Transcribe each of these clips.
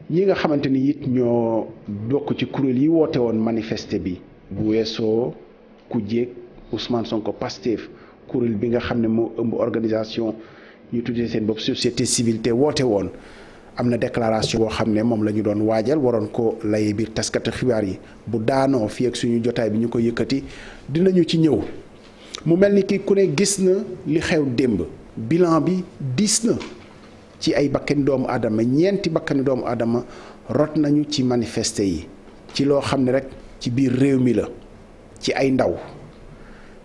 ñi nga xamante ni it ñoo bokk ci kuréel yi woote woon manifester bi bu weesoo ku jéeg Ousmane Sonko Pastef kuréel bi nga xam ne moo ëmb organisation ñu tuddee seen bopp société civile te woote woon am na déclaration boo xam ne moom la ñu doon waajal waroon ko lay biir taskatu xibaar yi bu daanoo fii ak suñu jotaay bi ñu ko yëkkati dinañu ci ñëw mu mel ni ki ku ne gis na li xew démb bilan bi diis na ci ay bakkani doomu aadama ñeenti bakkani doomu aadama rot nañu ci manifester yi ci loo xam ne rek ci biir réew mi la ci ay ndaw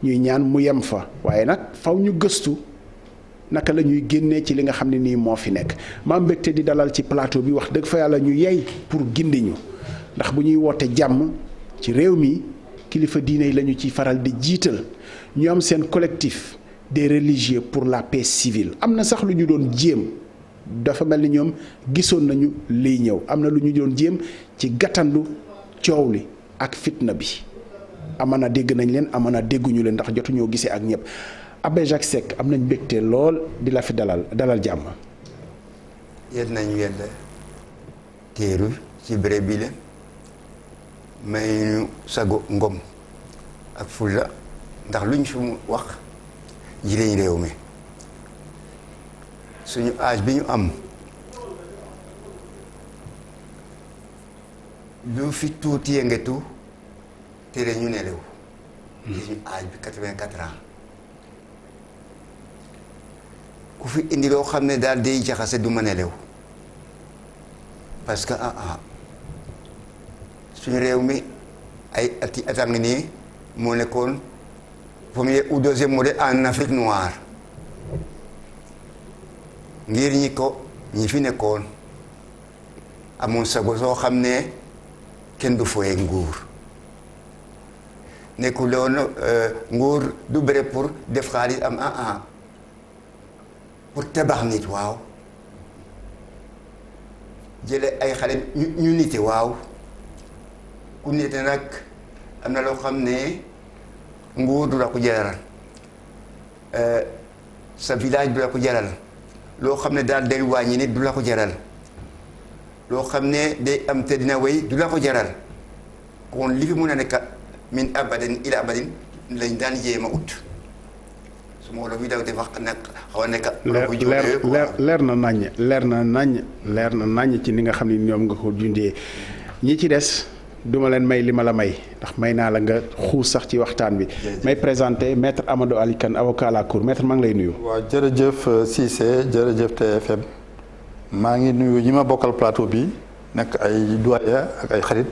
ñuy ñaan mu yem fa waaye nag faw ñu gëstu naka la ñuy génnee ci li nga xam ne nii moo fi nekk maa mbégte di dalal ci plateau bi wax dëgg fa yàlla ñu yey pour gindi ñu ndax bu ñuy woote jàmm ci réew mi kilifa diine yi la ñu ciy faral di jiital ñu am seen collectif des religieux pour la paix civile am na sax lu ñu doon jéem dafa mel ni ñoom gisoon nañu liy ñëw am na lu ñu doon jéem ci gàttandu coow li ak fitna bi amana dégg nañ leen amana dégguñu leen ndax jotuñoo gisee ak ñëpp Abbé Jacques Seck am nañ mbégte lool di la fi dalal jàmm. yéen nañu yàlla teeru ci béréb bi la may ñu sago ngom ak fulla ndax luñ fi mu wax jëriñ réew mi suñu âge bi ñu am lu fi tuuti yëngatu tere ñu nelew suñu âge bi 84 ans ku fi indi loo xam ne daal day jaxase du ma nelew parce que suñu réew mi ay ati atam ngi nii moo nekkoon premier ou deuxième modèle en Afrique noire ngir ñi fi nekkoon amoon sago soo xam ne kenn du foye nguur nekkuloon nguur du bëre pour def xaalis am pour tabax nit waaw jële ay xale ñu nite waaw ku nite nag am na loo xam ne nguur du la ko jaral sa village du la ko jaral loo xam ne daal day wàññi nit du la ko jaral loo xam ne day am te dina wéy du la ko jaral kon li fi mun a nekk min abadin ila abadin lañ daan jéem a ut su ma wolof yi daw def wax nag xaw a nekk. leer na naññ ci ni nga xam ne ñoom nga ko dundee ñi ci des duma leen may li ma la may ndax may naa la nga xuus sax ci waxtaan bi. may présenté maître Amadou Ali Kane avocat à la cour maître maa ngi lay nuyu. waaw jërëjëf Cissé jërëjëf TFM maa ngi nuyu ñi ma bokkal plateau bi nekk ay doyen ak ay xarit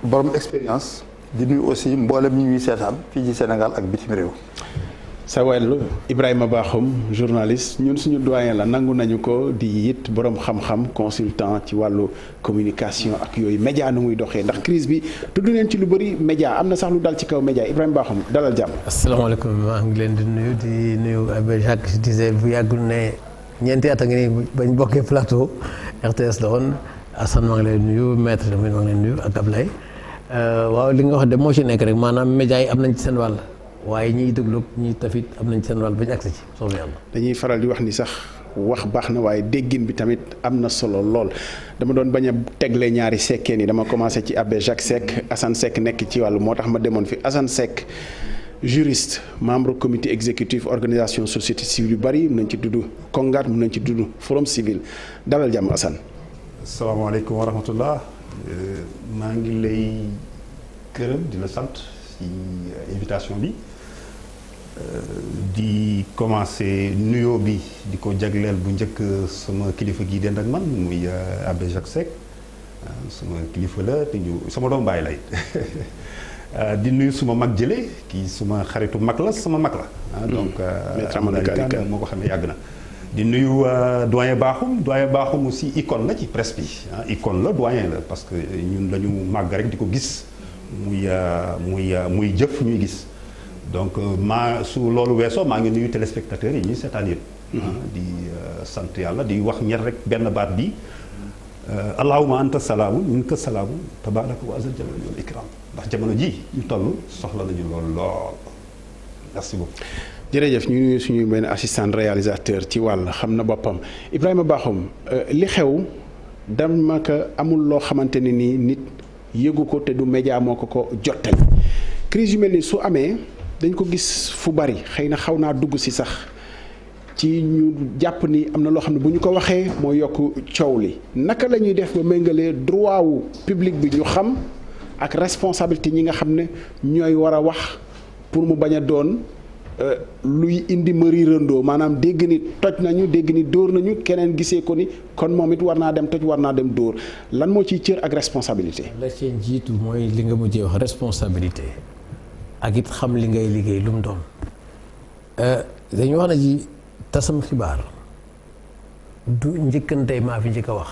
borom expérience di nuyu aussi mboolem ñi ñuy seetaan fii ci Sénégal ak bitim réew. sa wàllu Ibrahima Bakhoum journaliste ñun suñu doyen la nangu nañu ko di it borom xam-xam consultant ci wàllu communication ak yooyu média nu muy doxee ndax crise bi tudd neen ci lu bëri média am na sax lu dal ci kaw média Ibrahima Bakhoum dalal jàmm. asalaamaaleykum maa ngi leen di nuyu Abbé Jacques disait bu yàggul ne ñeenti at a ngi nii bañ bokkee plateau RTS la woon Assane maa ngi lay nuyu maître tamit maa ngi leen nuyu ak Ablaye waaw li nga wax de moo ci nekk rek maanaam média yi am nañ ci seen wàll. waaye ñiy déglu ñi tafit am nañ seen wàll ba ñu agsi ci soobee yàlla. dañuy faral di wax ni sax wax baax na waaye déggin bi tamit am na solo lool dama doon bañ a tegle ñaari sekkeen yi dama commencé ci Abbé Jacques Seck Assane Seck nekk ci wàllu moo tax ma demoon fi Assane Seck juriste membre comité exécutif organisation société civile yu bari mun nañ ci dudd Kongat mun nañ ci dudd forum civil dalal jàmm Assane. asalaamaaleykum wa rahmatullah maa ngi lay gërëm di la sant ci invitation bi. di commencer nuyoo bi di ko jagleel bu njëkk sama kilifa gi dend ak man muy Abbé Jacques Seck sama kilifa la te ñu sama doom baay lay di nuyu suma mag jële kii suma xaritu mag la sama mag la donc moo ko xam ne yàgg na di nuyu doyen Bakhoum aussi icône la ci presse bi icône la doyen la parce que ñun dañu màgg rek di ko gis muy jëf ñuy gis donc su loolu weesoo maa ngi nuyu téléspectateurs yi ñuy seetaan yëpp. di sant yàlla di wax ñett rek benn baat bi allahumma anta salaamu minka salaamu tabaraka wa azza jalal wal ikram ndax jamono ji ñu toll soxla nañu lool merci beaucoup. jërëjëf ñu nuyu suñu benn assistant réalisateur ci wàll xam na boppam Ibrahima Bakhoum li xew dama ko amul loo xamante ne nii nit yëgu ko te du média moo ko jottali crise yu mel ni su amee dañ ko gis fu bari xëy na xaw naa dugg si sax ci ñu jàpp ni am na loo xam ne bu ñu ko waxee moo yokk coow li naka la ñuy def ba méngalee droit wu public bi ñu xam ak responsabilité ñi nga xam ne ñooy war a wax pour mu bañ a doon luy indi mëri rëndoo maanaam dégg ni toj nañu dégg ni dóor nañu keneen gisee ko ni kon moom it war naa dem toj war naa dem dóor lan moo ciy cër ak responsabilité. la ci jiitu mooy li nga mujjee wax responsabilité ak it xam li ngay liggéey lu mu doon dañu wax na ji tasam xibaar du njëkkante maa fi njëkk a wax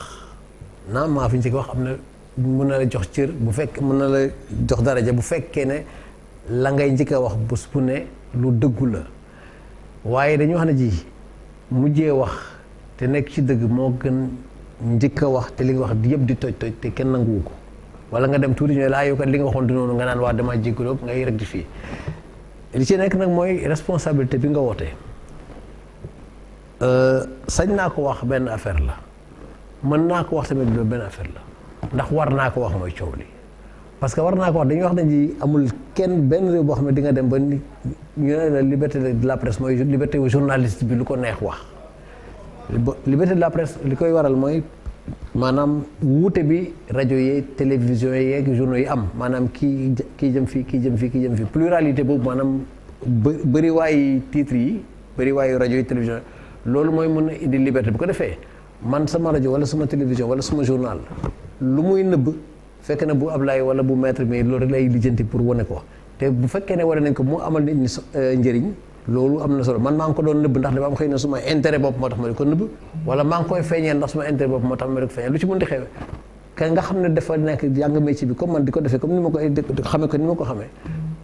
naam maa fi njëkk a wax am na mën na la jox cër bu fekk mën na la jox daraja bu fekkee ne la ngay njëkk a wax bés bu ne lu dëggu la waaye dañu wax ne ji mujjee wax te nekk ci dëgg moo gën njëkk a wax te li nga wax yëpp di toj te kenn nanguwu ko wala nga dem tuuti ñooy laa yow kat li nga waxoon du noonu nga naan waa dama jégalu ngay rectifier li ci nekk nag mooy responsabilité bi nga wootee sañ naa ko wax benn affaire la mën naa ko wax tamit benn affaire la ndax war naa ko wax mooy coow li parce que war naa ko wax dañuy wax ne ji amul kenn benn réew boo xam ne di nga dem ba ñu ne la liberté de la presse mooy liberté wu journaliste bi lu ko neex wax liberté de la presse li koy waral mooy maanaam wuute bi rajo yi télévision yi ak journaux yi am maanaam kii jëm fii kii jëm fii kii jëm fii pluralité boobu maanaam bëri waayu titres yi bëri waayu rajo yi télévision loolu mooy mën a indi liberté bu ko defee man sama rajo wala sama télévision wala sama journal lu muy nëbb fekk na bu Ablaye wala bu maître mais loolu rek lay lijjanti pour wane ko te bu fekkee ne wane nañ ko mu amal nit ñi njëriñ loolu am na solo man maa ngi ko doon nëbb ndax dafa am xëy na suma intérêt bopp moo tax ma di ko nëbb wala maa ngi koy feeñeel ndax suma intérêt bopp moo tax ma di ko feeñeel lu ci mën di xew ka nga xam ne dafa nekk jàng métier bi comme man di ko defee comme ni ma ko xamee ko ni ma ko xamee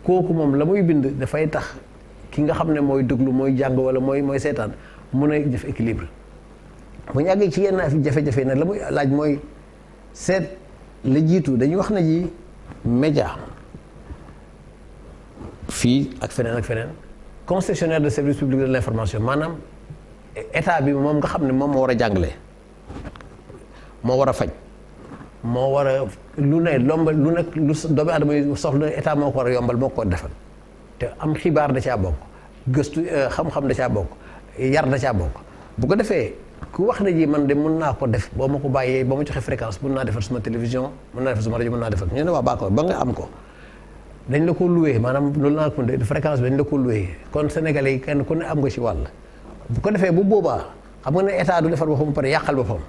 kooku moom la muy bind dafay tax ki nga xam ne mooy déglu mooy jàng wala mooy seetaan mun a def équilibre bu ñu àggee ci yenn jafe-jafe nag la muy laaj mooy seet la jiitu dañuy wax na ji média fii ak feneen concessionnaire de service public de l'information maanaam état bi moom nga xam ne moom moo war a jàngale moo war a faj moo war a lu ne lombal lu nekk lu doomu aadama yi soxla état moo ko war a yombal moo ko defal te am xibaar da caa bokk gëstu xam-xam da caa bokk yar da caa bokk bu ko defee ku wax ne ji man de mën naa ko def boo ma ko bàyyee ba ma joxe fréquence mën naa defal suma télévision mën naa defal suma rajo mën naa defal ñu ne waa baax ba nga am ko dañ la ko loué maanaam loolu naa ko de fréquence bi dañ la ko loué kon sénégalais yi kenn ku ne am nga ci wàll bu ko defee bu boobaa xam nga ne état du defar boppam pare yàqal boppam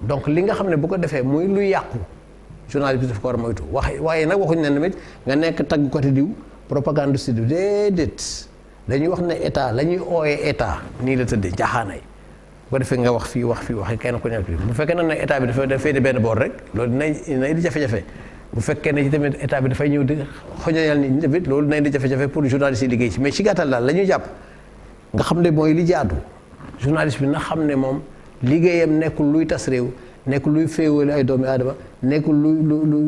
donc li nga xam ne bu ko defee muy luy yàqu journaliste bi daf ko war a moytu waaye nag waxuñ ne tamit nga nekk tagg côté diw propagande si diw déedéet dañuy wax ne état la ñuy ooyee état nii la tëddee jaaxaanay bu ko defee nga wax fii wax kenn ku nekk bu fekkee nag ne état bi dafa féete benn boor rek loolu dina indi jafe-jafe bu fekkee ne ci tamit état bi dafay ñëw di xojoñal nit ñi tamit loolu dina indi jafe-jafe pour journaliste yi liggéey ci mais ci gàttal daal la ñuy jàpp nga xam ne mooy li jaadu journaliste bi na xam ne moom liggéeyam nekkul luy tas réew nekkul luy féewale ay doomi aadama nekkul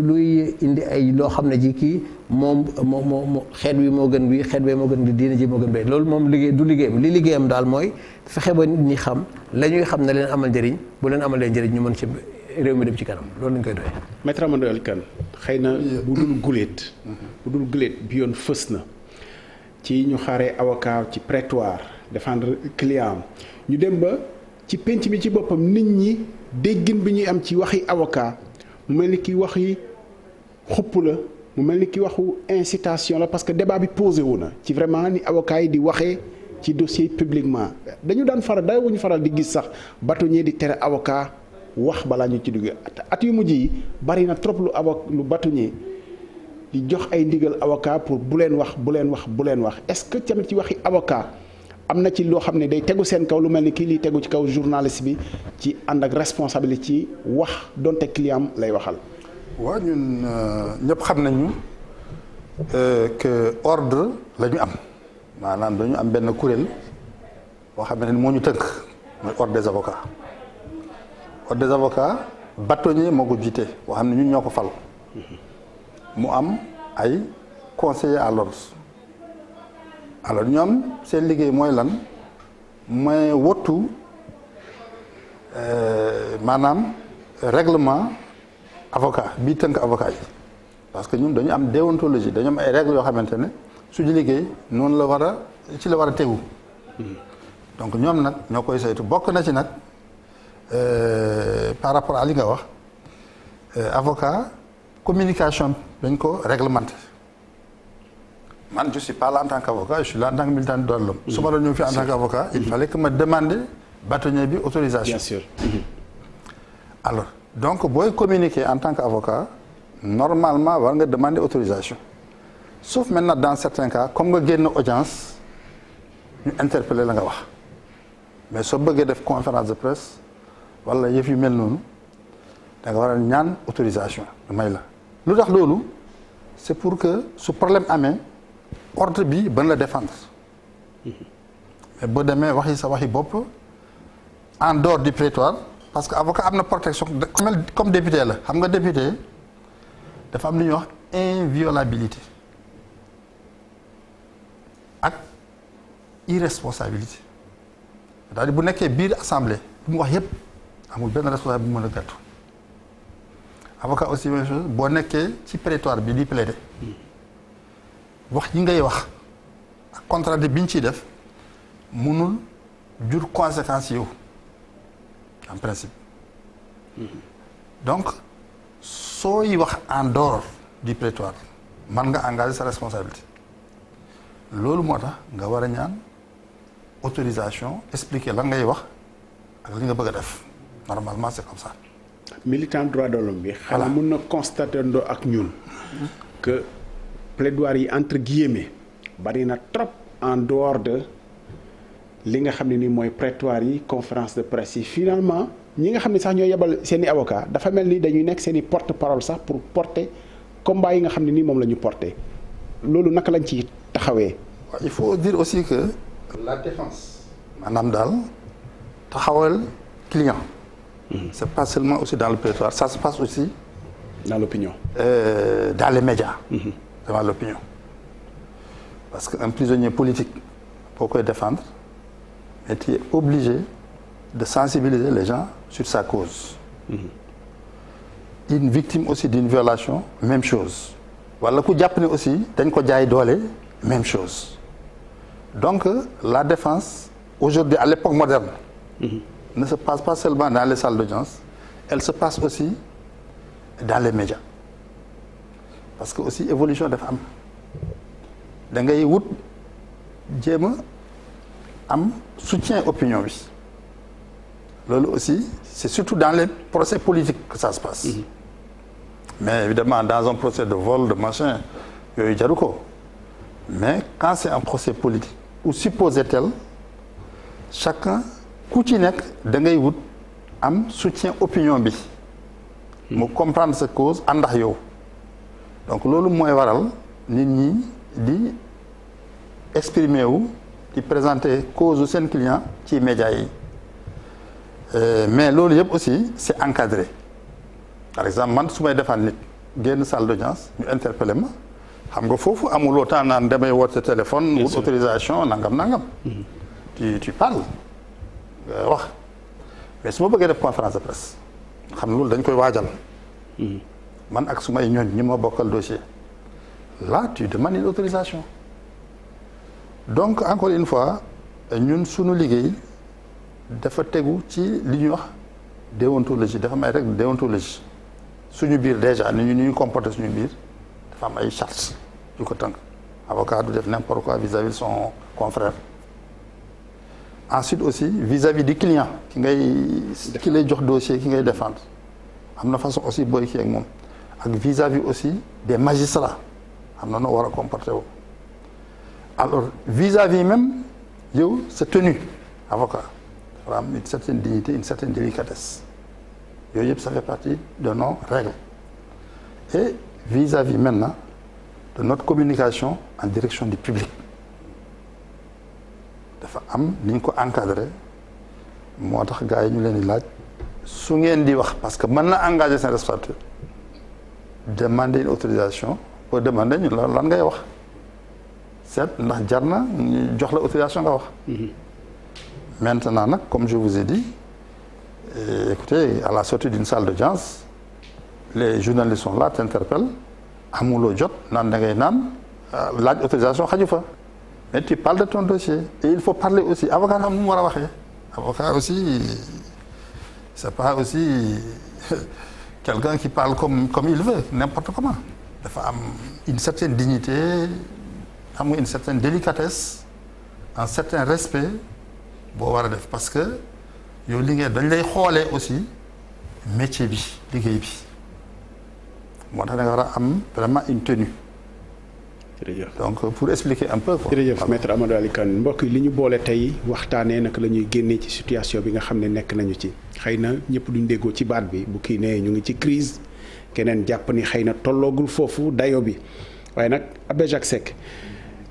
luy indi ay loo xam ne ji kii moom xeet wi moo gën bi xeet bee moo gën bi diine ji moo gën bee loolu moom liggéey du liggéeyam li liggéeyam daal mooy fexe ba nit ñi xam la ñuy xam ne leen amal njëriñ bu leen amalee njëriñ ñu mën ci réew mi dem ci kanam loolu lañ koy doyee. Maître Amadou Kane xëy na bu dul guléet bi yoon fës na ci ñu xaaree avocat ci prétoire défendre client ñu dem ba ci penc mi ci boppam nit ñi déggin bi ñuy am ci waxi avocat mu mel ni ki waxi xupp la mu mel ni ki waxu incitation la parce que débat bi posé wu na ci vraiment ni avocat yi di waxee ci dossier publiquement dañu daan faral di gis sax bâtonnier di tere avocat wax balaa ñu ci dugg at yu mujj yi bari na trop lu bâtonnier di jox ay ndigal avocat pour bu leen wax est-ce que tamit ci waxi avocat am na ci loo xam ne day tegu seen kaw lu mel ni kii liy tegu ci kaw journaliste bi ci ànd ak responsabilité ci wax donte client lay waxal. waaw ñun ñëpp xam nañu que ordre la ñu am maanaam dañu am benn kuréel boo xam ne moo ñu tënk mooy ordre des avocats ordre des avocats bâtonnier moo ko jiite boo xam ne ñun ñoo ko fal mu am ay conseillers à l'ordre alors ñoom seen liggéey mooy lan mooy wottu maanaam règlement avocat bii tënk avocat yi parce que ñun dañu am déontologie dañu am ay règles yoo xamante ne suñu liggéey noonu la war a ci la war a tegu donc ñoom nag ñoo koy saytu bokk na ci nag par rapport à li nga wax avocat communication dañ ko réglementé man je suis pas là en tant qu'avocat je suis là en tant que militant des droits de l'homme su ma doon ñëw fii en tant qu'avocat il fallait que ma demande bâtonnier bi autorisation. Bien sûr. Alors donc booy communiquer en tant qu'avocat normalement war nga demander autorisation sauf maintenant dans certains cas comme nga génn audience ñu interpeller la nga wax mais soo bëggee def conférence de presse wala yëf yu mel noonu da nga war a ñaan autorisation may la lu tax loolu c'est pour que su problème amee ordre bi ban la défendre mais boo demee waxi sa waxi bopp en dehors du prétoire parce que avocat am na protection comme député la xam nga député dafa am lu ñuy wax inviolabilité ak irresponsabilité c'est-à-dire bu nekkee biir assemblée bu mu wax yépp amul benn responsable bu mën a gàttu avocat aussi même chose boo nekkee ci prétoire bi di plaider wax yi ngay wax ak contrat bi ñu ciy def mënul jur conséquences yow en principe donc sooy wax en dehors du prétoire man nga engager sa responsabilité loolu moo tax nga war a ñaan autorisation expliquer lan ngay wax ak li nga bëgg a def normalement c'est comme ça. militant droit de l'homme bi xanaa mun na constater ndoo ak ñun que plaidoirie yi entre guillemets bari na trop en dehors de li nga xam ne ni mooy prétoire yi conférence de presse yi finalement ñi nga xam ne sax ñoo yebal seen i avocat dafa mel ni dañuy nekk seen i porte parole sax pour porter combat yi nga xam ne nii moom la ñu porter loolu naka lañ ci taxawee. waaw il faut dire aussi que la défense maanaam daal taxawal client. C'est pas seulement aussi dans le prétoire ça se passe aussi. dans l'opinion. Dans les médias. Devant l'opinion parce que un prisonnier politique boo koy défendre mais tu es obligé de sensibiliser les gens sur sa cause. Une victime aussi d'une violation même chose wala ku jàpp ne aussi dañ ko jaay doole même chose donc la défense aujourd'hui à l'époque moderne ne se passe pas seulement dans les salles d'audience elle se passe aussi dans les médias parce que aussi évolution dafa am da ngay wut jéem a am soutien opinion bi loolu aussi c'est surtout dans les procès politiques que ça se passe mais évidemment dans un procès de vol de machin yooyu jaru ko mais quand c'est un procès politique ou supposé tel chacun ku ci nekk da ngay wut am soutien opinion bi mu comprendre sa cause àndax yow donc loolu mooy waral nit ñi di exprimer wu di présenter cause u seen client ci médias yi mais loolu yëpp aussi c'est encadré par exemple man su may defaan nit génn salle d'audience ñu interpellé ma xam nga foofu amuloo temps naan damay woote téléphone wut autorisation nangam tu parles wax mais su ma bëggee def conférence de presse xam loolu dañ koy waajal man ak su may ñooñ ñi ma bokkal dossier là tu demandes une autorisation donc encore une fois ñun suñu liggéey dafa tegu ci li ñuy wax déontologie dafa am ay règles de déontologie suñu biir déjà ni ñu comporter suñu biir dafa am ay chartes yu ko tënk avocat du def n'importe quoi vis-à-vis de son confrère ensuite aussi vis-à-vis du client ki lay jox dossier ki ngay défendre am na façon aussi booy kii ak moom ak vis-à-vis aussi des magistrats am na noo war a comporter wu alors vis-à-vis même yow sa tenue avocat dafa am une certaine dignité une certaine délicatesse yooyu yëpp ça fait partie de nos règles et vis-à-vis maintenant de notre communication en direction du public dafa am ni ñu ko encadré moo tax gars yi ñu leen di laaj su ngeen di wax parce que mën na engager seen responsabilité demander une autorisation pour demander ñu lan ngay wax seet ndax jar na ñu jox la autorisation nga wax. Maintenant nag comme je vous ai dit écoutez à la sortie d'une salle d'audience les journalistes sont là t'interpellent amuloo jot naan da ngay naan laaj autorisation xaju fa mais tu parles de ton dossier et il faut parler aussi avocat xam nu mu war a waxee avocat aussi c'est pas aussi quelqu'un qui parle comme il veut n'importe comment dafa am une certaine dignité am une certaine délicatesse un certain respect boo war a def parce que yow li ngay dañ lay xoolee aussi métier bi liggéey bi moo tax da nga war a am vraiment une tenue. jërëjëf donc pour expliquer un peu quoi. jërëjëf maître Amadou Ali Kane mbokk yi li ñu boole tey waxtaanee naka la ñuy génnee ci situation bi nga xam ne nekk nañu ci xëy na ñëpp duñ déggoo ci baat bi bu kii nee ñu ngi ci crise keneen jàpp ni xëy na tolloogul foofu dayo bi waaye nag Abbé Jacques Seck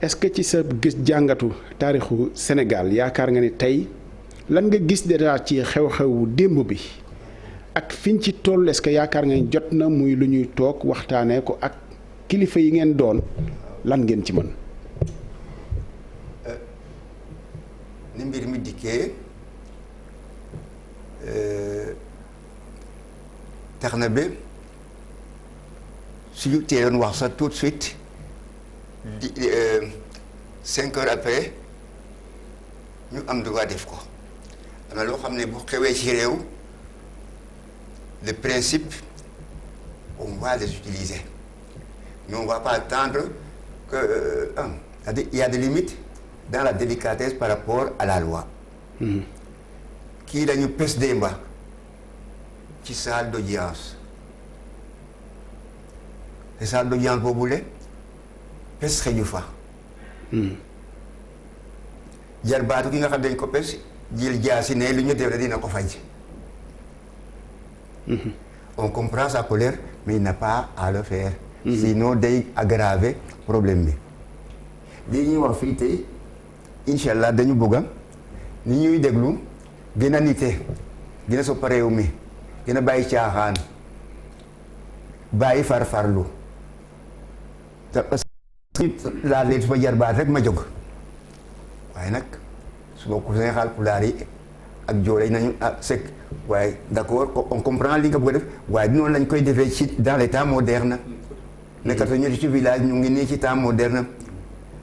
est-ce que ci sa gis jàngatu taarixu Sénégal yaakaar nga ni tey lan nga gis déjà ci xew-xewu démb bi ak fiñ ci toll est-ce que yaakaar nga ni jot na muy lu ñuy toog waxtaanee ko ak kilifa yi ngeen doon lan ngeen ci mën. ni mbir mi dikkee tax na ba suñu teeloon wax sax tout de suite di 5 heures après ñu am droit def ko am na loo xam ne bu xewee ci réew le principe on va les utiliser mais on va pas attendre que il y a des limites dans la délicatesse par rapport à la loi. kii dañu pes démba ci salle d'audience te salle d'audience boobule pes xëju fa. jarbaatu ki nga xam dañ ko pes jël jaasi ne lu ñu def rek dina ko faj. on comprend sa colère mais il n'a pas à le faire. sinon day aggraver problème bi. lii ñuy wax fii tey incha allah dañu bëgg ni ñuy déglu gën a nite gën a soppa réew mi gën a bàyyi caaxaan bàyyi farfarlu te parce que laa leen su ma jarbaat rek ma jóg waaye nag su ma ko seen xaal pulaar yi ak joole nañu sec waaye d'accord on comprend li nga bëgg a def waaye noonu lañ koy defee ci dans les temps modernes nekkatu ñu ci village ñu ngi nii ci temps moderne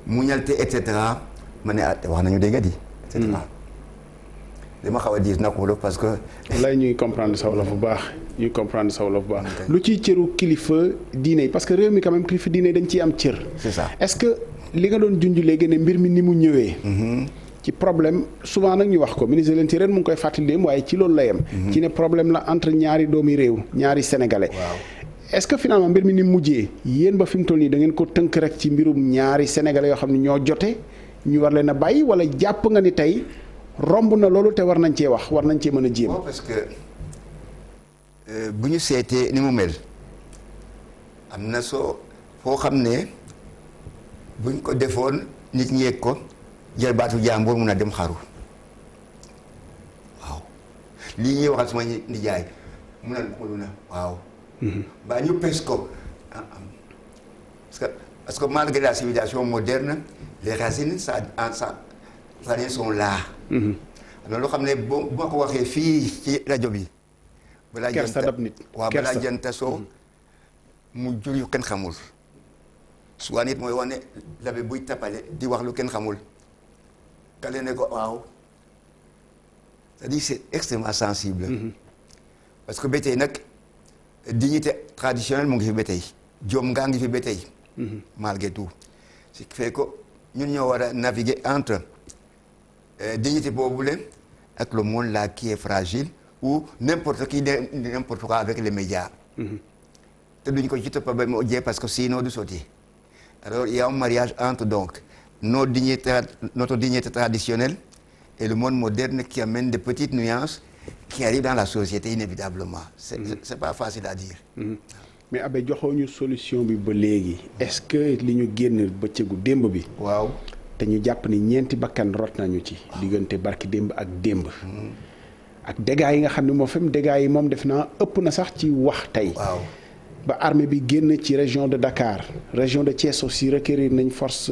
muñalte et cetera ma ne wax nañu dégg di et cetera li ma xaw a diis nag wolof parce que. lay ñuy comprendre sa wolof bu baax ñuy comprendre sa wolof bu baax. lu ciy cëru kilifa diine yi parce que réew mi quand même kilifa diine yi dañ ciy am cër. c'est ça est-ce que li nga doon junj léegi ne mbir mi ni mu ñëwee. ci problème souvent nag ñu wax ko ministre de l'Intérieur mu ngi koy fàttali dem waaye ci loolu la yem. ci ne problème la entre ñaari doomi réew ñaari sénégalais. waaw est-ce que finalement mbir mi ni mujjee yéen ba fi mu toll nii da ngeen ko tënk rek ci mbirum ñaari sénégalais yoo xam ne ñoo jote ñu war leen a bàyyi wala jàpp nga ni tey romb na loolu te war nañ cee wax war nañ cee mën a jéem. parce que bu ñu seetee ni mu mel am na foo xam ne buñ ko defoon nit ñi yegg ko jarbaatu jàmbur mun a dem xaru waaw lii ñuy waxal suma nijaay mun a xulu na waaw. ba ñu pes ko parce que malgré la civilisation moderne les racines ça sont là. am na loo xam ne boo ko waxee fii ci rajo bi. balaa kersa dab nit waaw balaa janta soo mu jur yu kenn xamul. soit nit mooy wax ne labe buy tappale di wax lu kenn xamul. kale ne ko waaw c'est-à-dire c'est extrêmement sensible. parce que ba tey nag dignité traditionnelle mu ngi fi ba tey jom ngaa ngi fi ba tey. malgré tout ce qui fait que ñun ñoo war a naviguer entre dignité boobule ak le monde là qui est fragile ou n'importe qui n'importe quoi avec les médias. te duñ ko ci topp ba mu ojjee parce que sinon du sotti alors il y a un mariage entre donc notre dignité traditionnelle et le monde moderne qui amène des petites nuances qui arrivent dans la société inévitablement. C'est pas facile à dire. mais Abbé joxoo ñu solution bi ba léegi est-ce que li ñu génn bëccëgu démb bi. waaw te ñu jàpp ni ñeenti bakkan rot nañu ci. diggante barki démb ak démb. ak dégâts yi nga xam ne moom fi mu dégâts yi moom def naa ëpp na sax ci wax tey. waaw ba armée bi génn ci région de Dakar région de Thiès aussi requérir nañ forces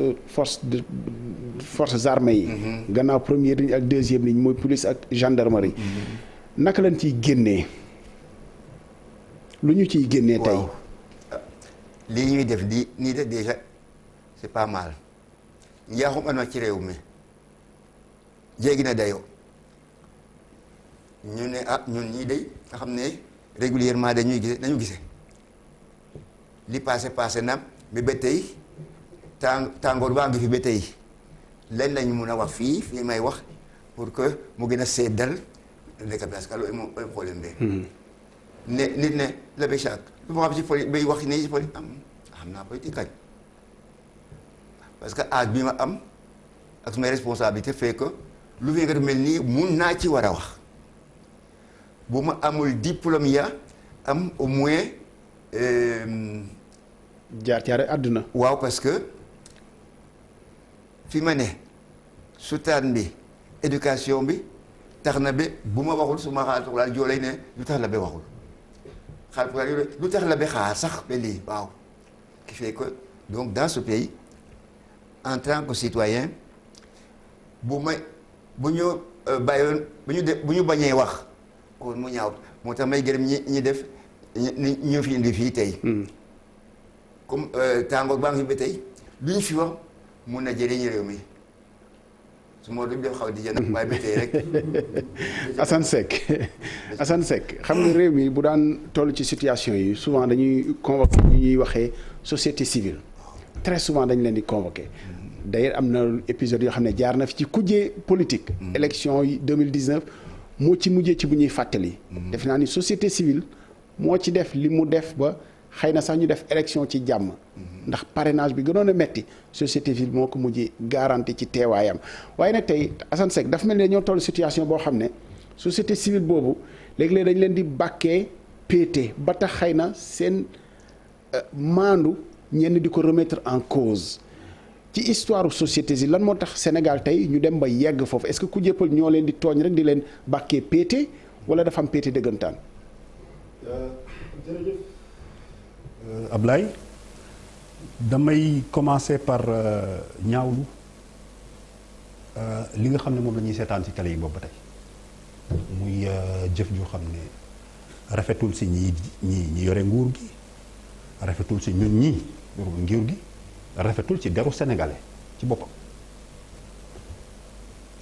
armées yi. gannaaw première ligne ak deuxième ligne mooy police ak gendarmerie. naka lañ ciy génnee lu ñu ciy génnee tey. lii ñuy def nii de déjà c'est pas mal njaaxum am na ci réew mi jéggi na dayoo ñu ne ñun ñii day nga xam ne régulièrement dañuy gise li passé na mais ba tey tàngoor baa ngi fi ba tey lan lañu mun a wax fii may wax pour que mu gën a seddal nekk parce que loolu mooy problème bi. ne nit ne la ba chaque lu ma xam ci politique bay wax nii ci politique xam naa politique kañ parce que âge bi ma am ak sumay responsabilité fait que lu fi nga mel nii mun naa ci war a wax bu ma amul diplôme ya am au moins. jaar àdduna. waaw parce que fi ma ne sutaan bi éducation bi tax na ba bu ma waxul su ma xaar laal joolay ne lu tax la ba waxul xaar lu tax la ba xaar sax ba lii waaw qui fait que donc dans ce pays en tant que citoyen bu ñu bañee wax kon mu ñaaw moo tax may gërëm ñi def ñu fi indi fii tey. comme tàngoor baa ngi fi ba tey lu ñu fi wax mun na jëriñ réew mi su ma def xaw di jënd waaye ba tey rek. Assane Seck xam nga réew mi bu daan toll ci situation yi souvent dañuy convoqué ñu ñuy waxee société civile très souvent dañ leen di convoqué. d'ailleurs am na épisode yoo xam ne jaar na fi ci kujjee politique. élection yi 2019 moo ci mujjee ci bu ñuy fàttali. def naa ni société civile moo ci def li mu def ba. xëy na sax ñu def élection ci jàmm ndax parrainage bi gënoon a metti société civile moo ko mujj garanti ci teewaayam waaye nag tey Assane Seck dafa mel ni dañoo toll situation boo xam ne société civile boobu léeg-léeg dañ leen di bàkkee péete ba tax xëy na seen maandu ñenn di ko remettre en cause ci histoire société civile lan moo tax Sénégal tey ñu dem ba yegg foofu est-ce que ku jëppal ñoo leen di tooñ rek di leen bàkkee péete wala dafa am péete dëggantaan. Ablaye damay commencer par ñaawlu li nga xam ne moom la ñuy seetaan ci télé yi boobu ba tey muy jëf joo xam ne rafetul ci ñi yore nguur gi rafetul ci ñun ñii yore nguur gi rafetul ci deru sénégalais ci boppam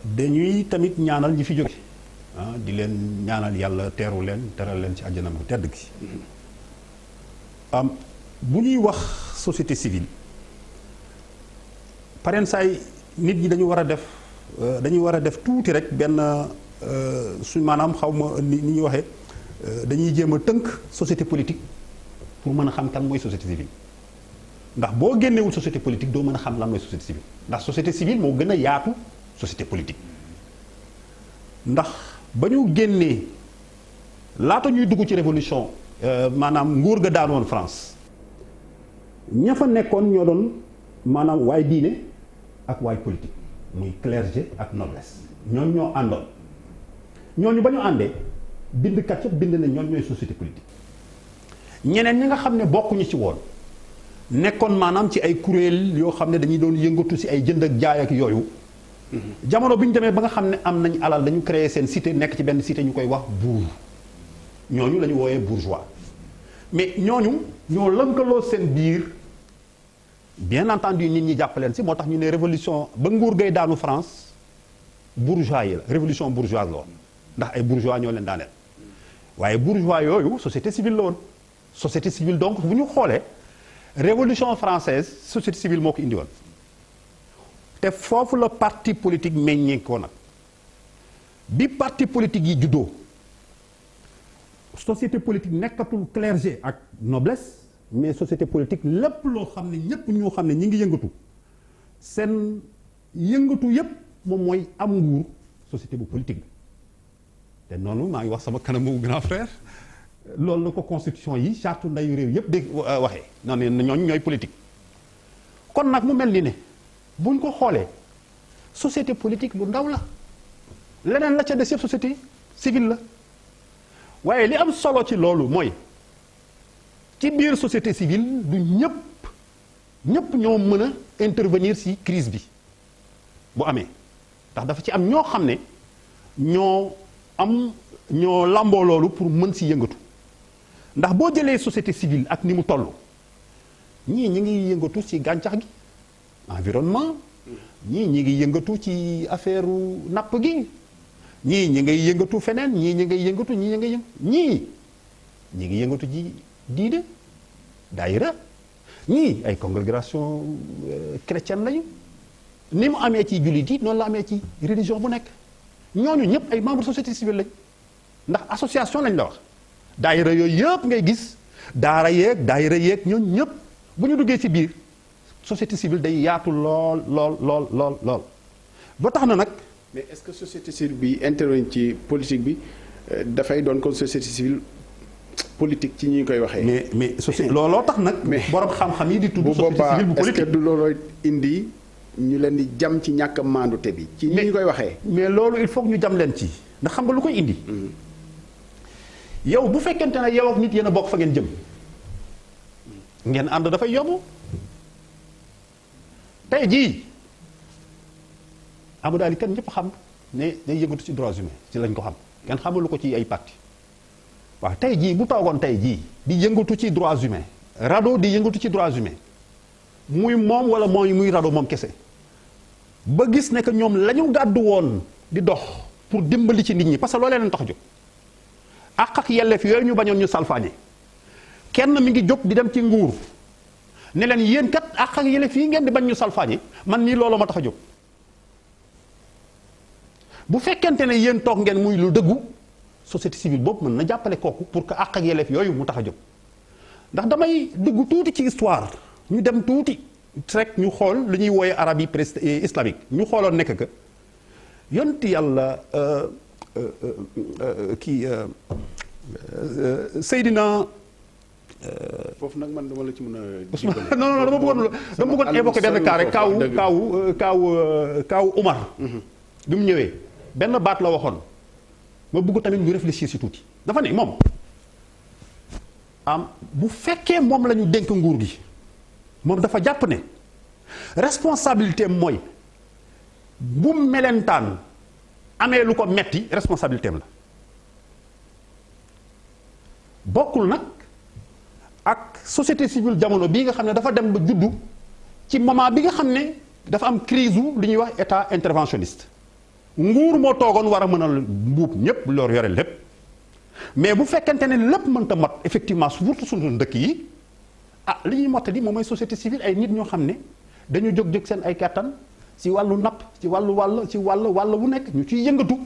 dañuy tamit ñaanal ñi fi jóge di leen ñaanal yàlla teeru leen teral leen ci àjjanam bu tedd gi bu ñuy wax société civile pareen saay nit ñi dañu war a def tuuti rek benn suñ maanaam xaw ma ni ñuy waxee dañuy jéem a tënk société politique pour mën a xam kan mooy société civile ndax boo génnewul société politique doo mën a xam lan mooy société civile ndax société civile moo gën a yaatu société politique ndax ba ñu génnee laata ñuy dugg ci révolution maanaam nguur ga daanoon France ña fa nekkoon ñoo doon maanaam waay diine ak waay politique muy clergé ak noblesse ñooñu ñoo àndoon ñooñu ba ñu àndee bindkat yëpp bind na ñooñu ñooy société politique ñeneen ñi nga xam ne bokkuñu ci woon nekkoon maanaam ci ay kuréel yoo xam ne dañuy doon yëngatu ci ay jënd ak jaay ak yooyu jamono bi ñu demee ba nga xam ne am nañ alal dañu créer seen cité nekk ci benn cité ñu koy wax bourg ñooñu la ñu wooyee bourgeois mais ñooñu ñoo lënkaloo seen biir bien entendu nit ñi jàppaleen si moo tax ñu ne révolution ba nguur gay daanu France bourgeois yi la révolution bourgeoise la woon ndax ay bourgeois ñoo leen daaneel waaye bourgeois yooyu société civile la woon société civile donc bu ñu xoolee révolution française société civile moo ko indi woon te foofu la parti politique meññee ko nag bi parti politique yi juddoo société politique nekkatul clergé ak noblesse mais société politique lépp loo xam ne ñépp ñoo xam ne ñi ngi yëngatu seen yëngatu yépp moom mooy am nguur société bu politique la te noonu maa ngi wax sama kanamu grand frère loolu la ko constitution yi charte ndayu réew yépp dégg waxee noonu ne ñooñu ñooy politique kon nag mu mel ni ne buñ ko xoolee société politique lu ndaw la leneen la ca des yépp société civile la waaye li am solo ci loolu mooy ci biir société civile du ñëpp ñoo mën a intervenir ci crise bi bu amee ndax dafa ci am ñoo xam ne ñoo lamboo loolu pour mën ci yëngatu ndax boo jëlee société civile ak ni mu toll ñii ñi ngi yëngatu ci gàncax gi environnement ñii ñi ngi yëngatu ci affaire napp gi ñii ñi ngay yëngatu feneen ñii ñi ngay yëngatu ñii ngi yëngatu ci diine daayira ñii ay congrégation chrétienne lañu ni mu amee ci jullit yi noonu la amee ci religion bu nekk ñooñu ñëpp ay membre société civile lañ ndax association lañ la wax daayira yooyu yëpp ngay gis daayira yeeg ñooñu ñëpp bu ñu duggee ci biir société civile day yaatu lool ba tax na nag. mais est-ce que société civile bi intervenir ci politique bi dafay doon kon société civile politique ci ñi koy waxee. mais société looloo tax nag. borom xam-xam yi di tudd société civile bu politique. est-ce que du looloo indi ñu leen di jam ci ñàkk a maandute bi. ci ñi koy waxee. mais loolu il faut que ñu jam leen ci ndax xam nga lu koy indi. yow bu fekkente ne yow ak nit yéen a bokk fa ngeen jëm. ngeen ànd dafay yomb. tey jii Amadou Ali kenn ñëpp xam ne day yëngatu ci droits humains ci lañ ko xam kenn xamalu ko ci ay parti waaw tey jii bu toogoon tey jii di yëngatu ci droits humains RADDHO di yëngatu ci droits humains muy moom wala muy RADDHO moom kese ba gis ne que ñoom la ñu gàddu woon di dox pour dimbali ci nit ñi parce que loolee leen tax jóg ak yelleef yooyu ñu bañoon ñu salfaañe kenn mi ngi jóg di dem ci nguur ne leen yéen kat ak yelleef yi ngeen di bañ ñu salfaañe man nii loolu ma tax a jóg bu fekkente ne yéen toog ngeen muy lu dëggu société civile boobu mën na jàppale kooku pour que ak yelleef yooyu mu tax a jóg ndax damay dugg tuuti ci histoire ñu dem tuuti rek ñu xool lu ñuy wooye arabie islamique ñu xooloon nekk que yonti yàlla Seydina. foofu nag man dama la ci mën a. non dama bëggoon évoquer benn cas rek kaawu Umar. bi mu ñëwee benn baat la waxoon ma bëgg tamit ñu réfléchir ci tuuti dafa ne moom bu fekkee moom la ñu dénk nguur gi moom dafa jàpp ne responsabilité mooy bu melentaan amee lu ko metti responsabilité am la bokkul nag ak société civile jamono bii nga xam ne dafa dem ba juddu ci moment bi nga xam ne dafa am crise li ñuy wax état interventionniste nguur moo toogoon war a mën a mbuub ñëpp loolu yore lépp mais bu fekkente ne lépp mënta mat effectivement surtout suñu dëkk yi li ñuy mottali moom mooy société civile ay nit ñoo xam ne dañu jóg seen ay kattan ci wàllu napp ci wàllu wàll wu nekk ñu ciy yëngatu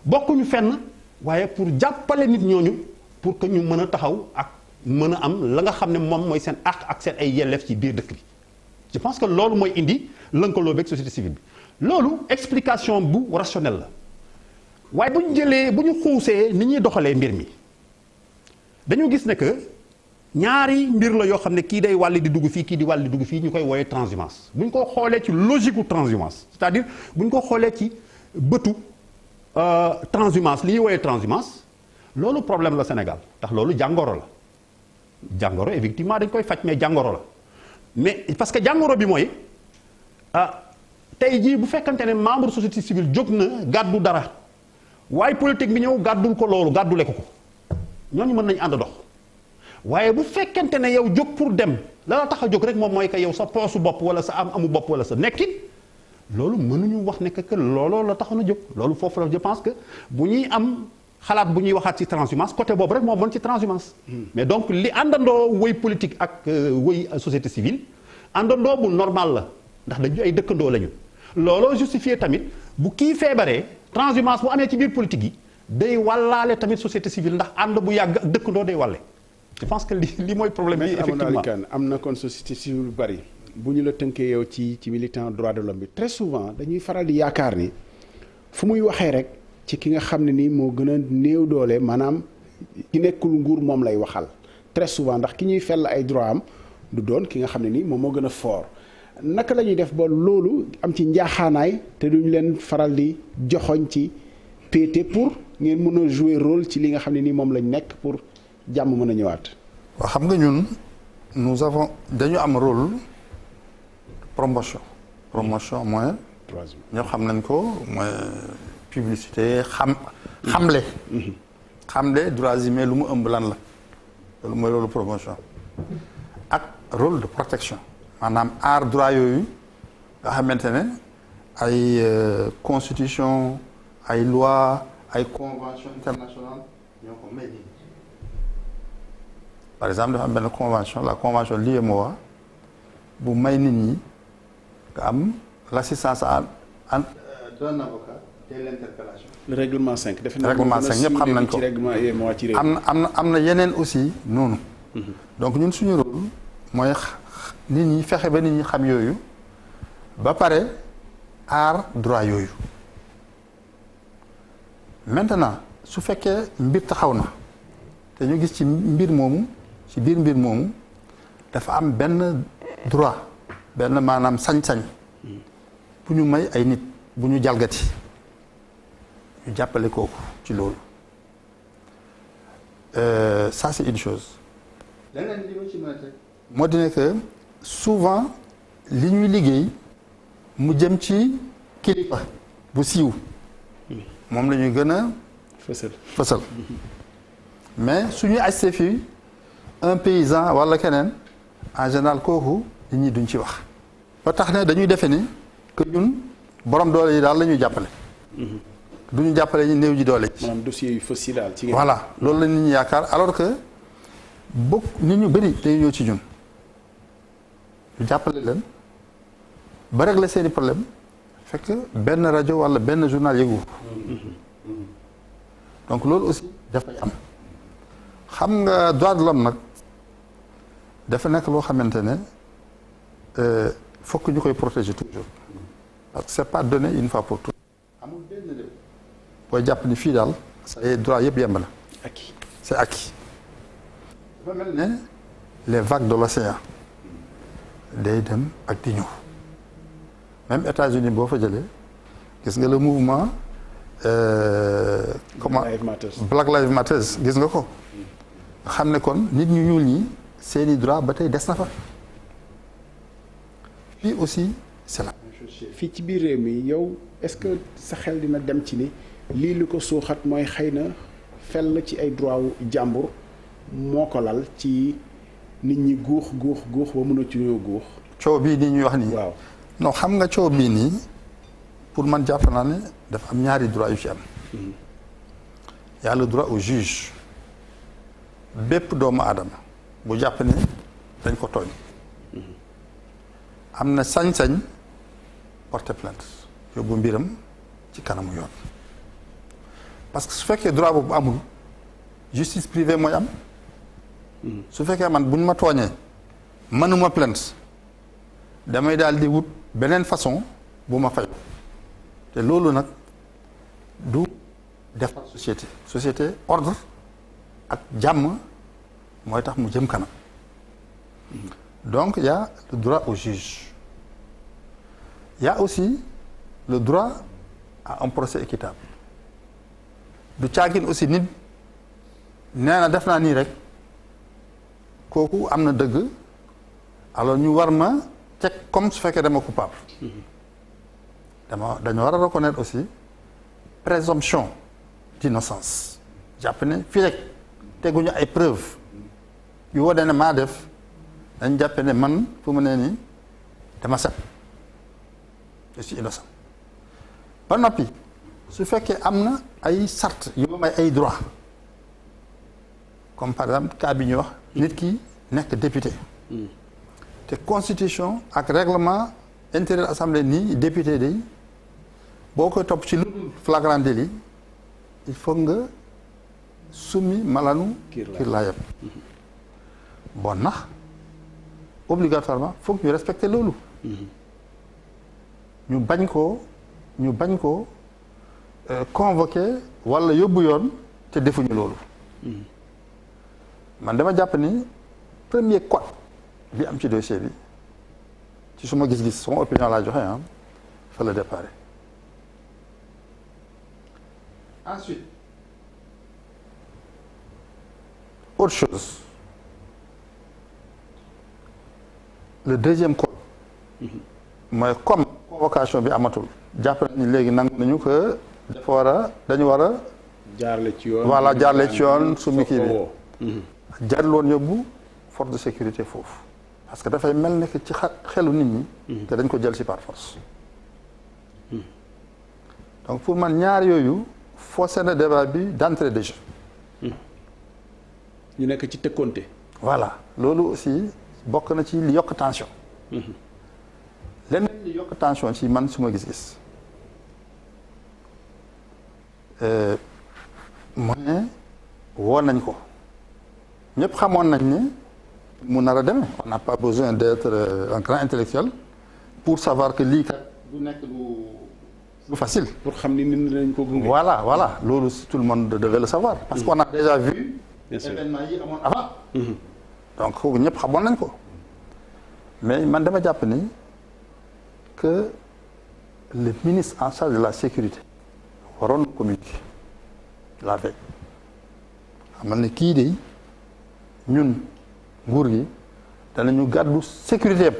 bokkuñu fenn waaye pour jàppale nit ñooñu pour que ñu mën a taxaw ak mën a am la nga xam ne moom mooy seen àq ak seen ay yelleef ci biir dëkk bi je pense que loolu mooy indi lëkkaloo beeg société civile bi loolu explication bu rationnelle la waaye bu ñu xuusee ni ñuy doxalee mbir mi dañu gis ne que ñaari mbir la yoo xam ne kii day wàlli di dugg fii kii di wàlli di dugg fii ñu koy wooyee transhumance bu ñu ko xoolee ci logique u transhumance c'est-à-dire bu ñu ko xoolee ci bëtu transhumance li ñuy wooyee transhumance loolu problème la Sénégal ndax loolu jàngoro la jàngoro effectivement dañ koy faj mais jàngoro la mais parce que jàngoro bi mooy tey jii bu fekkante ne membre société civile jóg na gàddu dara waaye politique bi ñëw gàddul ko loolu gàddule ko ñooñu mën nañu ànd dox waaye bu fekkente ne yow jóg pour dem la tax a jóg rek moom mooy que yow sa poosu bopp wala sa amu bopp wala sa nekkin loolu mënuñu wax ne que looloo la taxoon a jóg loolu foofu la je pense que bu ñuy am xalaat bu ñuy waxaat ci transhumance côté boobu rek moo mën ci transhumance mais donc li àndandoo woy politique ak woy société civile àndandoo bu normal la ndax dañu ay dëkkandoo lañu looloo justifié tamit bu kii feebaree transhumance bu amee ci biir politique yi day wàllaale tamit société civile ndax ànd bu yàgg ak dëkkandoo day wàlle je pense que li mooy problème bi effectivement am na kon société civile bu bari bu ñu la tënkee yow ci militant droit de l'homme bi très souvent dañuy faral di yaakaar ni fu muy waxee rek ci ki nga xam ne nii moo gën a néew doole maanaam ki nekkul nguur moom lay waxal très souvent ndax ki ñuy fell ay droit am du doon ki nga xam ne nii moom moo gën a fort naka la ñuy def ba loolu am ci njaaxaanaay te duñu leen faral di joxoñ ci péete pour ngeen mën a jouer rôle ci li nga xam ne nii moom lañ nekk pour jàmm mën a ñëwaat. waaw xam nga ñun nous avons dañu am rôle promotion mooy ñëpp xam nañ ko mooy publicité xamle droits humains lu mu ëmb lan la loolu mooy rôle promotion ak rôle de protection maanaam aar droit yooyu nga xamante ne ay constitution ay loi ay convention internationale ñoo ko may nii par exemple dafa am benn convention la convention l'UEMOA bu may nit ñi nga am l'assistance d'un avocat dès l'interpellation. le règlement 5. defe naa règlement 5 ñëpp xam nañ ko ci règlement UEMOA ci réew. am na yeneen aussi noonu. donc ñun suñu rôle mooy nit ñi fexe ba nit ñi xam yooyu ba pare aar droit yooyu maintenant su fekkee mbir taxaw na te ñu gis ci mbir moomu ci biir mbir moomu dafa am benn droit benn maanaam sañ-sañ bu ñu may ay nit bu ñu jalgati ñu jàppale kooku ci loolu ça c'est une chose. leneen li ma ci mën a teg moo di ne que souvent li ñuy liggéey mu jëm ci kilifa bu siiw moom la ñuy gën a fësal mais suñuy accès fii un paysan wala keneen en général kooku nit ñi duñ ci wax ba tax ne dañuy defe ni que ñun borom doole yi daal la ñuy jàppale duñu jàppale ñu néew ji doole ci maanaam dossier yu fës yi daal ci voilà loolu la nit ñi yaakaar alors que nit ñu bëri day ñëw ci ñun ñu jàppale leen ba régler seeni problème fekk benn rajo wala benn journal yëgu donc loolu aussi dafay am xam nga droit de l'homme nag dafa nekk loo xamante ne fokk ñu koy protéger toujours parce que c'est pas donné une fois pour toutes amul benn réew booy jàpp ni fii daal say droit yëpp yemb na acquis c'est acquis dafa mel ne les vagues de l'océan day dem ak di ñëw même États-Unis boo fa jëlee gis nga le mouvement comment Black Lives Matter gis nga ko xam ne kon nit ñu ñuul ñi seeni droit ba tey des na fa fii aussi c'est la même chose fii ci biir réew mi yow est-ce que sa xel dina dem ci ni lii lu ko suuxat mooy xëy na fell ci ay droit wu jàmbur moo ko lal ci nit ñi guux ba mën a ci ñoo guux coow bii nii ñuy wax nii waaw non xam nga coow bii nii pour man jàpp naa ne dafa am ñaari droit yu ci am y a le droit au juge bépp doomu aadama bu jàpp ne dañ ko tooñ am na sañ-sañ porter plainte yóbbu mbiram ci kanamu yoon parce que su fekkee droit boobu amul justice privée mooy am su fekkee man buñ ma tooñee mënuma plainte damay daal di wut beneen façon bu ma fay te loolu nag du defar société ordre ak jàmm mooy tax mu jëm kanam donc il y a le droit au juge il y a aussi le droit à un procès équitable du caagin aussi nit nee na def naa nii rek kooku am na dëgg alors ñu war ma teg comme su fekkee dama coupable dañu war a reconnaître aussi présomption d'innocence jàpp ne fii rek teguñu ay preuves yu wane ne maa def dañ jàppe ne man fu mu ne nii dama set je suis innocent ba noppi su fekkee am na ay sart yu ma may ay droit comme par exemple cas bi ñuy wax nit ki nekk député te constitution ak règlement intérieur assemblée nii député day boo koy topp ci lu flagrant délit il faut nga summi malanu kiir laa yëpp bon nax obligatoirement foog ñu respecter loolu ñu bañ ko convoqué wala yóbbu yoon te defuñu loolu man dama jàpp ni premier code bi am ci dossier bi ci suma gis-gis sama opinion laa joxe fa la départ ensuite autre chose le deuxième code mooy comme convocation bi amatul jàpp nañu léegi nangu nañu que dañu war a jaarale ci yoon voilà jaarale ci yoon suñu kii bi jarloon yóbbu force de sécurité foofu parce que dafay mel ne que ci xelu nit ñi te dañ ko jël si par force donc pour man ñaar yooyu faussé na débat bi d'entrée de jeu ñu nekk ci tëkkonte voilà loolu aussi bokk na ci li yokk tension leneen li yokk tension ci man su ma gis-gis mooy woo nañ ko ñëpp xamoon nañ ne mu nar a demee on n'a pas besoin d'être un grand intellectuel pour savoir que lii kat du nekk lu facile. pour xam ni nit nañ ko gunge. voilà loolu tout le monde devait le savoir. parce qu'on a déjà vu. bien sûr événement yi amoon avant. donc kooku ñëpp xamoon nañ ko mais man dama jàpp ni que le ministre en charge de la sécurité waroon communiquer la veille xamal ne kii de ñun nguur gi danañu gàddu sécurité yëpp.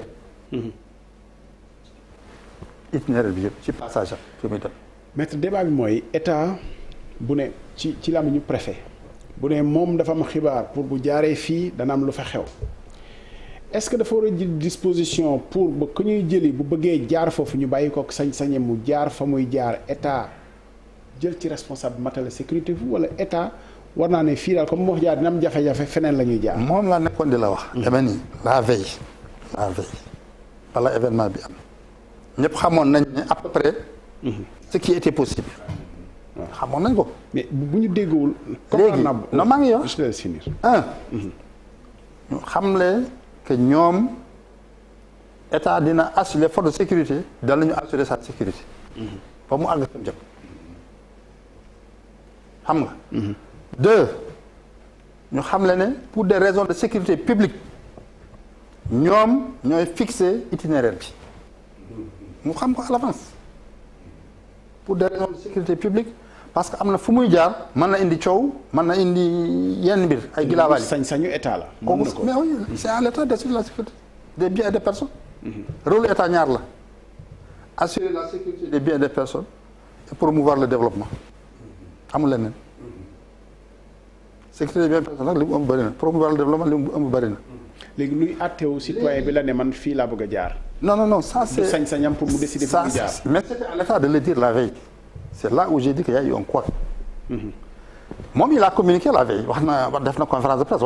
itinéraire bi yëpp ci passage am fi muy dem. maître débat bi mooy état bu ne ci làmmiñu préfet bu ne moom dafa am xibaar pour bu jaaree fii dana am lu fa xew est-ce que dafa war a jël disposition pour ba ku ñuy jëli bu bëggee jaar foofu ñu bàyyi ko sañ-sañe mu jaar fa muy jaar état jël ci responsable matériel sécurité fu wala état war naa ne fii daal comme wax jaar dina am jafe-jafe feneen la ñuy jaar. moom laa nekkoon di la wax. dama ni la veille bala événement bi am ñëpp xamoon nañ ne à peu près. ce qui était possible. xamoon nañ ko. mais bu ñu déggoowul. léegi non maa ngi wax je te laisse finir. ñu xamle que ñoom état dina assurer les forces de sécurité danañu assurer sa sécurité. ba mu àgg fa jëm. xam nga. deux ñu xamle ne pour des raisons de sécurité publique ñoom ñooy fixer itinéraire bi. mu xam ko à l'avance pour des raisons de sécurité publique parce que am na fu muy jaar mën na indi coow mën na indi yenn mbir ay gilaawaali sañ-sañu état la. kooku mais oui c'est à l'état d'assurer la sécurité des biens et des personnes. rôle état ñaar la assurer la sécurité des biens et des personnes et promouvoir le développement amul leneen sécurité des biens et des personnes nag li mu ëmb bëri na promouvoir le développement li mu ëmb bëri na. léegi luy àtteewu citoyen bi la ne man fii laa bëgg a jaar. non ça c'est sañ-sañam pour mu décider fu mu jaar. mais c'était à l'état de le dire la veille c'est là où j'ai dit qu'il y a eu un couac. moom il a communiqué la veille wax na def na conférence de presse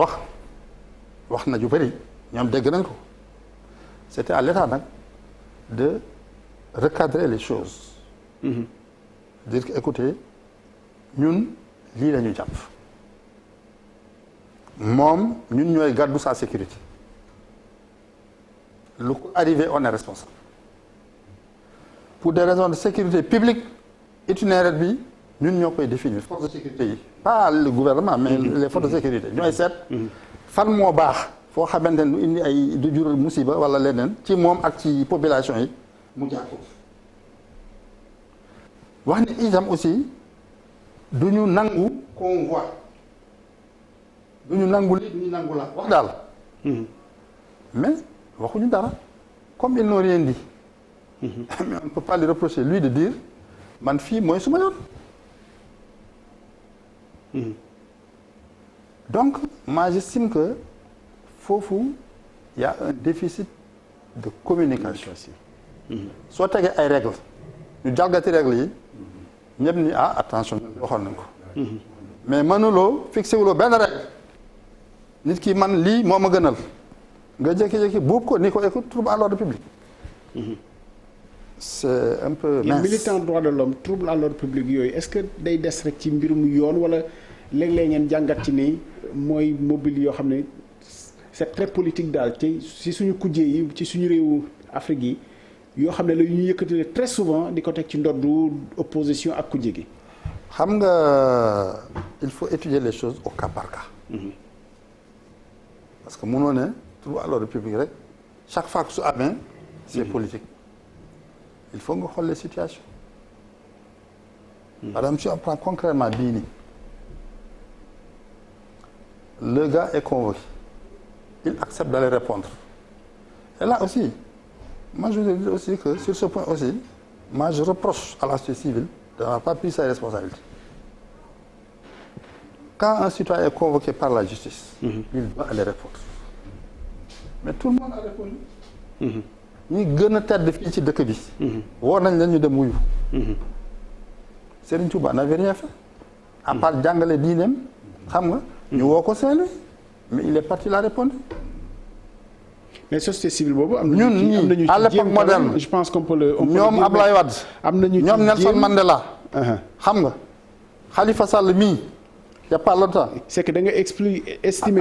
wax na ju bëri ñoom dégg nañ ko c'était à l'état nag de recadrer les choses. dire que écoutez ñun lii la ñu jàpp moom ñun ñooy gàddu sa sécurité. lu ko arrivé on est responsable pour des raisons de sécurité publique itinéraire bi ñun ñoo koy définir forces de sécurité yi pas le gouvernement mais les forces de sécurité ñooy seet fan moo baax foo xamante ne lu indi ay du jur musiba wala leneen ci moom ak ci population yi mu jaar ko wax ne itam aussi du ñu nangu convoi du ñu nangu li du ñu nangu la wax daal mais waxuñu dara comme ils n'ont rien dit. mais on ne peut pas lui reprocher lui de dire man fii mooy suma yoon. donc moi j'estime que foofu y a un déficit de communication. soo tegee ay règles ñu jalgati règles yi ñëpp ni attention waxoon nañ ko. mais mënuloo fixé wuloo benn règle nit ki man lii moo ma gënal. nga jékki-jékki buub ko ni ko écoute trouble à l'ordre public. c'est un peu mince. militant droit de l'homme trouble à l'ordre public yooyu est-ce que day des rek ci mbirum yoon wala léeg-léeg ngeen jàngat ci ni mooy mobile yoo xam ne c'est très politique daal ci si suñu kujjee yi ci suñu réewu Afrique yi yoo xam ne la ñuy yëkkati très souvent di ko teg ci ndoddu opposition ak kujje gi. xam nga il faut étudier les choses au cas par cas. parce que mënoo ne. trouble à l'ordre public rek chaque fois que su amee c'est politique il faut nga xool les situations par exemple si on prend concrètement bii nii le gars est convoqué il accepte d'aller répondre Et là aussi, moi je voudrais dire aussi que sur ce point aussi, moi je reproche à la société civile de n'avoir pas pris ses responsabilités. Quand un citoyen est convoqué par la justice, il doit aller répondre. Mais tout le monde a répondu. ñi gën a tedd fii ci dëkk bi. woo nañ leen ñu dem wuyu. Serigne Touba n'avait rien fait. à part jàngale diineem xam nga. ñu woo ko Saint-Louis mais il est parti la répondre. mais société civile boobu am ñun ñii à l'époque moderne je pense qu'on peut le. ñoom Ablaye Wade. am nañu ci ñoom Nelson Mandela. xam nga Khalifa Sall mii. il y a pas longtemps. c'est que da nga estimer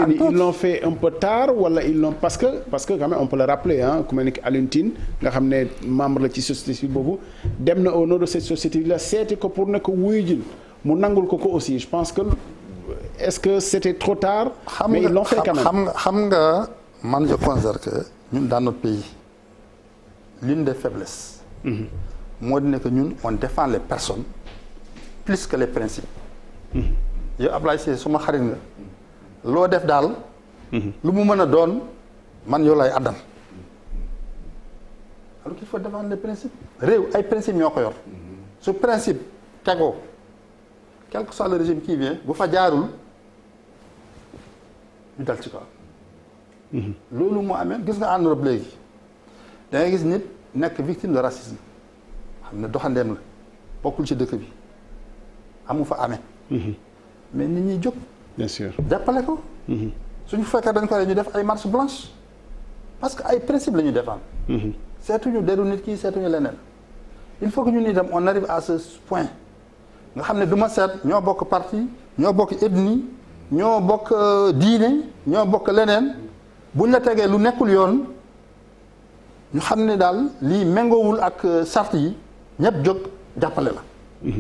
ni ils l'ont fait un peu tard wala ils l'ont parce que quand même on peut le rappeler ah ku mel ni Alioune Tine nga xam ne membre la ci société civile boobu dem na au nom de cette société là seeti ko pour ne ko wuyu jil mu nangul ko aussi je pense que est-ce que c'était trop tard. mais ils l'ont fait quand même xam nga man je considère que ñun dans notre pays l'une des faiblesses. moo di ne que ñun on défend les personnes plus que les principes. yow Ablaye Cissé suma xarit nga loo def daal lu mu mën a doon man yow lay àddal alors qu'il faut défendre les principes réew ay principes ñoo ko yor su principe tegoo quel que soit le régime qui vient bu fa jaarul ñu dal ci kaw loolu moo amee gis nga en Europe léegi da ngay gis nit nekk victime de racisme xam ne doxandeem la bokkul ci dëkk bi amu fa amee mais nit ñi jóg. bien sûr jàppale ko. suñu fekkee dañ ko ñu def ay marche blanche parce que ay principe la ñuy défendre. seetuñu deru nit ki seetuñu leneen. il faut que ñun itam on arrive à ce point nga xam ne du ma seet ñoo bokk parti ñoo bokk ethnie ñoo bokk diine ñoo bokk leneen buñ la tegee lu nekkul yoon ñu xam ne daal lii méngoowul ak sart yi ñëpp jóg jàppale la.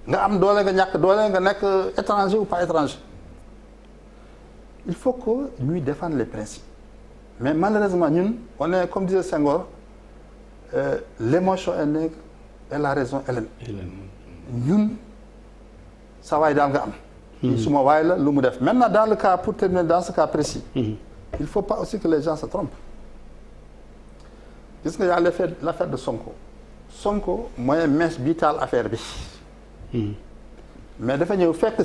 nga am doole nga ñàkk doole nga nekk étranger ou pas étranger il faut que ñuy défendre les principes mais malheureusement ñun on est comme disait Senghor l'émotion est nègre et la raison hellène ñun sa waay daal nga am kii suma waay la lu mu def maintenant dans le cas pour terminer dans ce cas précis il faut pas aussi que les gens se trompent gis nga y a l'affaire de Sonko mooy mèche bi taal affaire bi mais dafa ñëw fekk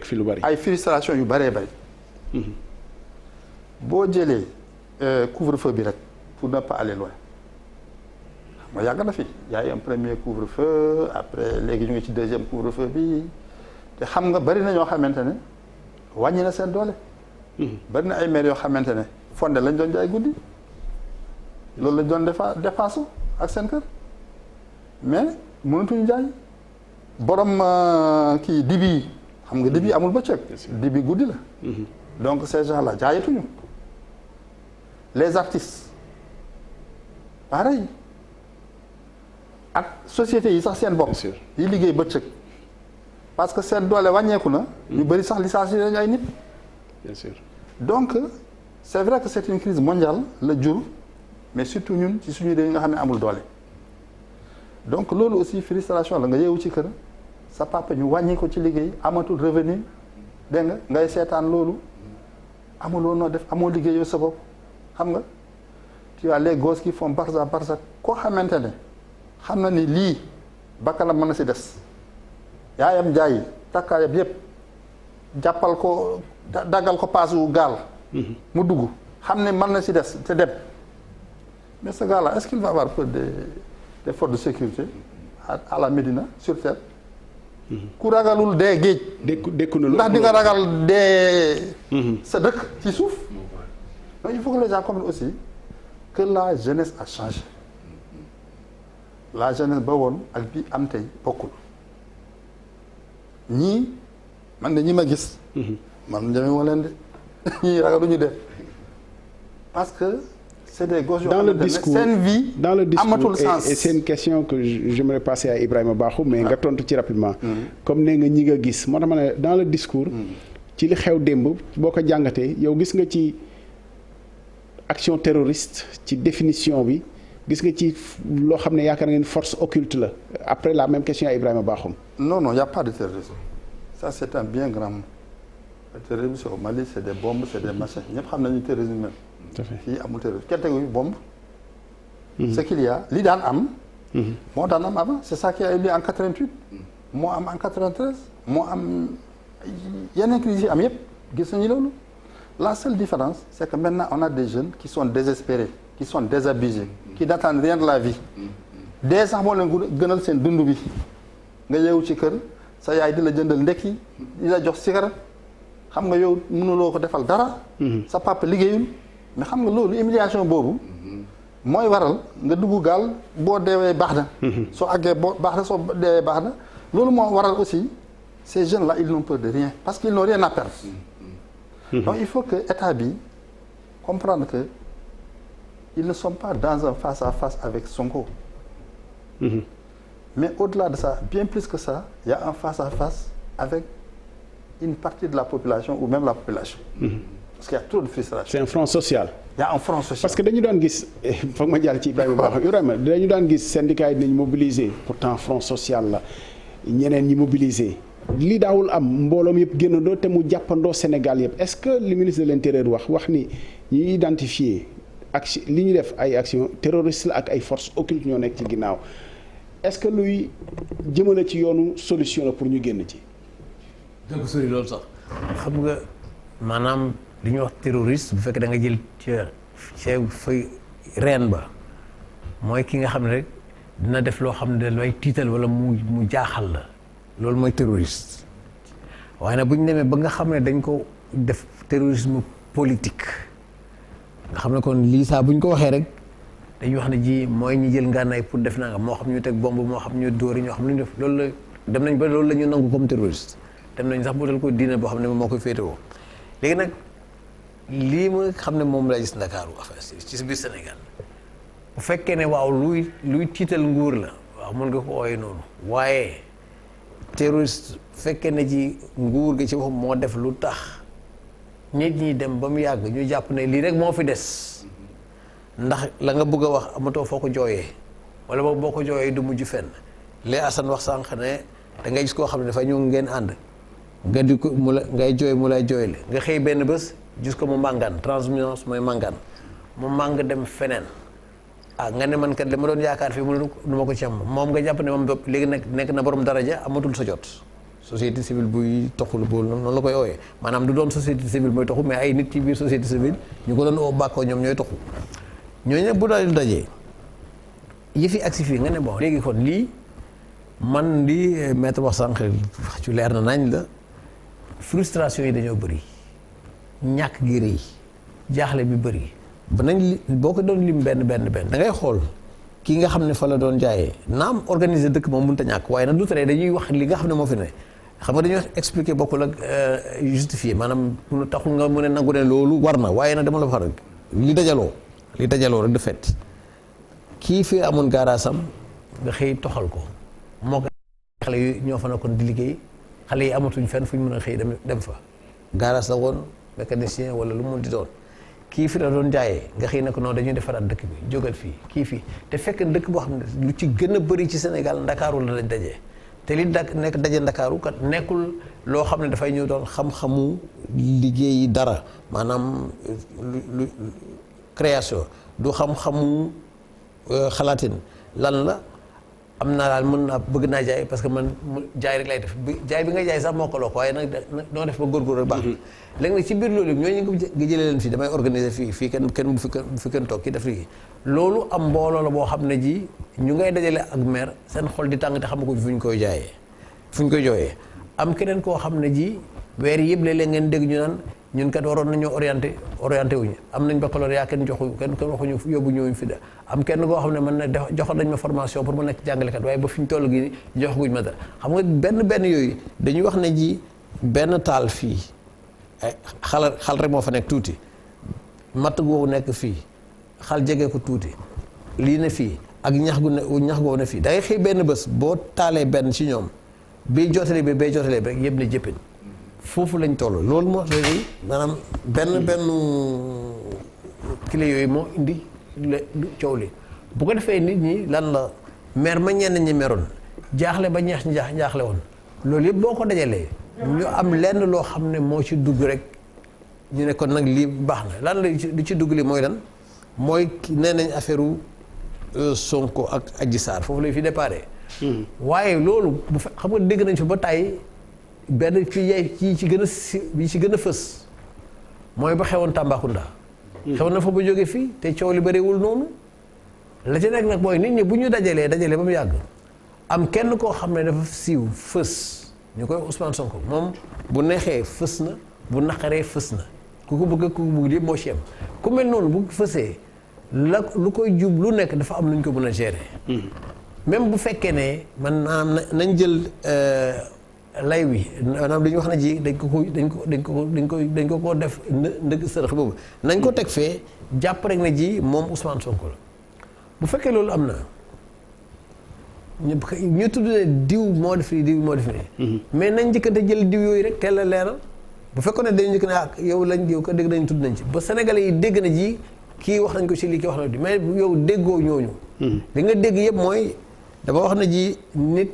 fi lu bari ay frustration yu bëree bëri. boo jëlee couvre-feu bi rek pour ne pas aller loin xam nga yàgg na fi y a eu un premier couvre-feu après léegi ñu ngi ci deuxième couvre-feu bi te xam nga bëri na ñoo xamante ne wàññi na seen doole. bëri na ay maires yoo xamante ne fonde lañ doon jaay guddi loolu lañ doon dépense ak seen kër mais mënatuñu jaay. borom kii dibi xam nga dibi amul bëccëg dibi guddi la donc ces gens là jaayatuñu les artistes pareil ak sociétés yi sax seen bopp yi liggéey bëccëg parce que seen doole wàññeeku na ñu bëri sax licencié nañu ay nit bien sûr donc c'est vrai que c'est une crise mondiale la jur mais surtout ñun ci suñu réew yi nga xam ne amul doole donc loolu aussi frustration la nga yeewu ci kër sa papa ñu wàññi ko ci liggéey amatul revenu dégg nga ngay seetaan loolu amuloo noo def amoo liggéey yow sa bopp xam nga tu as les gosses qui font barza koo xamante ne xam na ni lii bakkanam mën na si des yaayam jaay takkaayam yépp jàppal ko daggal ko paasu gaal mu dugg xam ne mën na si des te dem mais ce gars là est-ce qu'il va avoir peur des forces de sécurité à la Médina sur terre ku ragalul dee géej dékku na ndax di nga ragal dee sa dëkk ci suuf donc il faut que les gens comprennent aussi que la jeunesse a changé la jeunesse ba woon ak bi am tey bokkul ñii man de ñi ma gis man demee ma leen de ñii ragaluñu dee parce que c'est des gosses dans le discours seen vie dans le discours amatul sens et c'est une question que j'aimerais passer à Ibrahima Bakhoum mais nga tontu ci rapidement comme ne nga ñi nga gis moo tax ma ne dans le discours ci li xew démb boo ko jàngatee yow gis nga ci action terroriste ci définition bi gis nga ci loo xam ne yaakaar ngeen force occulte la après la même question à Ibrahima Bakhoum non y a pas de terrorisme ça c'est un bien grand mot le terrorisme au Mali c'est des bombes c'est des machins ñëpp xam nañu terrorisme même fii amul terrorisme kenn tegu bombe ce qu'il y a li daan am. moo daan am avant c'est ça qui a eu lieu en 88. moo am en 93. moo am yeneen crises yi am yëpp gis nañu loolu. La seule différence c'est que maintenant on a des jeunes qui sont désespérés qui sont désabusés qui n'attendent rien de la vie. dee sax moo leen gënal seen dund bi nga yeewu ci kër sa yaay di la jëndal ndekki di la jox sikara xam nga yow mënuloo ko defal dara. sa papa liggéeyul mais xam nga loolu humiliation boobu. mooy waral nga dugg gaal boo deewee baax na. soo àggee boo baax na soo deewee baax na loolu moo waral aussi ces jeunes là ils n'ont peur de rien parce qu'ils n'ont rien à perdre. Donc il faut que état bi comprendre que ils ne sont pas dans un face à face avec Sonko. Mais au-delà de ça bien plus que ça il y a un face à face avec une partie de la population ou même la population. Parce qu'il y a trop de frustration. C'est un front social. Il y a un front social. Parce que dañu daan gis foog ma jàll ci Ibrahima dañu daan gis syndicats yi dinañ mobiliser pourtant front social la ñeneen ñi mobiliser li daawul am mbooloom yëpp génnandoo te mu jàppandoo Sénégal yëpp est-ce que le ministre de l'Intérieur wax ni ñuy identifier action li ñu def ay action terroriste la ak ay forces occultes ñoo nekk ci ginnaaw est-ce que luy jëmale ci yoonu solution la pour ñu génn ci. dëgg sori loolu sax xam nga maanaam li ñuy wax terroriste bu fekkee da nga jël ca fay reen ba mooy ki nga xam ne rek dina def loo xam ne da lay tiital wala mu jaaxal la loolu mooy terroriste waaye nag bu ñu demee ba nga xam ne dañ ko def terrorisme politique nga xam ne kon lii saa bu ñu ko waxee rek dañuy wax ne ji mooy ñi jël ngànnaay pour def naa nga moo xam ñu teg bombe moo xam ñu dóori ñoo xam lu ñu def loolu la dem nañ ba loolu la ñu nangu comme terroriste dem nañ sax bu dal ko diine boo xam ne moo koy féetewoo léegi nag lii ma xam ne moom laa gis Ndakaaru affaire ci biir Sénégal bu fekkee ne waaw luy tiital nguur la waaw mën nga ko ooyee noonu waaye terroriste fekkee ne ci nguur gi ci boppam moo def lu tax nit ñi dem ba mu yàgg ñu jàpp ne lii rek moo fi des ndax la nga bëgg a wax amatoo foo ko jooyee wala boo ko jooyee du mujj fenn li Assane wax sànq ne da ngay gis koo xam ne dafa ñëw ngeen ànd nga di ko mu la ngay jooy mu lay jooyle nga xëy benn bés gis ko mu màngaan transhumance mooy màngaan mu màng dem feneen nga ne man kat li ma doon yaakaar fii mu du ma ko ci am moom nga jàpp ne moom léegi nag nekk na borom daraja amatul sa jot société civile buy toxul boolu noonu la koy ooyee maanaam du doon société civile mooy toxu mais ay nit ci biir société civile ñu ko doon oo bàkkoo ñoom ñooy toxu ñooñu nag bu daal dajee yëfi agsi fii nga ne bon léegi kon lii man lii maître wax sànq ci leer na nañ la frustration yi dañoo bëri ñàkk gi rëy jaaxle bi bëri ba nañ boo ko doon lim benn da ngay xool kii nga xam ne fa la doon jaayee naam organiser dëkk moom mënut a ñàkk waaye nag du tere dañuy wax li nga xam ne moo fi ne xam nga dañuy wax expliquer bokkul ak justifier maanaam mun taxul nga mën a nangu ne loolu war na waaye nag dama la wax rek li dajaloo rek de fait kii fi amoon gaaraasam nga xëy toxal ko moo ko xale yi ñoo fa nekkoon di liggéey xale yi amatuñ fenn fu ñu mën a xëy dem fa gaaraas la woon mécanicien wala lu mu di doon kii fi la doon jaayee nga xëy na ko noonu dañuy defaraat dëkk bi jógal fii kii fii te fekk dëkk boo xam ne lu ci gën a bëri ci Sénégal ndakaaru la lañ dajee te li nekk daje ndakaaru kat nekkul loo xam ne dafay ñëw doon xam-xamu liggéeyi dara maanaam lu création du xam-xamu xalaatin lan la am naa daal mën naa bëgg naa jaay parce que man jaay rek lay def jaay bi nga jaay sax moo ko loo ko waaye nag noo def ba góorgóor rek baax léegi nag ci biir loolu ñooñu nga jëlee leen fii damay organiser fii kenn bu fi kenn toog kii def lii loolu am mbooloo la boo xam ne ji ñu ngay dajale ak maire seen xol di tàng te xam ko fu ñu koy jaayee fu ñu koy jooyee am keneen koo xam ne ji weer yëpp léeg-léeg ngeen dégg ñu naan ñun kat waroon nañoo orienté wuñu am nañ baccalauréat kenn waxuñu yóbbu ñëwuñ fi da am kenn koo xam ne man na joxoon nañ ma formation pour ma nekk jàngalekat waaye ba fi ñu toll gi joxaguñ ma dara xam nga benn yooyu dañuy wax ne ji benn taal fii xal rek moo fa nekk tuuti matt googu nekk fii xal jege ko tuuti lii ne fii ak ñax googu ne fii da ngay xëy benn bés boo taalee benn ci ñoom bii jotale bi bay jotale bi rek yëpp ne jëppin foofu lañ toll loolu moo tax maanaam benn clé yooyu moo indi coow li bu ko defee nit ñi lan la mer ma ñenn ñi meroon jaaxle ba jaaxle woon loolu yëpp boo ko dajalee ñu am lenn loo xam ne moo ci dugg rek ñu ne kon nag lii baax na lan la li ci dugg li mooy lan mooy nee nañ affaire Sonko ak Adji Sarr foofu lay fi déparé. waaye loolu bu fe xam nga dégg nañ fi ba tàyyi benn ci gën a bi ci gën a fës mooy ba xewoon Tambacounda. xew na fa ba jóge fii te coow li bëriwul noonu. la ci nekk nag mooy nit ñi bu ñu dajalee ba mu yàgg am kenn koo xam ne dafa siiw fës ñu koy Ousmane Sonko moom bu neexee fës na bu naqaree fës na ku ko bëgg yëpp moo ci am ku mel noonu bu fësee lu koy jub lu nekk dafa am lu ñu ko mën a gérer. même bu fekkee ne man maanaam nañ jël lay wi maanaam dañu wax na ji dañ ko def ndëgg sërëx boobu nañ ko teg fee jàpp rek na ji moom Ousmane Sonko la bu fekkee loolu am na ñu tudd ne diw moo def nii mais nañ njëkkante jël diw yooyu rek teel a leeral bu fekkoon ne dañu njëkk ne ak yow lañ yow ko dégg nañ tudd nañ ci ba Sénégalais yi dégg na ji kii wax nañ ko ci lii kii wax na di mais yow déggoo ñooñu li nga dégg yëpp mooy dama wax na ji nit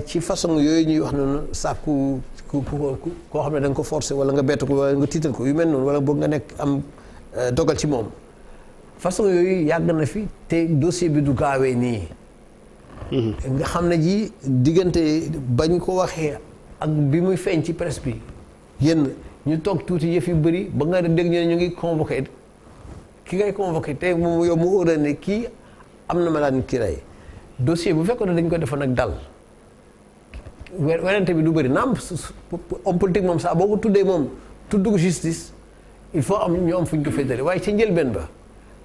ci façon yooyu ñuy wax noonu sàkku koo xam ne da nga ko forcer wala nga bett ko wala nga tiital ko yu mel noonu wala boog nga nekk am dogal ci moom façon yooyu yàgg na fi te dossier bi du gaawee nii nga xam ne ji diggante bañ ko waxee ak bi muy feeñ ci presse bi yénn ñu toog tuuti yëf yu bëri ba nga dégg ñu ne ñu ngi convoqué ki ngay convoqué te moom yow mu óora ne kii am na malade ki rey dossier bu fekkoon ne dañ ko defoon nag dal werante bi du bëri naam homme politique moom sax boo ko tuddee moom tudd ko justice il faut am ñu am fu ñu ko féetale waaye ca njëlbeen ba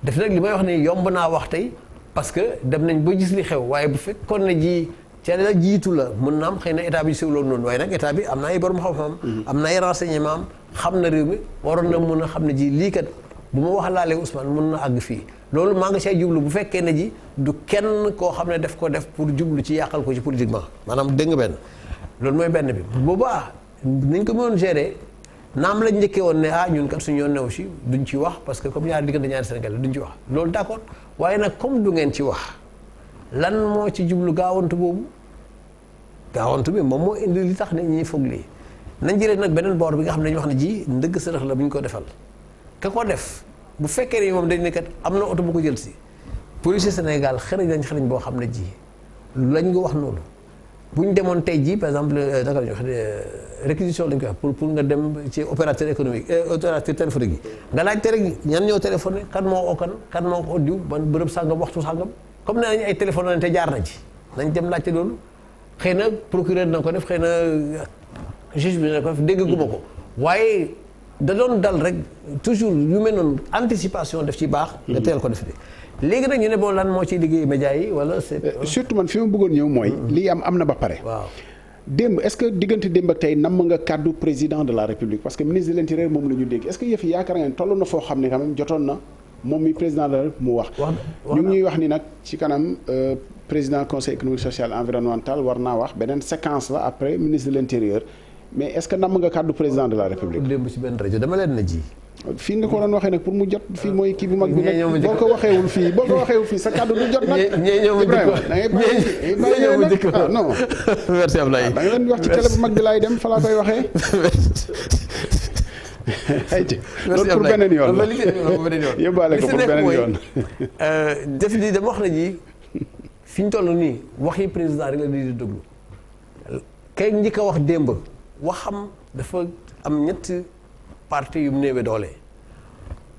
def nag li may wax ne yomb naa wax tey parce que dem nañ ba gis li xew waaye bu fekkoon ne ji ca la jiitu la mën na am xëy na état bi siwloon noonu waaye nag état bi am na ay borom xam-xam am na ay renseignement xam na réew mi waroon na mën a xam ne ji lii kat bu ma wax laalee Ousmane mën na àgg fii loolu maa ngi say jublu bu fekkee ne ji du kenn koo xam ne daf ko def pour jublu ci yàqal ko ci politiquement maanaam dégg nga benn loolu mooy benn bi boobaa nañ ko mënoon gérer naam lañ njëkkee woon ne ñun kat suñu yoon new si duñ ci wax parce que comme ñaari diggante ñaari Sénégal duñ ci wax loolu d'accord waaye nag comme du ngeen ci wax lan moo ci jublu gaawantu boobu gaawantu bi moom moo indi li tax nit ñi foog lii nañ jëlee nag beneen boor bi nga xam ne dañu wax ne ji ndëgg sërëx la bu ñu ko defal ka ko def bu fekkee ne moom dañ ne kat am na oto bu ko jël si police Sénégal xërañ nañ xërañ boo xam ne ji lañ nga wax noonu bu ñu demoon tey jii par exemple naka la ñuy wax réquisition lañ koy wax pour nga dem ci opérateur économique opérateur téléphonique yi nga laajte rek ñan ñoo téléphoné kan moo oo kan moo ko diw ban bërëb sàngam waxtu sàngam comme ne nañ ay téléphone nañ te jaar na ci nañ dem laajte loolu xëy na procureur na ko def xëy na juge bi na ko def dégguma ko waaye da doon dal rek toujours yu mel noonu anticipation def ci baax nga teel ko def de léegi nag ñu ne bon lan moo ciy liggéey média yi wala c'est surtout man fi ma bëggoon ñëw mooy lii am na ba pare waaw démb est-ce que diggante démb ak tey namm nga kàddu président de la république parce que ministre de l'intérieur moom la ñu dégg est-ce que yëf yi yaakaar nga ne toll na foo xam ne quand même jotoon na moom mi président de la république mu wax ñu ngi ñuy wax ni nag ci kanam président conseil économique social environnemental war naa wax beneen séquence la après ministre de l'intérieur mais est-ce que namm nga kàddu président de la république démb ci benn rajo dama leen na ji fii nga ko doon waxee nag pour mu jot fii mooy kii bu mag bi nag boo ko waxeewul fii sa kàddu du jot nag Ibrahima da ngay bàyyi nag non merci Ablaye da nga leen wax ci télé bu mag bi laay dem fa laa koy waxee ayca loolu pour beneen yoon la yóbbaale ko pour beneen yoon def di dama wax na ji fi ñu toll nii waxi président rek la di déglu kay njëkk a wax démb waxam dafa am ñetti parti yu mu néewee doole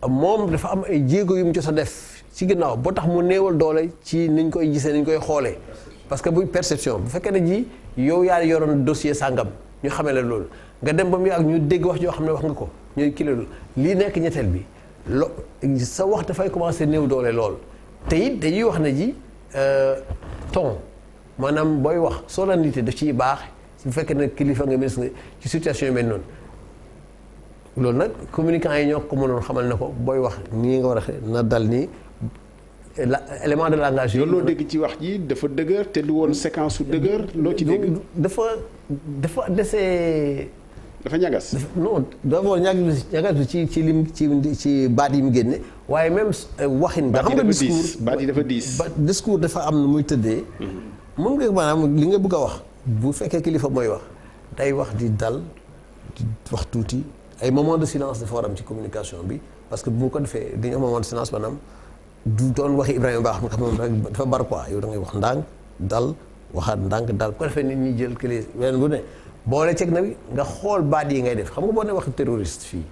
moom dafa am ay jéego yu mu jot a def ci ginnaaw boo tax mu néewal doole ci niñ koy gisee niñ koy xoolee parce que bu perception bu fekkee ne ji yow yaa yoroon dossier sàngam ñu xamee la loolu nga dem ba mu yàgg ñu dégg wax joo xam ne wax nga ko ñooy kii loolu lii nekk ñetteel bi sa wax dafay commencer néew doole lool te it dañuy wax ne ji ton maanaam booy wax solennité daf ciy baax bu fekkee ne kilifa nga ministre ci situation yu mel noonu loolu nag communicants yi ñoo ko mënoon xamal ne ko booy wax nii nga war a na dal nii élément de langage yow loo dégg ci wax ji dafa dëgër te du woon séquence su dëgër loo ci dégg dafa desee dafa ñagas non d'abord ñagas bi ci baat yi mu génne waaye même waxin nga xam nga discours baat yi dafa diis discours dafa am nu muy tëddee mën nga maanaam li nga bëgg a wax bu fekkee kilifa mooy wax day wax di dal di wax tuuti ay moment de silence dafa war am ci communication bi parce que bu ko defee dañu am moment de silence maanaam du doon waxi Ibrahima Ba xam nga dafa bar quoi yow da ngay wax ndànk dal waxaat ndànk dal bu ko defee nit ñi jël clé wenn bu ne boole ceeg na nga xool baat yi ngay def xam nga boo ne wax terroriste fii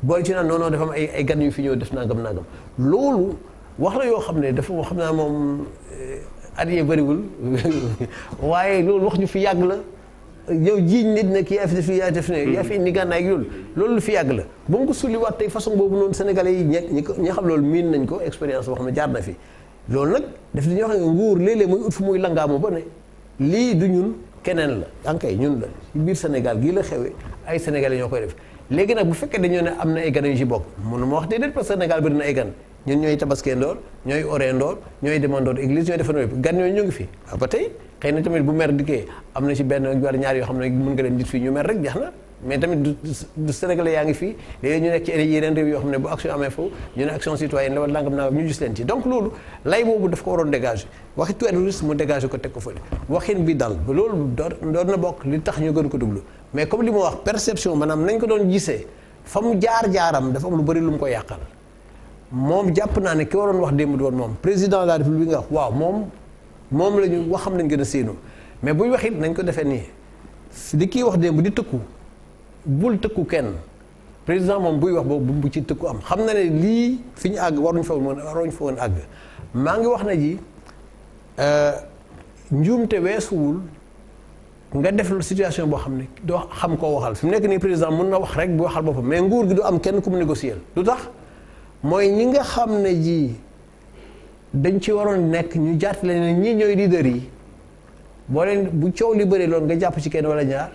boole ci naan non dafa am ay gan yu fi ñëw def nangam loolu wax la yoo xam ne dafa xam naa moom at yee bëriwul waaye loolu wax ñu fi yàgg la yow jiiñ nit ne kii yaa fi def yaa def ne yaa fi indi gànnaay ak loolu lu fi yàgg la ba mu ko sulliwaat tey façon boobu noonu sénégalais yi ñi xam loolu miin nañ ko expérience boo xam ne jaar na fi loolu nag daf dañuy wax ne nguur léeg-léeg muy ut fu muy langaamu ba ne lii du ñun keneen la ankay ñun la ci biir Sénégal gii la xewee ay sénégalais ñoo koy def léegi nag bu fekkee dañoo ne am na ay gan yu ci bokk mënu ma wax déedéet parce que Sénégal bëri na ay gan ñun ñooy tabaskee ndoor ñooy oree ndoor ñooy demandoor église ñooy defandoo yëpp gan yooyu ñu ngi fi ba tey xëy na tamit bu mer dikkee am na ci benn wala ñaar yoo xam ne mën nga leen nit fii ñu mer rek jeex na mais tamit du sénégalais yaa ngi fii léegi ñu nekk ci yeneen réew yoo xam ne bu action amee foofu ñu ne action citoyenne la wala nangam naa ñu gis leen ci donc loolu lay boobu daf ko waroon dégager waxi terroriste mu dégager ko teg ko fële waxin bi dal ba loolu doon na bokk li tax ñu gën ko déglu mais comme li ma wax perception maanaam nañ ko doon gisee fa mu jaar-jaaram dafa am lu bëri lu mu ko yàqal moom jàpp naa ne ki waroon wax démb doon moom président de la république nga wax waaw moom la ñu waxam lañ gën a séenu mais buy wax it nañ ko defee nii li kii wax démb di tëkku bul tëkku kenn président moom buy wax boobu bu ci tëkku am xam na ne lii fi ñu àgg waruñ fa woon àgg maa ngi wax na ji njuumte weesuwul nga def situation boo xam ne doo xam koo waxal fi mu nekk nii président mun na wax rek bu waxal boppam mais nguur gi du am kenn ku mu négocier lu tax mooy ñi nga xam ne ji dañ ci waroon nekk ñu jàttale ne ñii ñooy leader yi boo leen bu coow li bëree loolu nga jàpp ci kenn wala ñaar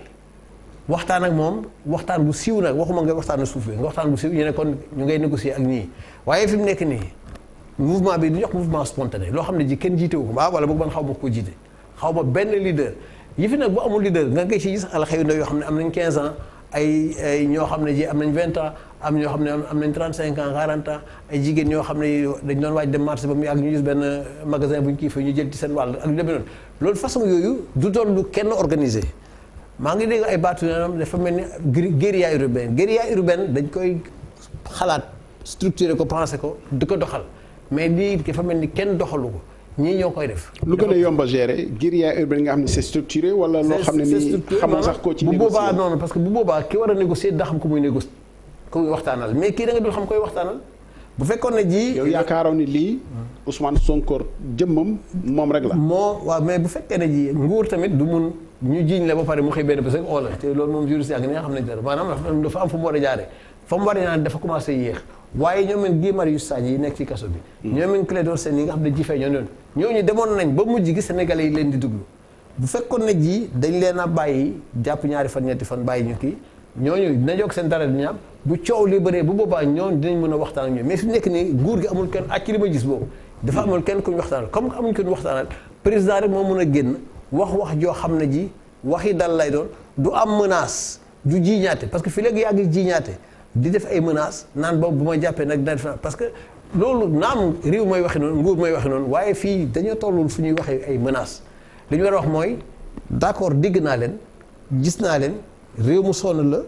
waxtaan ak moom waxtaan bu siiw nag waxuma nga waxtaan ak suuf bi nga waxtaan bu siiw ñu ne kon ñu ngay négocier ak ñii waaye fi mu nekk nii mouvement bi du jox mouvement spontané loo xam ne ji kenn jiitewu ko wala boog man xaw ma ko jiite xaw ma benn leader yi fi nag bu amul leader nga ngay ci gis ala xëy na yoo xam ne am nañ 15 ans ay ñoo xam ne ji am nañ 20 ans am ñoo xam ne am nañ 35 ans 40 ans ay jigéen ñoo xam ne dañ doon waaj dem marché ba mu yàgg ñu gis benn magasin bu ñu kii fa ñu jël ci seen wàll ak lu demee noonu loolu façon yooyu du doon lu kenn organisé maa ngi dégg ay baatu yoonam dafa mel ni guérilla urbaine dañ koy xalaat structuré ko pensé ko di ko doxal mais lii dafa mel ni kenn doxalu ko ñii ñoo koy def. lu gën a yomb a gérer guérilla urbaine nga xam ne c'est structuré wala loo xam ne nii xamoo sax koo ci négocier bu boobaa noonu parce que bu boobaa ki war a négocier daa xam ko muy négocier ko muy waxtaanal mais kii da nga dul xam koy waxtaanal bu fekkoon ne ji. yow yaakaaroon ni lii Ousmane Sonko jëmmam moom rek la. waaw mais bu fekkee ne ji nguur tamit du mun ñu jiiñ la ba pare mu xëy benn bés rek oo la te loolu moom juriste ak nga xam nañ dara maanaam dafa am fu mu war a jaaree fa mu war a ñaan dafa commencé yéex waaye ñoom it Guy Marius Sagna yi nekk ci kaso bi. ñoom it Clédor Sène yi nga xam ne ji fay ñooñu demoon nañ ba mujj gi sénégalais yi leen di déglu bu fekkoon ne ji dañ leen a bàyyi jàpp ñaari fan ñetti fan bàyyi ñu kii ñooñu dina jokk seen dara di ñaam bu coow li bëree bu boobaa ñooñu dinañ mën a waxtaan ak ñoom mais fi nekk nii nguur gi amul kenn ak ci li ma gis boobu dafa amul kenn ku ñu waxtaanal comme amuñ ko ñu waxtaanal président rek moo mën a génn wax joo xam ne ji waxi dal lay doon du am menace du jiiñaate parce que fi léegi yàgg jiiñaate di def ay menaces naan boobu bu ma jàppee nag dina def parce que loolu naam réew mooy waxi noonu nguur mooy waxi noonu waaye fii dañoo tollul fu ñuy waxee ay menaces li ñu war a wax mooy d'accord dégg naa leen gis naa leen réew mu sonn la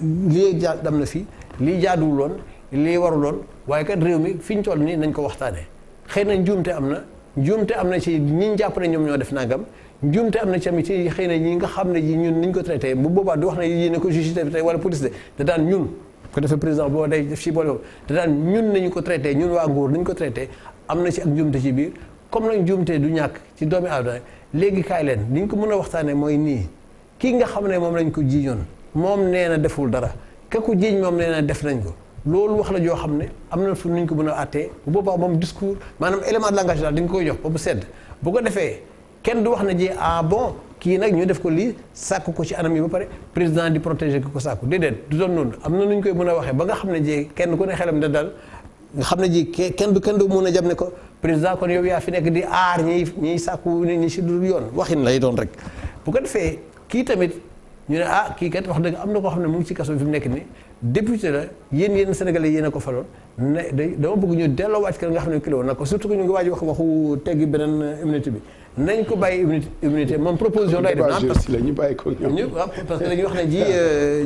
lii am na fi lii jaaduwul woon lii warul woon waaye kat réew mi fi ñu toll nii nañ ko waxtaanee xëy na njuumte am na ci ñi jàpp ne ñoom ñoo def nangam njuumte am na ci tamit ci xëy na ñi nga xam ne ji ñun niñ ko traité bu boobaa du wax ne yéen ko justice tey wala police de da daan ñun ko defee président boo day def ci boole da daan ñun nañu ko traité ñun waa nguur nañu ko traité am na ci ak njuumte ci biir comme nag njuumte du ñàkk ci doomi aadama léegi kaay leen ni ñu ko mën a waxtaanee mooy nii kii nga xam ne moom lañ ko jiiñoon moom nee na deful dara ka ko jiiñ moom nee na def nañ ko loolu wax la joo xam ne am na fu ñu ko mën a àttee bu boobaa moom discours maanaam élément de langage daal dañ koy jox ba bu sedd bu ko defee kenn du wax na ji bon kii nag ñu def ko lii sàkk ko ci anam yi ba pare président di protéger ki ko sàkku déedéet du doon noonu am na nu ñu koy mën a waxee ba nga xam ne ji kenn ku ne xelam da dal nga xam ne ji kenn du mën a jam ne ko président kon yow yaa fi nekk di aar ñiy sàkku nit ñi si dul yoon waxin lay doon rek bu ko defee kii tamit ñu ne kii kat wax dëgg am na koo xam ne mu ngi ci kaso bi fi mu nekk nii député la yéen sénégalais yéen a ko faloon ne dama bëgg ñu delloowaat kër nga xam ne kilo na ko surtout que ñu ngi waaj wax waxu teggi beneen immunité bi nañ ko bàyyi immunité moom proposition day def na parce que la ñu bàyyi ko ñoom. parce que dañuy wax ne ji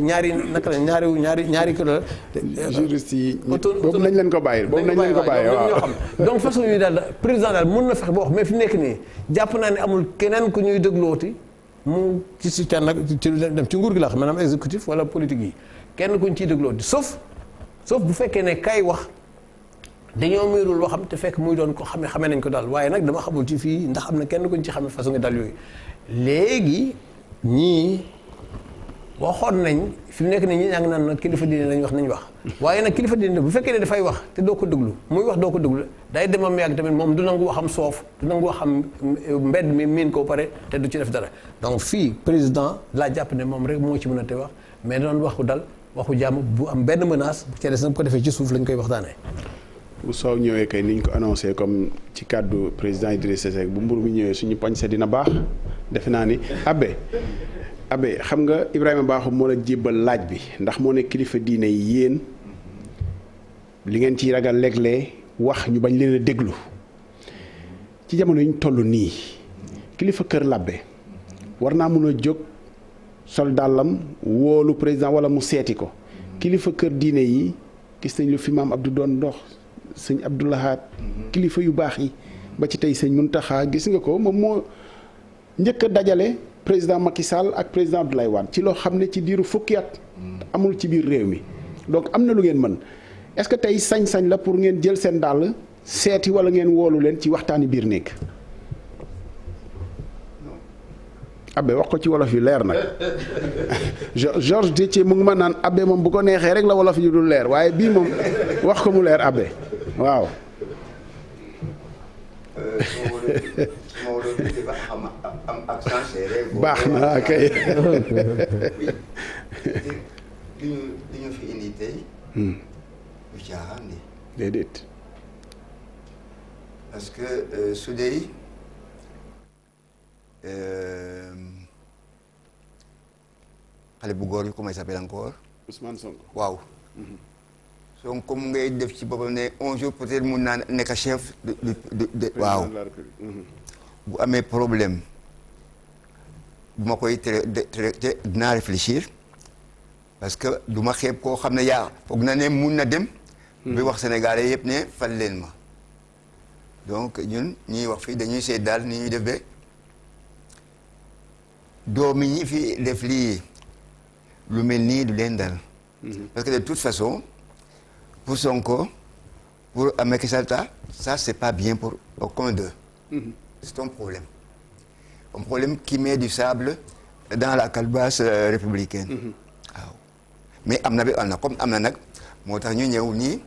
ñaari kilo la. juriste yi boobu nañ leen ko bàyyi boobu nañ leen ko bàyyi waaw. donc façon yu daal président daal mën na fexe ba wax mais fi nekk nii jàpp naa ne amul keneen ku ñuy déglooti mu ci can nag ci dem ci nguur gi la xam maanaam exécutif wala politique yi kenn ku ñu ciy déglooti sauf bu fekkee ne kay wax dañoo miirul loo xam te fekk muy doon ko xamee nañ ko daal waaye nag dama xamul ci fii ndax am na kenn ku ñu ci xamee façon nga dal yooyu léegi ñii waxoon nañ fi mu nekk nii ñi ñaa ngi naan nag kilifa diine lañ wax nañ wax waaye nag kilifa diine bu fekkee ne dafay wax te doo ko déglu muy wax doo ko déglu day demam yàgg tamit moom du nangu waxam soof du nangu waxam mbedd mi miin ko pare te du ci def dara donc fii président laa jàpp ne moom rek moo ci mën a te wax mais doon waxu dal waxu jàmm bu am benn menace bu ca des nag bu ko defee ci suuf lañ koy waxtaanee. bu soow ñëwee kay ni ñu ko annoncé comme ci kàddu président Idrissa Seck bu mburu mi ñëwee suñu poñse dina baax defe naa ni Abbé xam nga Ibrahima Bakhoum moo la jébbal laaj bi ndax moo ne kilifa diine yi yéen li ngeen ciy ragal léeg-léeg wax ñu bañ leen a déglu ci jamono yi ñu toll nii kilifa kër labbe war naa mun a jóg sol dàllam woolu président wala mu seeti ko kilifa kër diine yi gis nañ lu fi maam Abdou doon dox sëñ Abdou Lahad kilifa yu baax yi ba ci tey sëñ Mountakha gis nga ko moom moo njëkk a dajale président Macky Sall ak président Abdoulaye Wade ci loo xam ne ci diiru fukki at amul ci biir réew mi donc am na lu ngeen mën est-ce que tey sañ-sañ la pour ngeen jël seen dàll seeti wala ngeen woolu leen ci waxtaani biir néeg Abbé wax ko ci wolof yu leer nag Georges Déthié mu ngi ma naan Abbé moom bu ko neexee rek la wolof yu dul leer waaye bii moom wax ko mu leer Abbé waaw. baax na kay. li ñu fi indi tey. du caaxaan ni déedéet. parce que su dee xale bu góor bi comment il s'appelle encore. Ousmane Sonko waaw. Sonko mu ngay def ci boppam ne un jour peut-être mun naa nekk chef de waaw. bu amee problème bu ma koy traité dinaa réfléchir parce que du ma xeeb koo xam ne yaa foog na ne mun na dem. bi wax Sénégalais yëpp ne fal leen ma. donc ñun ñuy wax fii dañuy seet daal ni ñuy def ba doomi ñi fi def lii lu mel nii du leen dal. parce que de toute façon pour Sonko pour Macky Sall ça c'est pas bien pour aucun d'eux. C'est un problème qui met du sable dans la calebasse républicaine. waaw mais am na comme am na nag moo tax ñu ñëw nii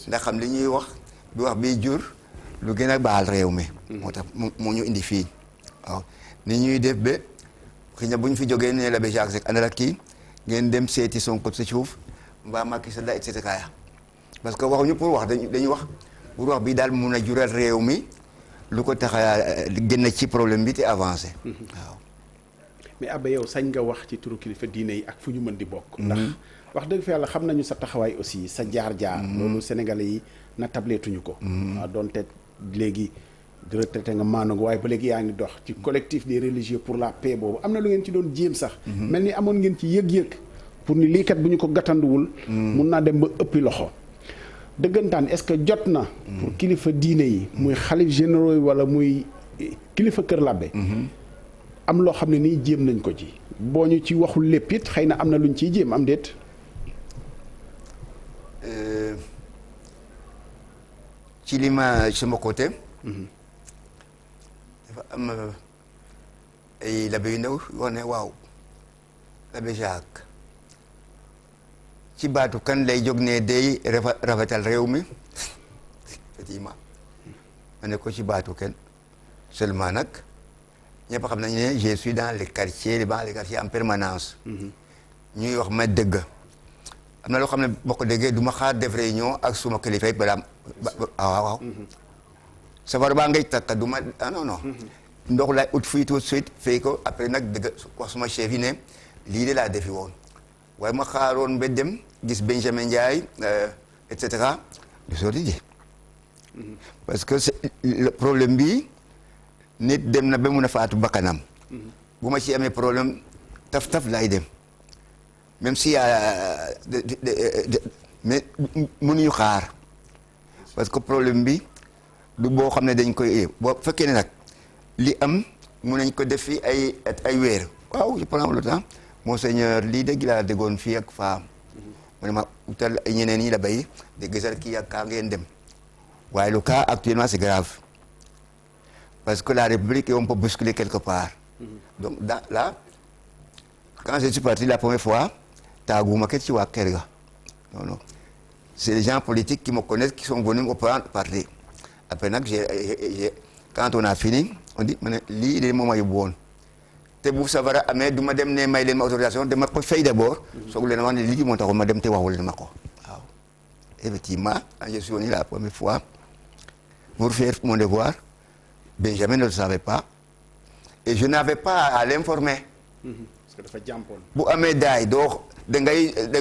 ndax xam li ñuy wax du wax bi jur lu gën a baal réew mi. moo tax moo ñu indi fii waaw ni ñuy def ba xëy na bu ñu fi jógee ne la ba Jacques Seck àndal ak kii ngeen dem seeti Sonko sa suuf mbaa Macky Sall et cetera parce que waxuñu pour wax dañuy wax pour wax bi daal mun a jural réew mi. lu ko tax a génn ci problème bi te avancé. waaw. mais Abbé yow sañ nga wax ci turu kilifa diine yi ak fu ñu mën di bokk. ndax wax dëgg fa yàlla xam nañu sa taxawaay aussi sa jaar-jaar. loolu sénégalais yi na tableetuñu ko. waaw donte léegi retraité nga maanaam waaye ba léegi yaa ngi dox ci collectif des religieux pour la paix boobu am na lu ngeen ci doon jéem sax. mel ni amoon ngeen ci yëg-yëg pour ni lii kat bu ñu ko gàttanduwul. mun naa dem ba ëppi loxo. dëggantaan est-ce que jot na. pour kilifa diine yi. muy xalif généraux yi wala muy kilifa kër labbe. am loo xam ne nii jéem nañ ko ci. boo ñu ci waxul lépp it xëy na am na luñ ciy jéem am déet. ci li ma sama côté. dafa am ay labbe yu ndaw wax ne waaw labbe Jacques. ci baatu kan lay jóg ne day rafetal réew mi effectivement ma ne ko ci baatu kenn seulement nag ñëpp xam nañu ne je suis dans les quartiers en permanence. ñuy wax ma dëgg am na loo xam ne boo ko déggee du ma xaar def réunion ak suma kilifa yi balaa waaw. safar baa ngay takk du ma non. ndox laay ut fii tout de suite fay ko après nag dëgg wax suma chef yi ne lii de laa defi woon. waaye ma xaaroon ba dem gis Benjamin Ndiaye et cetera du sotti ji parce que c'est le problème bi nit dem na ba mun a faatu bakkanam bu ma ci amee problème taf laay dem même si mais mënuñu xaar parce que problème bi du boo xam ne dañ koy boo fekkee ne nag li am mun nañ ko def fi ay weer waaw je prends le temps monseigneur lii dégg laa déggoon fii ak faa mu ne ma utal ay ñeneen ñi la bay de gisal kii ak kaa ngeen dem waaye le cas actuellement c'est grave parce que la République est un peu bousculée quelque part donc là quand je suis parti la première fois taaguma ket ci waa kër ga non c'est les gens politiques qui me connaissent qui sont venus me prendre parler après nag quand on a fini on dit ma ne lii de moom a yóbbu woon te bu safara amee du ma dem ne may leen ma autorisation dama ko fay d'abord soog leen wax ne lii moo taxoon ma dem te waxul leen ma ko waaw effectivement quand je suis venu la première fois pour faire mon devoir Benjamin ne le savait pas et je n'avais pas à l'informer parce que dafa jàmpoon. bu amee daay doo da nga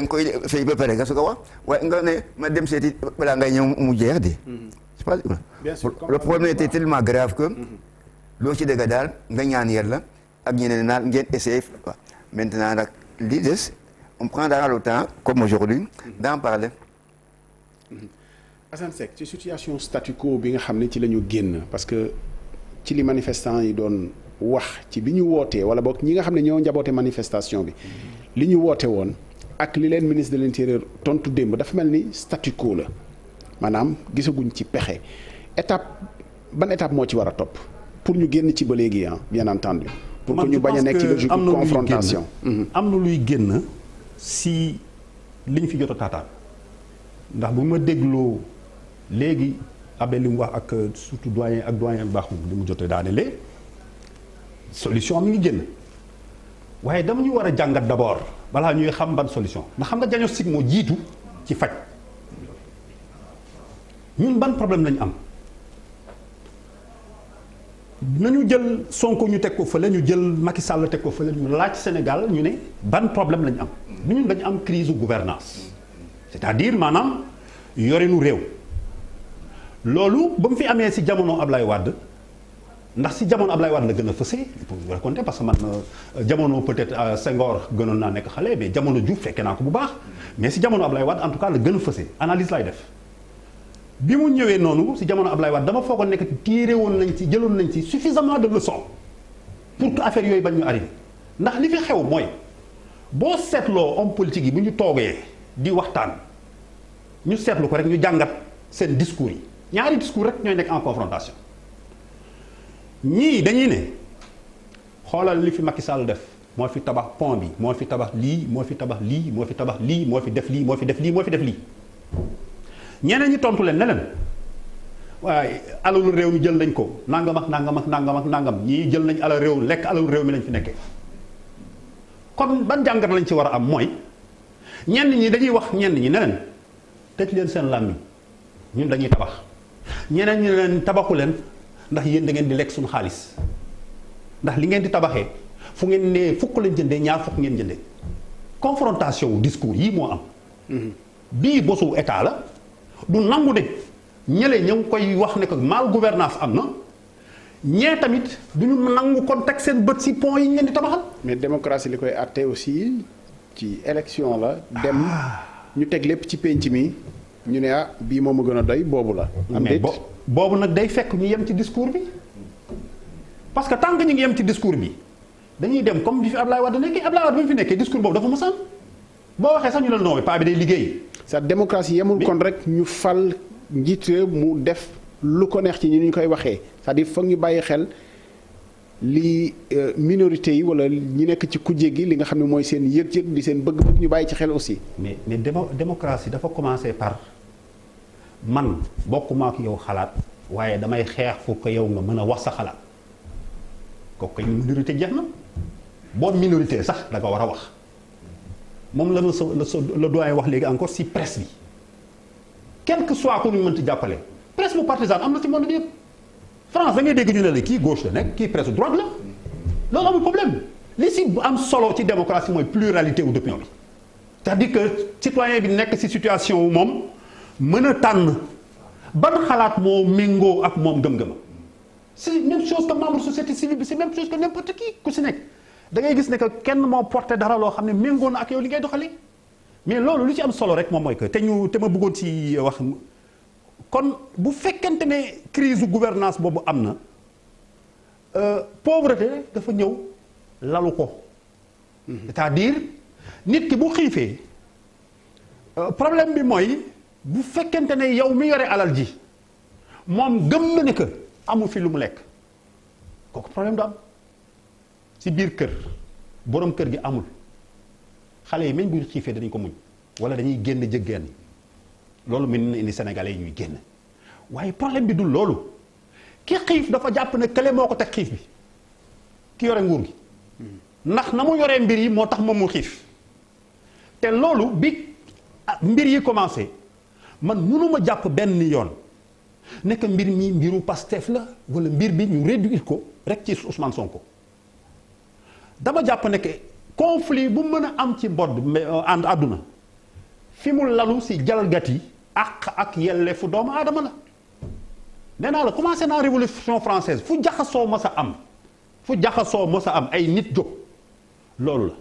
koy fay ba pare nga su ko wax waaye nga ne ma dem seeti balaa ngay ñëw mu jeex de. c'est pas bien sûr le problème était tellement grave que loo ci dégg daal nga ñaan yàlla ak ñeneen naan ngeen essayer maintenant nag lii des on prendra le temps comme aujourd'hui d'en parler. Assane Seck ci situation statu quo bi nga xam ne ci la ñu génn parce que ci li manifestants yi doon wax ci bi ñu wootee wala boog ñi nga xam ne ñoo njaboote manifestation bi li ñu woote woon ak li leen ministre de l'intérieur tontu démb dafa mel ni statu quo la maanaam gisaguñ ci pexe ban étape moo ci war a topp pour ñu génn ci ba léegi bien entendu pour que ñu bañ a nekk ci logique de confrontation. am na luy génn si li ñu fi jot a taataan ndax bu ma dégloo léegi abe li mu wax ak surtout doyen baaxum li mu jotee daanelee solution mi ngi génn waaye dama ñu war a jàngat d'abord balaa ñuy xam ban solution ndax xam nga diagnostic moo jiitu ci faj ñun ban problème lañu am nañu jël Sonko ñu teg ko fële ñu jël Macky Sall teg ko fële ñu laaj Sénégal ñu ne ban problème lañu am ñun dañu am crise gouvernance c'est-à-dire maanaam yorinu réew loolu ba mu fi amee ci jamono Ablaye Wade ndax ci jamono Ablaye Wade la gën a fësee pour vous raconter parce que man jamono peut-être Senghor gënoon naa nekk xale mais jamono Diouf fekkee naa ko bu baax mais ci jamono Ablaye Wade en tout cas la gën a fësee analyse lay def bi mu ñëwee noonu ci jamono Ablaye Wade dama foogoon nekk tiré woon nañ ci jëloon nañ ci suffisamment de leçons pour que affaire yooyu bañ ñu arrivé ndax li fi xew mooy boo seetloo homme politique yi bu ñu toogee di waxtaan ñu seetlu ko rek ñu jàngat seen discours yi ñaari discours rek ñooy nekk en confrontation ñii dañuy ne xoolal li fi Macky Sall def moo fi tabax pont bi moo fi tabax lii moo fi tabax lii moo fi tabax lii moo fi def lii moo fi def lii moo fi def lii ñeneen ñi tontu leen ne leen waaye alalu réew mi jël nañ ko nangam ak nangam ak nangam ak nangam ñii jël nañ alal réew lekk alalu réew mi lañ fi nekkee kon ban jàngat lañ ci war a am mooy ñenn ñi dañuy wax ñenn ñi ne leen tëj leen seen làmmiñ ñun dañuy tabax ñeneen ñi leen tabaxu leen ndax yéen da ngeen di lekk suñu xaalis ndax li ngeen di tabaxee fu ngeen nee fukk lañ jëndee ñaar fukk ngeen jëndee confrontation wu discours yii moo am. bii bosu état la du nangu ne ñële ña ngi koy wax ne que mal gouvernance am na ñee tamit du ñu nangu kon teg seen bët ci pont yi ñu leen di tabaxal. mais démocratie li koy àtte aussi ci élection la. dem ñu teg lépp ci penc mi ñu ne bii moom a gën a doy boobu la. am mais boobu nag day fekk ñu yem ci discours bi parce que tant que ñu ngi yem ci discours bi dañuy dem comme bi fi Ablaye Wade nekkee Ablaye Wade bi mu fi nekkee discours boobu dafa mosaan boo waxee sax ñu la noowee paa bi day liggéey. sa démocratie yemul kon rek ñu fal njiit réew mu def lu ko neex ci ñi ñu koy waxee c'est-à-dire foog ñu bàyyi xel li minorité yi wala ñi nekk ci kujje gi li nga xam ne mooy seen yëg-yëg di seen bëgg-bëgg ñu bàyyi ci xel aussi. mais démocratie dafa commencer par man bokkuma ak yow xalaat waaye damay xeex pour que yow nga mën a wax sa xalaat kooku kay minorité jeex na boo minorité sax da nga war a wax moom la le doyen wax léegi encore si presse bi quel que soit ku ñu mënti jàppale presse bu partisan am na ci monde bi yëpp France da ngay dégg ñu ne la kii gauche la nekk kii presse droite la loolu amul problème li si am solo ci démocratie mooy pluralité wu d'opinion bi c'est-à-dire que citoyen bi nekk ci situation wu moom mën a tànn ban xalaat moo méngoo ak moom gëm-gëma c'est même chose que membre société civile bi c'est même chose que n'importe qui ku si nekk da ngay gis ne que kenn moo porté dara loo xam ne méngoo na ak yow li ngay doxalee mais loolu lu ci am solo rek moom mooy que te ma bëggoon ci wax kon bu fekkente ne crise gouvernance boobu am na pauvreté dafa ñëw lalu ko c'est-à-dire nit ki bu xiifee problème bi mooy bu fekkente ne yow mi yore alal ji moom gëm na ne que amu fi lu mu lekk kooku problème du am ci biir kër borom kër gi amul xale yi même bu xiifee danañ ko muñ wala dañuy génn jëggeen yi loolu mën na indi sénégalais yi ñuy génn waaye problème bi du loolu ki xiif dafa jàpp ne kële moo ko teg xiif bi ki yore nguur gi ndax na mu yoree mbir yi moo tax moom mu xiif te loolu bi mbir yi commencé man mënuma jàpp benn yoon nekk mbir mi mbiru Pastef la wala mbir bi ñu réduire ko rek ci Ousmane Sonko dama jàpp ne que conflit bu mën a am ci mbodd ànd àdduna fi mu lalu si jalgati ak yelleefu doomu aadama la nee naa la commencé naa révolution française fu jaxasoo mës a am ay nit jóg loolu la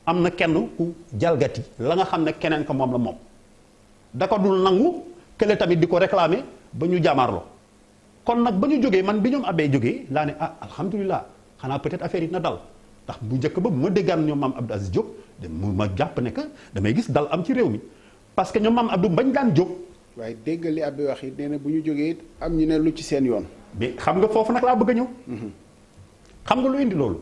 am na kenn ku jalgati la nga xam ne keneen ko moom la moom da ko dul nangu kële tamit di ko réclamer ba ñu jàmmaarloo kon nag ba ñu jógee man bi ñoom abbee jógee laa ne alhamdulilah xanaa peut-être affaire yi na dal ndax bu njëkk ba bu ma déggaan ñoom maam Abdou Aziz Diop ma jàpp ne que damay gis dal am ci réew mi parce que ñoom maam Abdou bañ daan jóg. waaye dégg li abbee wax yi nee na bu ñu jógee am ñu ne lu ci seen yoon. mais xam nga foofu nag laa bëgg a ñëw. xam nga lu indi loolu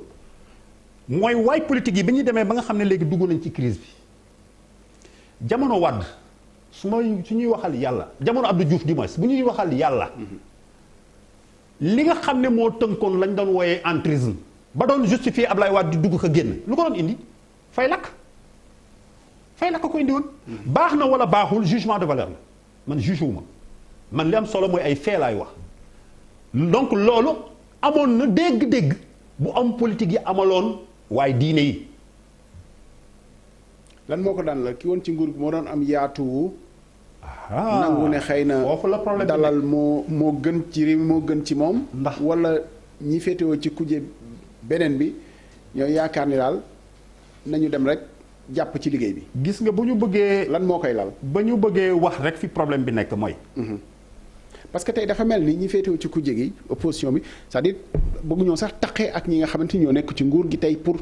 mooy waay politique yi bi ñu demee ba nga xam ne léegi dugg nañ ci crise bi jamono Wade su ñuy waxal yàlla jamono Abdou Diouf du moins bu ñuy waxal yàlla li nga xam ne moo tënkoon lañ doon wooyee entrisme ba doon justifier Ablaye Wade di dugg ko génn lu ko doon indi fay lakk ko indi woon. baax na wala baaxul jugement de valeur la man juge wu ma man li am solo mooy ay fee laay wax donc loolu amoon na dégg-dégg bu am politique yi amaloon waaye diine yi. lan moo ko daan la ki woon ci nguur gi moo doon am yaatu. nangu ne xëy na foofu la problème dalal moo gën ci réew moo gën ci moom. ndax wala ñi féetewoo ci kuje beneen bi ñoo yaakaar ni daal nañu dem rek jàpp ci liggéey bi. gis nga bu ñu bëggee. lan moo koy lal. ba ñu bëggee wax rek fi problème bi nekk mooy. parce que tey dafa mel ni ñi féetewoo ci kuje gi opposition bi c'est-à-dire bëgg ñoo sax taqee ak ñi nga xamante ni ñoo nekk ci nguur gi tey pour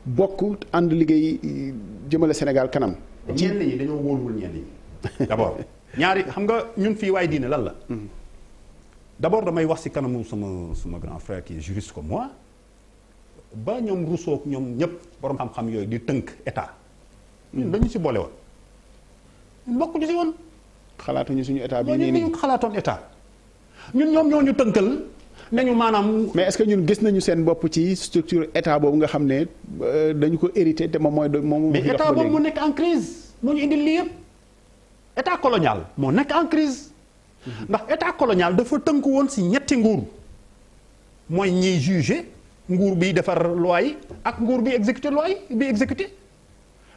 bokk ànd liggéey jëmale Sénégal kanam. ñenn ñi dañoo wóoluwul ñenn ñi d'abord ñaari xam nga ñun fii waaye diine lan la. d'abord damay wax ci kanamu sama grand frère qui est juriste comme moi ba ñoom Rousseau ak ñoom ñëpp borom xam-xam yooyu di tënk état. ñun dañu ci boole woon. ñun bokkuñu ci woon. xalaatuñu suñu état bi nii ñu xalaatoon état ñun ñoom ñoo ñu tënkal nañu maanaam. mais est-ce que ñun gis nañu seen bopp ci structure état boobu nga xam ne dañu ko hérité te moom mooy moom. mais état boobu mu nekk en crise moo ñu indil lii yëpp état colonial moo nekk en crise ndax état colonial dafa tënku woon ci ñetti nguur mooy ñiy juger nguur bi defar loi yi ak nguur bi exécuter loi yi bi exécuter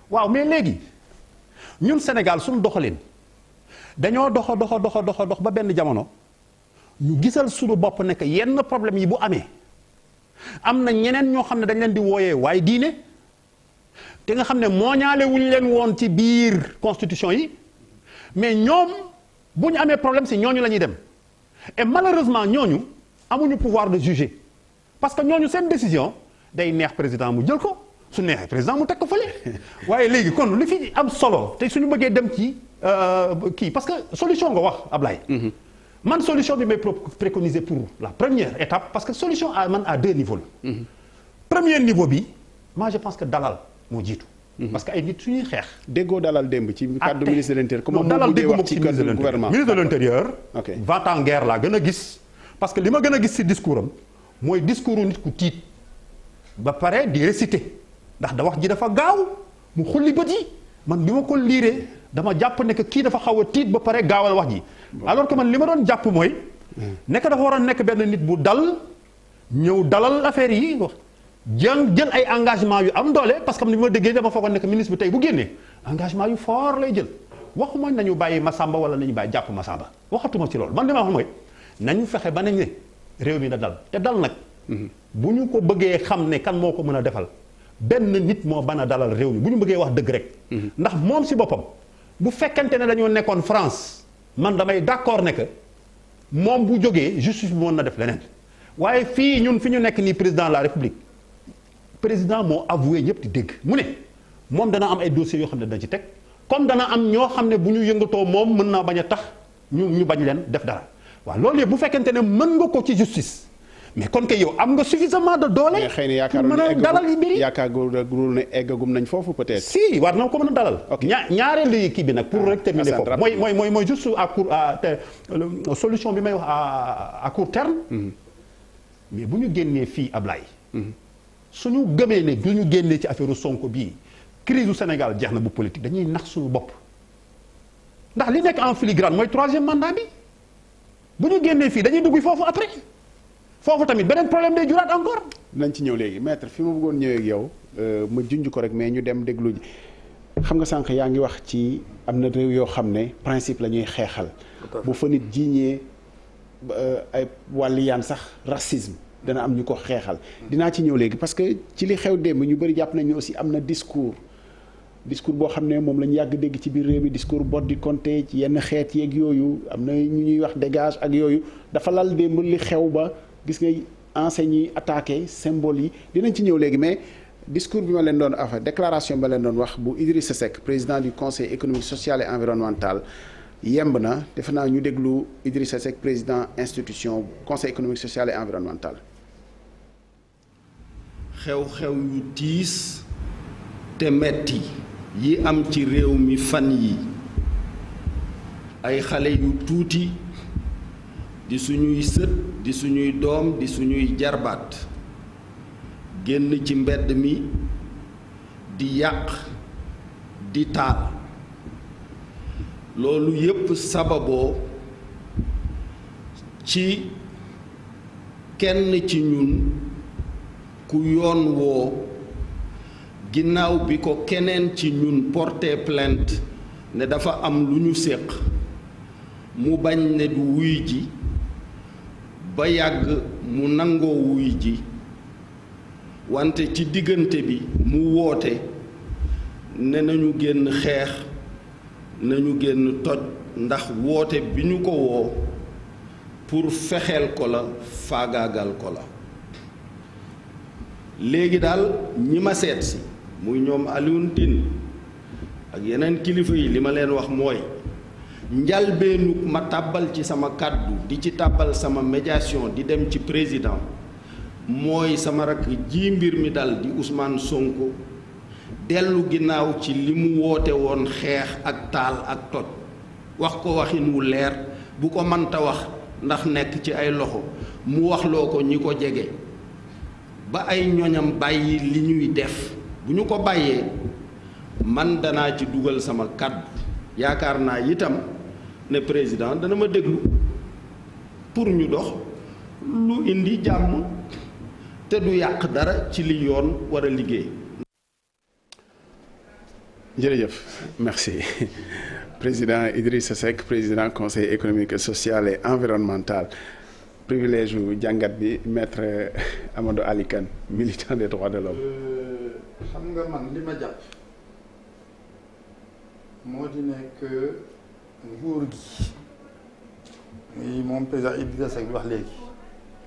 waaw mais léegi ñun Sénégal suñu doxalin. dañoo dox ba benn jamono ñu gisal suñu bopp nekk yenn problème yi bu amee am na ñeneen ñoo xam ne dañ leen di wooyee waaye diine te nga xam ne mooñaale wuñ leen woon ci biir constitution yi mais ñoom bu ñu amee problème si ñooñu la ñuy dem et malheureusement ñooñu amuñu pouvoir de juger parce que ñooñu seen décision day neex président mu jël ko su neexee président mu teg ko fële waaye léegi kon li fi am solo te suñu bëggee dem ci kii parce que solution nga wax Ablaye. man solution bi may préconiser pour la première étape parce que solution à deux niveaux la. premier niveau bi moi je pense que dalal moo jiitu. parce que ay nit suñuy xeex. déggoo dalal démb ci cadre ministre de l'intérieur. comme dalal déggu ma ci cadre gouvernement ministre de l'intérieur. ok va en guerre laa gën a gis. parce que li ma gën a gis ci discours am mooy discours nit ku tiit ba pare di réciter ndax da wax ji dafa gaaw mu xulli bët yi man bi ma ko liiree dama jàpp ne que kii dafa xaw a tiit ba pare gaawal wax ji. alors que man li ma doon jàpp mooy. nekk dafa waroon nekk benn nit bu dal ñëw dalal affaire yi jël ay engagement yu am doole parce que ni ma déggee dama foogoon nekk ministre bi tey bu génnee engagement yu fort lay jël waxuma nañu bàyyi Massamba wala nañu bàyyi jàpp Massamba waxatuma ci loolu man li ma wax mooy nañu fexe ba nañ ne réew mi na dal te dal nag. bu ñu ko bëggee xam ne kan moo ko mën a defal benn nit moo ban a dalal réew mi bu ñu bëggee wax dëgg rek. ndax moom si boppam bu fekkente ne dañoo nekkoon France man damay d'accord ne que moom bu jógee justice bi mën na def leneen waaye fii ñun fi ñu nekk nii président de la République président moo avoué ñëpp di dégg mu ne moom dana am ay dossiers yoo xam ne dana ci teg comme dana am ñoo xam ne bu ñu yëngatoo moom mën naa bañ a tax ñu bañ leen def dara waaw loolu yëpp bu fekkente ne mën nga ko ci justice. mais kon kay yow am nga suffisamment de doole. mais xëy na yaakaarul ne eggagum nañ foofu peut-être. si war na ko mën a dalal. ok ñaareelu kii bi nag pour rek terminer foofu mooy juste à court solution bi may wax à court terme. mais bu ñu génnee fii Ablaye. suñu gëmee ne du ñu génnee ci affaire Sonko bii crise du Sénégal jeex na bu politique dañuy nax suñu bopp ndax li nekk en filigrane mooy 3e mandat bi bu ñu génnee fii dañuy dugg foofu après. foofu tamit beneen problème day juraat encore. nañ ci ñëw léegi maître fi ma bëggoon ñëwee ak yow ma junj ko rek mais ñu dem déglu ji xam nga sànq yaa ngi wax ci am na réew yoo xam ne principe la ñuy xeexal. bu fa nit jiiñee ay wàllu yaan sax racisme dana am ñu ko xeexal. dinaa ci ñëw léegi parce que ci li xew démb ñu bëri jàpp nañu aussi am na discours boo xam ne moom la ñu yàgg dégg ci biir réew mi discours Boddi Konté ci yenn xeet yeeg yooyu am na ñu ñuy wax dégage ak yooyu dafa lal démb li xew ba. gis nga enseigne yi attaqué symbole yi dinañ ci ñëw léegi mais discours bi ma leen doon affaire déclaration bi ma leen doon wax bu Idrissa Seck président du conseil économique social et environnemental yemb na defe naa ñu déglu Idrissa Seck président institution conseil économique social et environnemental. xew-xew yu tiis te metti yi am ci réew mi fan yi ay xale yu tuuti di suñuy sët di suñuy doom di suñuy jarbaat génn ci mbedd mi di yàq di taal loolu yépp sababoo ci kenn ci ñun ku yoon woo ginnaaw bi ko keneen ci ñun porté plainte ne dafa am lu ñu séq mu bañ ne du wuy ji ba yàgg mu nangoo wuy ji wante ci diggante bi mu woote ne nañu génn xeex nañu génn toj ndax woote bi ñu ko woo pour fexeel ko la faagaagal ko la léegi daal ñi ma seet si muy ñoom Alioune Tine ak yeneen kilifa yi li ma leen wax mooy njalbeenug ma tàbbal ci sama kàddu di ci tàbbal sama médiation di dem ci président mooy sama rakk ji mbir mi dal di Ousmane Sonko dellu ginnaaw ci li mu woote woon xeex ak taal ak toj wax ko waxin wu leer bu ko mënta wax ndax nekk ci ay loxo mu waxloo ko ñi ko jege ba ay ñoñam bàyyi li ñuy def bu ñu ko bàyyee man danaa ci dugal sama kàddu yaakaar naa itam ne président dana ma déglu pour ñu dox lu indi jàmm te du yàq dara ci li yoon war a liggéey. jërëjëf merci président Idrissa Seck président conseil économique social et environnemental privilège yu jàngat bi maître Amadou Ali Kane militant des droits de l'homme xam nga man li ma jàpp moo di nekk nguur gi muy moom président Idrissa Seck bi wax léegi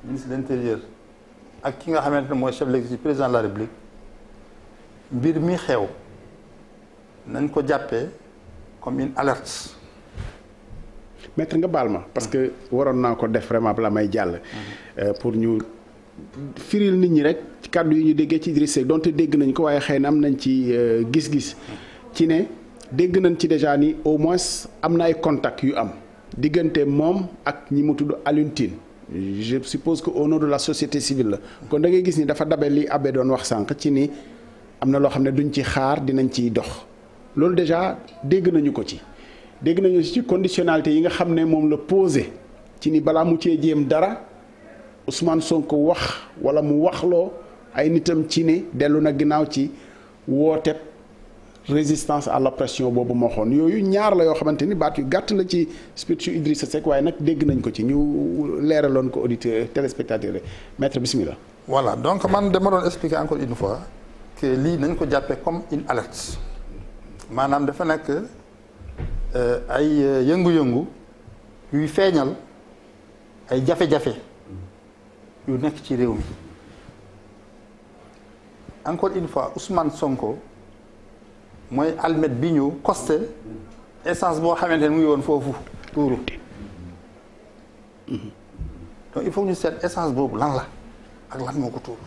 ministre de l'intérieur ak ki nga xamante ne mooy chef de l'exécutif président de la République mbir mi xew nañ ko jàppee comme une alerte. maître nga baal ma parce que waroon naa ko def vraiment bala may jàll. pour ñu firil nit ñi rek ci kàddu yi ñu déggee ci Idrissa Seck donte dégg nañ ko waaye xëy na am nañ ci gis-gis ci ne dégg nañ ci déjà ni au moins am na ay contacts yu am diggante moom ak ñi mu tudd Alioune Tine je suppose que au nom de la société civile la kon da ngay gis ni dafa dabe li Abbé doon wax sànq ci ni am na loo xam ne duñ ci xaar dinañ ciy dox loolu déjà dégg nañu ko ci. dégg nañu ci conditionnalité yi nga xam ne moom la posé ci ni balaa mu cee jéem dara Ousmane Sonko wax wala mu waxloo ay nitam ci ne dellu na ginnaaw ci woote résistance à l'oppression boobu moo xoon yooyu ñaar la yoo xamante ni baat yu gàtt la ci speech yu Idrissa Seck waaye nag dégg nañ ko ci ñu leeraloon ko auditeurs téléspectateurs yi maître bismillah. voilà donc man dama doon expliquer encore une fois que lii nañ ko jàppee comme une alerte maanaam dafa nekk ay yëngu-yëngu yuy feeñal ay jafe-jafe yu nekk ci réew mi encore une fois Ousmane Sonko mooy almet bi ñu costé essence boo xamante ne mu ngi woon foofu tuuru donc il faut ñu seet essence boobu lan la ak lan moo ko tuuru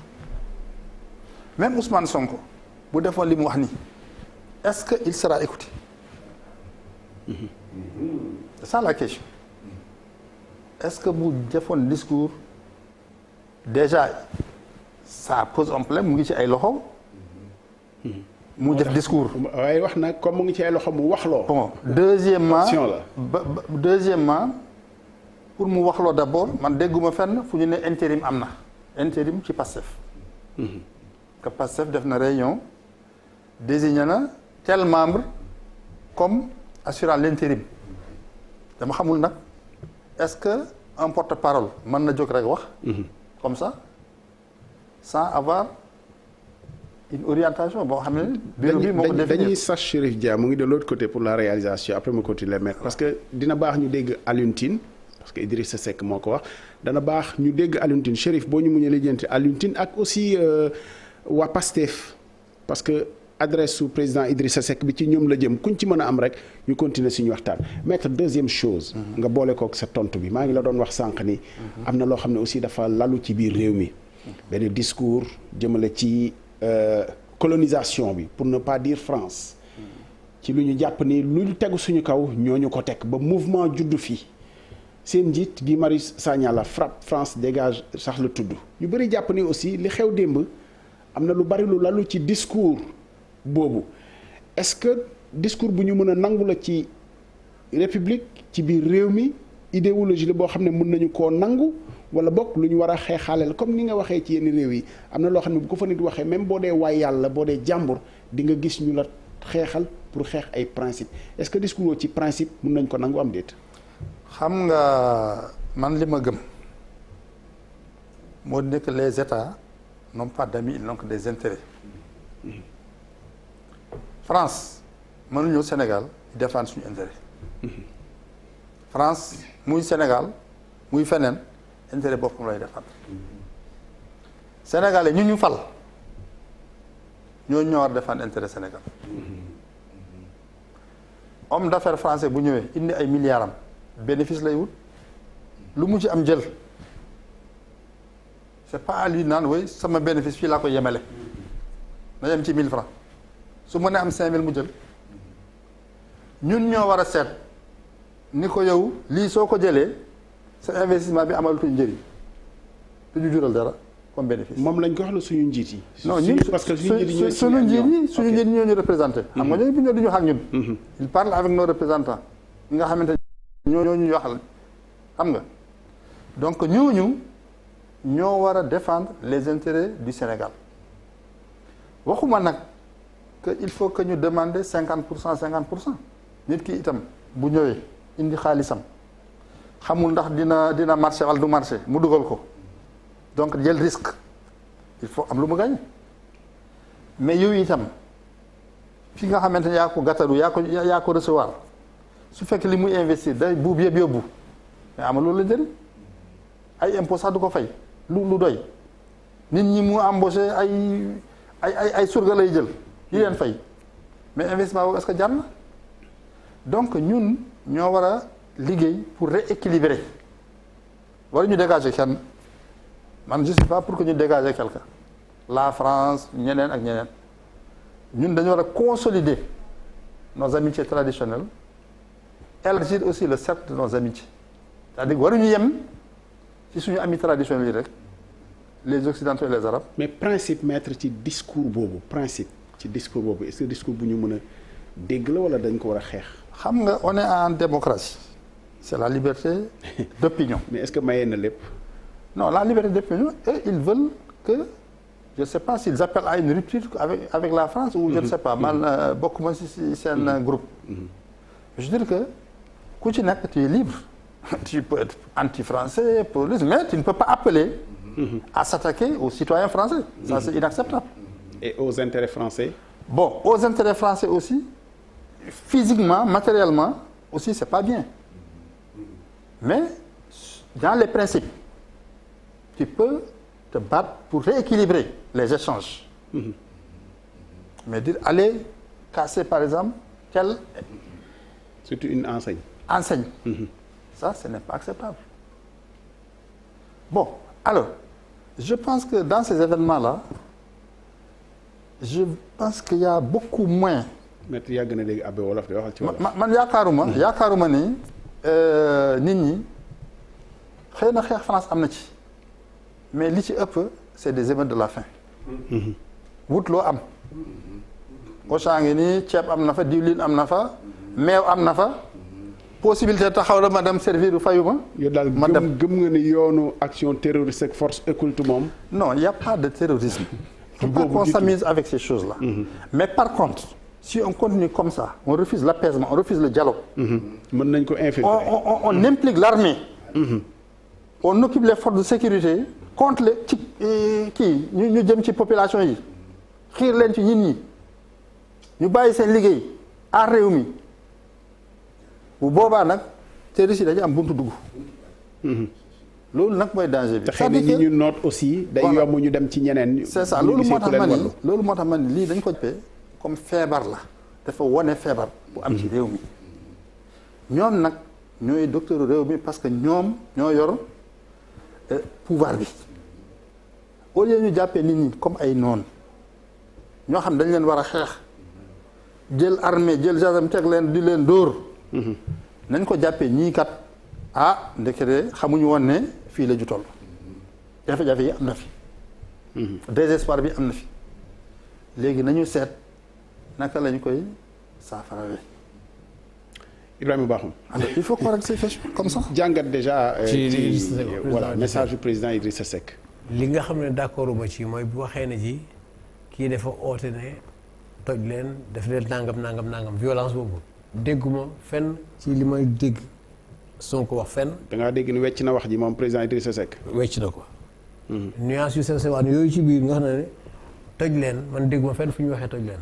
même Ousmane Sonko bu defoon li mu wax nii est-ce que il sera écouté c'est ça la question est-ce que bu defoon discours déjà ça pose un problème mu ngi ci ay loxo mu def discours. waaye wax na comme mu ngi ci ay loxo mu waxloo. bon deuxièmement option la. deuxièmement pour mu waxloo d'abord man dégguma fenn fu ñu ne intérim am na intérim ci Pastef. que Pastef def na réunion désigné na tel membre comme assurant l'intérim dama xamul nag est-ce que un porte-parole mën na jóg rek wax. comme ça sans avoir une orientation boo xam ne. bureau bi moo ko définir dañuy sax Chérif Dia mu ngi de l'autre côté pour la réalisation après ma continuer mais parce que dina baax ñu dégg Alioune Tine parce que Idrissa Seck moo ko wax dana baax ñu dégg Alioune Tine Chérif boo ñu muñee lijjanti Alioune Tine ak aussi waa Pastef parce que adresse su président Idrissa Seck bi ci ñoom la jëm kuñ ci mën a am rek ñu continuer suñu waxtaan maître deuxième chose. nga boole kook sa tontu bi maa ngi la doon wax sànq ni. am na loo xam ne aussi dafa lalu ci biir réew mi. benn discours jëmale ci colonisation bi pour ne pas dire France. ci lu ñu jàpp ni lu tegu suñu kaw ñooñu ko teg ba mouvement juddu fii seen njiit Guy Marius Sagna la frappe France dégage sax la tudd ñu bëri jàpp ni aussi li xew démb am na lu bari lu lalu ci discours boobu est-ce que discours bu ñu mën a nangu la ci république ci biir réew mi idéologie la boo xam ne mën nañu koo nangu wala bokk lu ñu war a xeexaaleel comme ni nga waxee ci yenn réew yi am na loo xam ne bu ko fa nit waxee même boo dee waay yàlla boo dee jàmbur di nga gis ñu la xeexal pour xeex ay principe est-ce que discours ci principe mën nañ ko nangu am déet. xam nga man li ma gëm moo nekk les États n'ont pas d'amis ils n'ont que des intérêts. France mënu ñëw Sénégal di défendre suñu intérêt. France muy Sénégal muy feneen intérêt boppam lay défendre. Sénégalais ñu fal ñooñu ñoo war a défendre intérêt Sénégal. Homme d'affaires français bu ñëwee indi ay milliards am bénéfice lay wut lu mu ci am jël c'est pas à lui naan way sama bénéfice fii laa ko yemale na yem ci 1000 francs su mënee am 5000 mu jël ñun ñoo war a seet ni ko yow lii soo ko jëlee sa investissement bi amalatuñ njëriñ du ñu jural dara comme bénéfice. moom lañ ko wax la suñu njiit yi. non ñun parce que suñu njiit yi ñoo ñu représenté. xam nga ñooñu bu ñu duñu wax ak ñun. il parle avec nos représentants ñi nga xamante ne ñoo ñu waxal xam nga donc ñooñu ñoo war a défendre les intérêts du Sénégal waxuma nag que il faut que ñu demander 50% nit ki itam bu ñëwee indi xaalisam xamul ndax dina marché wala du marché mu dugal ko donc jël risque il faut am lu mu gagné mais yooyu itam fi nga xamante ne yaa ko gàttalu yaa ko recevoir su fekkee li muy investir day buub yëpp yóbbu mais ama loolu la njëriñ ay impôt sax du ko fay lu doy nit ñi mu embauché ay surga lay jël yi leen fay mais investissement boobu est-ce que jar na donc ñun ñoo war a liggéey pour rééquilibrer wala ñu dégager kenn man je suis pas pour que ñu dégager quelqu'un la France ñeneen ak ñeneen ñun dañu war a consolider nos amitiés traditionnelles élargir aussi le cercle de nos amitiés c'est-à-dire waruñu yem ci suñu amis traditionnels yi rek les occidentaux et les arabes. mais principe maître ci discours boobu est-ce que discours bu ñu mën a dégg la wala dañ ko war a xeex. xam nga on est en démocratie c'est la liberté d'opinion. mais est-ce que mayee na lépp. non la liberté d'opinion et ils veulent que je ne sais pas s'ils appellent à une rupture avec la France ou je ne sais pas man bokkuma si seen groupe. Je veux dire que ku ci nekk tu es libre tu peux être anti-français pour mais tu ne peux pas appeler à s'attaquer aux citoyens français. Ça c'est inacceptable. Et aux intérêts français. Bon, aux intérêts français aussi, physiquement, matériellement aussi, c'est pas bien. Mais dans les principes, tu peux te battre pour rééquilibrer les échanges. Mais dire aller casser par exemple telle Surtout une enseigne. Ça, ce n'est pas acceptable. Bon, alors, je pense que dans ces événements-là, je pense qu'il y a beaucoup moins. maître yaa gën a dégg Abbé wolof di waxal ci wolof. man yaakaaruma ni nit ñi xëy na xeex France am na ci mais li ci ëpp c'est des émeutes de la faim. wut loo am. Auchan ngi nii ceeb am na fa diwlin am na fa meew am na fa possibilité taxaw la ma dem servir fayuma. yow daal gëm nga ni yoonu action terroriste ak force occulte moom. Non, il n'y a pas de terrorisme. Il ne faut pas qu'on s'amuse avec ces choses-là. Mais par contre, si on continue comme ça, on refuse l'apaisement, on refuse le dialogue. mën nañ ko infiltrer. On implique l'armée. On occupe les forces de sécurité contre les kii ñu jëm ci population yi xiir leen ci nit ñi ñu bàyyi seen liggéey aar réew mi bu boobaa nag terroristes yi dañu am buntu dugg. loolu nag mooy danger bi. te xëy na ñi ñu noot aussi. day yomb ñu dem ci ñeneen. c'est ça loolu moo tax ma ni lii dañ ko jàppee comme feebar la dafa wane feebar bu am ci réew mi ñoom nag ñooy docteur réew mi parce que ñoom ñoo yor pouvoir bi au lieu ñu jàppee nit ñi comme ay noon ñoo xam dañ leen war a xeex jël armée jël gendarme teg leen di leen dóor. nañ ko jàppee ñii kat ndekete xamuñu woon ne fii la ju toll jafe-jafe yi am na fi. désespoir bi am na fi léegi nañu seet naka lañ koy saafarawee. Ibrahima Bakhoum. alors il faut correcter ces choses comme ça. jàngat déjà. ci voilà message du président Idrissa Seck. li nga xam ne d'accord uma ci mooy bu waxee ne ji kii dafa oote ne toj leen def leen nangam violence boobu dégguma fenn ci li may dégg Sonko wax fenn. da ngaa dégg ni wecc na wax ji moom président Idrissa Seck. wecc na ko. nuance yu sew sewaan yooyu ci biir nga xam ne toj leen man dégguma fenn fu ñu waxee toj leen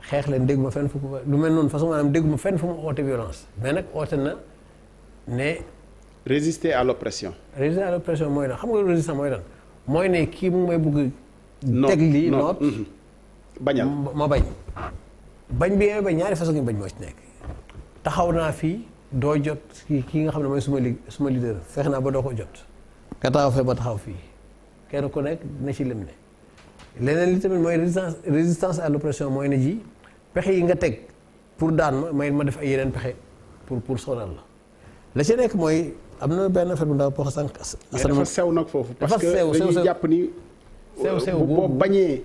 xeex leen dégguma fenn fu ko lu mel noonu façon maanaam dégguma fenn fu mu oote violence mais nag oote na ne. résister à l'oppression. résister à l'oppression mooy lan xam nga résistance mooy lan mooy ne kii mu may bëgg. teg lii noot bañal ma bañ bi bañ ñaari façon ngi bañ moo ci nekk taxaw naa fii doo jot kii nga xam ne mooy suma leader fexe naa ba doo ko jot nga taxaw fee ma taxaw fii kenn ku nekk na ci lim ne leneen li tamit mooy résistance à l'oppression mooy ne ji pexe yi nga teg pour daan ma def ay yeneen pexe pour sonal la ci nekk mooy am na benn affaire bu ndaw pour sànq. dafa sew nag foofu. parce que dañuy jàpp ni. sew boo bañee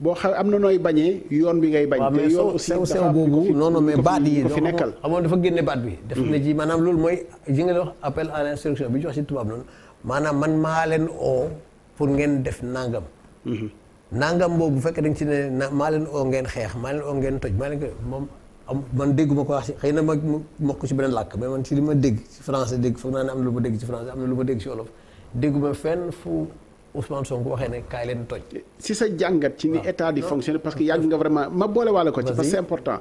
boo xam am na nooy bañee yoon bi ngay bañ. te yoon aussi sew boobu non mais baat yi ko fi nekkal. amoon dafa génne baat bi. def na ji maanaam loolu mooy ji nga wax appel à l'insurrection bi ñu wax ci tubaab noonu maanaam man maa leen oo pour ngeen def nangam. nangam boobu bu fekkee dañ ci ne maa leen oo ngeen xeex maa leen oo ngeen toj maa leen ko moom. man dégguma ko wax ci xëy na ma mokk ko ci beneen làkk mais man ci li ma dégg ci français dégg foog naa ne am na lu ma dégg ci français am na lu ma dégg ci wolof dégguma fenn fu Ousmane Sonko waxee ne kaay leen toj. si sa jàngat ci ni état di fonctionner parce que yàgg nga vraiment ma boole waale ko ci parce que c'est important.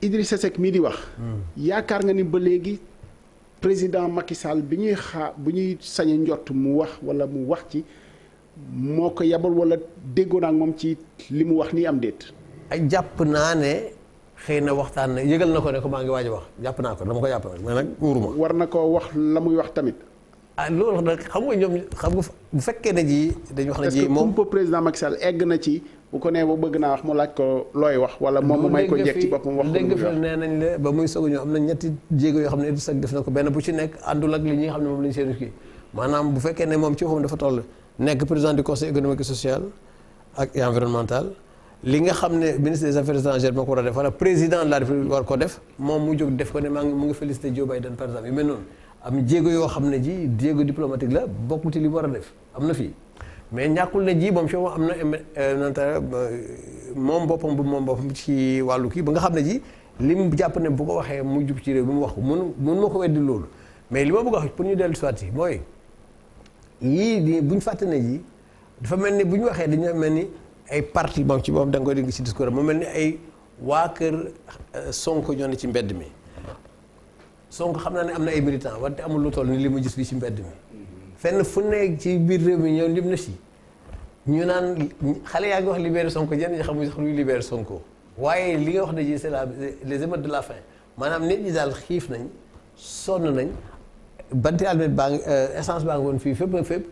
Idrissa Seck mii di wax. yaakaar nga ni ba léegi président Macky Sall bi ñuy bu ñuy sañ a njort mu wax wala mu wax ci moo ko yabal wala déggoo naa ak moom ci li mu wax nii am déet. ay jàpp naa ne. xëy na waxtaan na yëgal na ko ne ko maa ngi waaj a wax jàpp naa ko dama ko jàpp nag mais nag wóoruma. war na koo wax la muy wax tamit. loolu nag xam nga ñoom xam nga bu fekkee ne ji dañu wax ne ji moom est-ce que président Macky Sall egg na ci bu ko nee ba bëgg naa wax mu laaj ko looy wax wala moom mu may ko njëkk ci boppam wax ko dégg fa nee nañ la ba muy soog a ñëw am na ñetti jéego yoo xam ne Idrissa Seck def na ko benn bu ci nekk àndul ak li ñuy xam ne moom lañ seen kii maanaam bu fekkee ne moom ci boppam dafa toll nekk président du conseil économique et social ak environnemental li nga xam ne ministre des affaires étrangères moo ko war a def wala président de la République war ko def moom mu jóg def ko ne mu ngi félicité Joe Biden par exemple yu mel noonu am jéego yoo xam ne ji jéego diplomatique la bokkul ci li mu war a def am na fii mais ñàkkul ne ji moom si am na moom boppam ci wàllu kii ba nga xam ne ji li mu jàpp ne bu ko waxee mu jub ci réew bi mu wax ko mun ma ko weddi loolu mais li ma bëgg a wax pour ñu dellu soit yi mooy yii di bu ñu fàtte ne ji dafa mel ni bu ñu waxee dañu mel ni ay parti moom ci moom da nga koy dégg ci discours mu mel ni ay waa kër Sonko ñoo ne ci mbedd mi Sonko xam naa ne am na ay militants wante amul lu toll ni li ma gis bi ci mbedd mi fenn fu ne ci biir réew mi ñoom lim na si ñu naan xale yaa ngi wax libéré Sonko ñenn ñi xamuñ sax luy libéré Sonko waaye li nga wax ne ji c'est les émeutes de la faim maanaam nit ñi daal xiif nañ sonn nañ banti almet baa ngi essence baa ngi woon fii fépp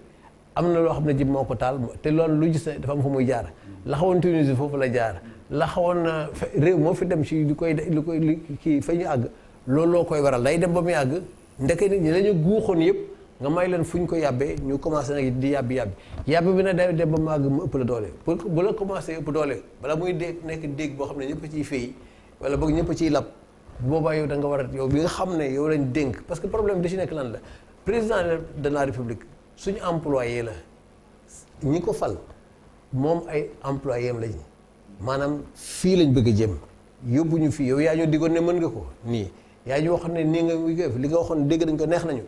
am na loo xam ne ji moo ko taal te loolu lu gis ne dafa am fu muy jaar la xawoon Tunisie foofu la jaar la xawoon réew moo fi dem ci lu koy kii fa ñu àgg loolu loo koy waral day dem ba muy àgg ndeke nit ñi la ñu guuxoon yëpp nga may leen fu ñu ko yàbbee ñu commencé nag di yàbbi bi nag day dem ba mu àgg mu ëpp la doole pour bu la commencé ëpp doole bala muy nekk déeg boo xam ne ñëpp ciy fay wala boog ñëpp ciy lab boobaa yow da nga war a yow bi nga xam ne yow lañ dénk parce que problème bi da ci nekk lan la président de la république suñu employé la ñi ko fal moom ay employé am lañ maanaam fii lañ bëgg a jëm yóbbu ñu fii yow yaa ñu diggoon ne mën nga ko nii yaa ñu waxoon ne nii nga li nga waxoon dégg nañ ko neex nañu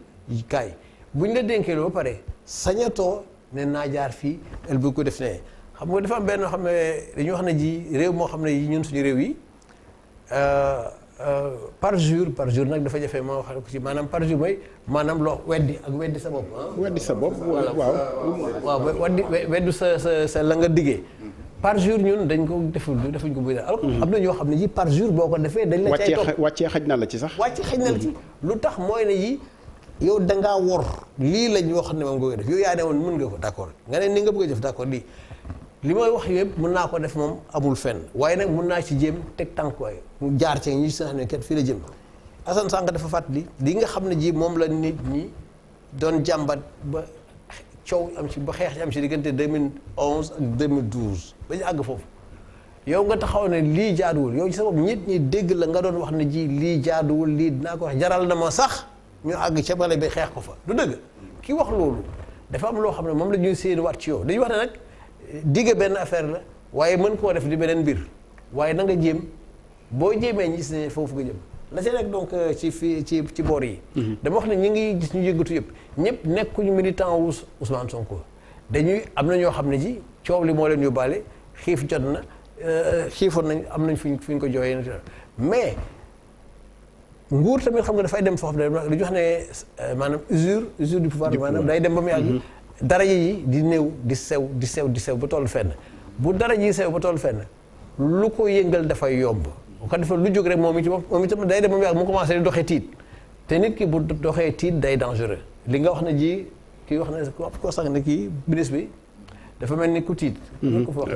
kaay bu ñu la dénkee loo ba pare sañatoo ne naa jaar fii el bu ko def ne xam nga dafa am benn xam ne dañuy wax ne ji réew moo xam ne yi ñun suñu réew yi par jour nag dafa jafe moo wax ko ci maanaam par jour mooy maanaam loo weddi sa bopp weddi sa bopp waaw weddu sa la nga diggee par jour ñun dañ ko defuñ ko buy alors am na ñoo xam ne ji par jour boo ko defee dañ la cay topp wàccee xaj na la ci sax lu tax mooy ne yi yow dangaa wor lii lañ wax ne moom nga koy def yow yaa ne woon mën nga ko d'accord nga ne ni nga bëgg a def d'accord lii li may wax yëpp mën naa ko def moom amul fenn waaye nag mën naa ci jéem teg tànk waaye mu jaar ci ñi sax ne kat fii la jëm Assane Sànq dafa fàttali li nga xam ne ji moom la nit ñi doon jàmbat ba coow am ci ba xeex am ci diggante 2011 ak 2012 ba ñu àgg foofu yow nga taxaw ne lii jaaduwul yow ci sa bopp nit ñi dégg la nga doon wax ne ji lii jaaduwul lii dinaa ko wax jaral na ma sax ñu àgg ca bale bi xeex ko fa du dëgg ki wax loolu dafa am loo xam ne moom la ñuy séen waat ci yow dañuy wax ne nag digge benn affaire la waaye mën koo def di beneen mbir waaye na nga jéem boo jéemee ñi gis ne foofu nga jëm la see nekk donc ci fii ci boor yi dama wax ne ñi ngi gis ñu yëngatu yëpp ñëpp nekkuñu militant wu Ousmane Sonko dañuy am na ñoo xam ne ji coow li moo leen yóbbaale xiif jot na xiifoon nañ am nañ fuñ ko jooyee mais nguur tamit xam nga dafay dem foo xam ne dañuy wax ne maanaam usure du pouvoir maanaam day dem ba mu yàgg dara yi di néew di sew ba toll fenn bu dara ji sew ba toll fenn lu ko yëngal dafay yomb bu ko defee lu jóg rek moom itam day dem ba mu yàgg mu commencé di doxee tiit te nit ki bu doxee tiit day dangereux li nga wax ne ji kii wax ne ko sax ne kii ministre bi dafa mel ni ku tiit.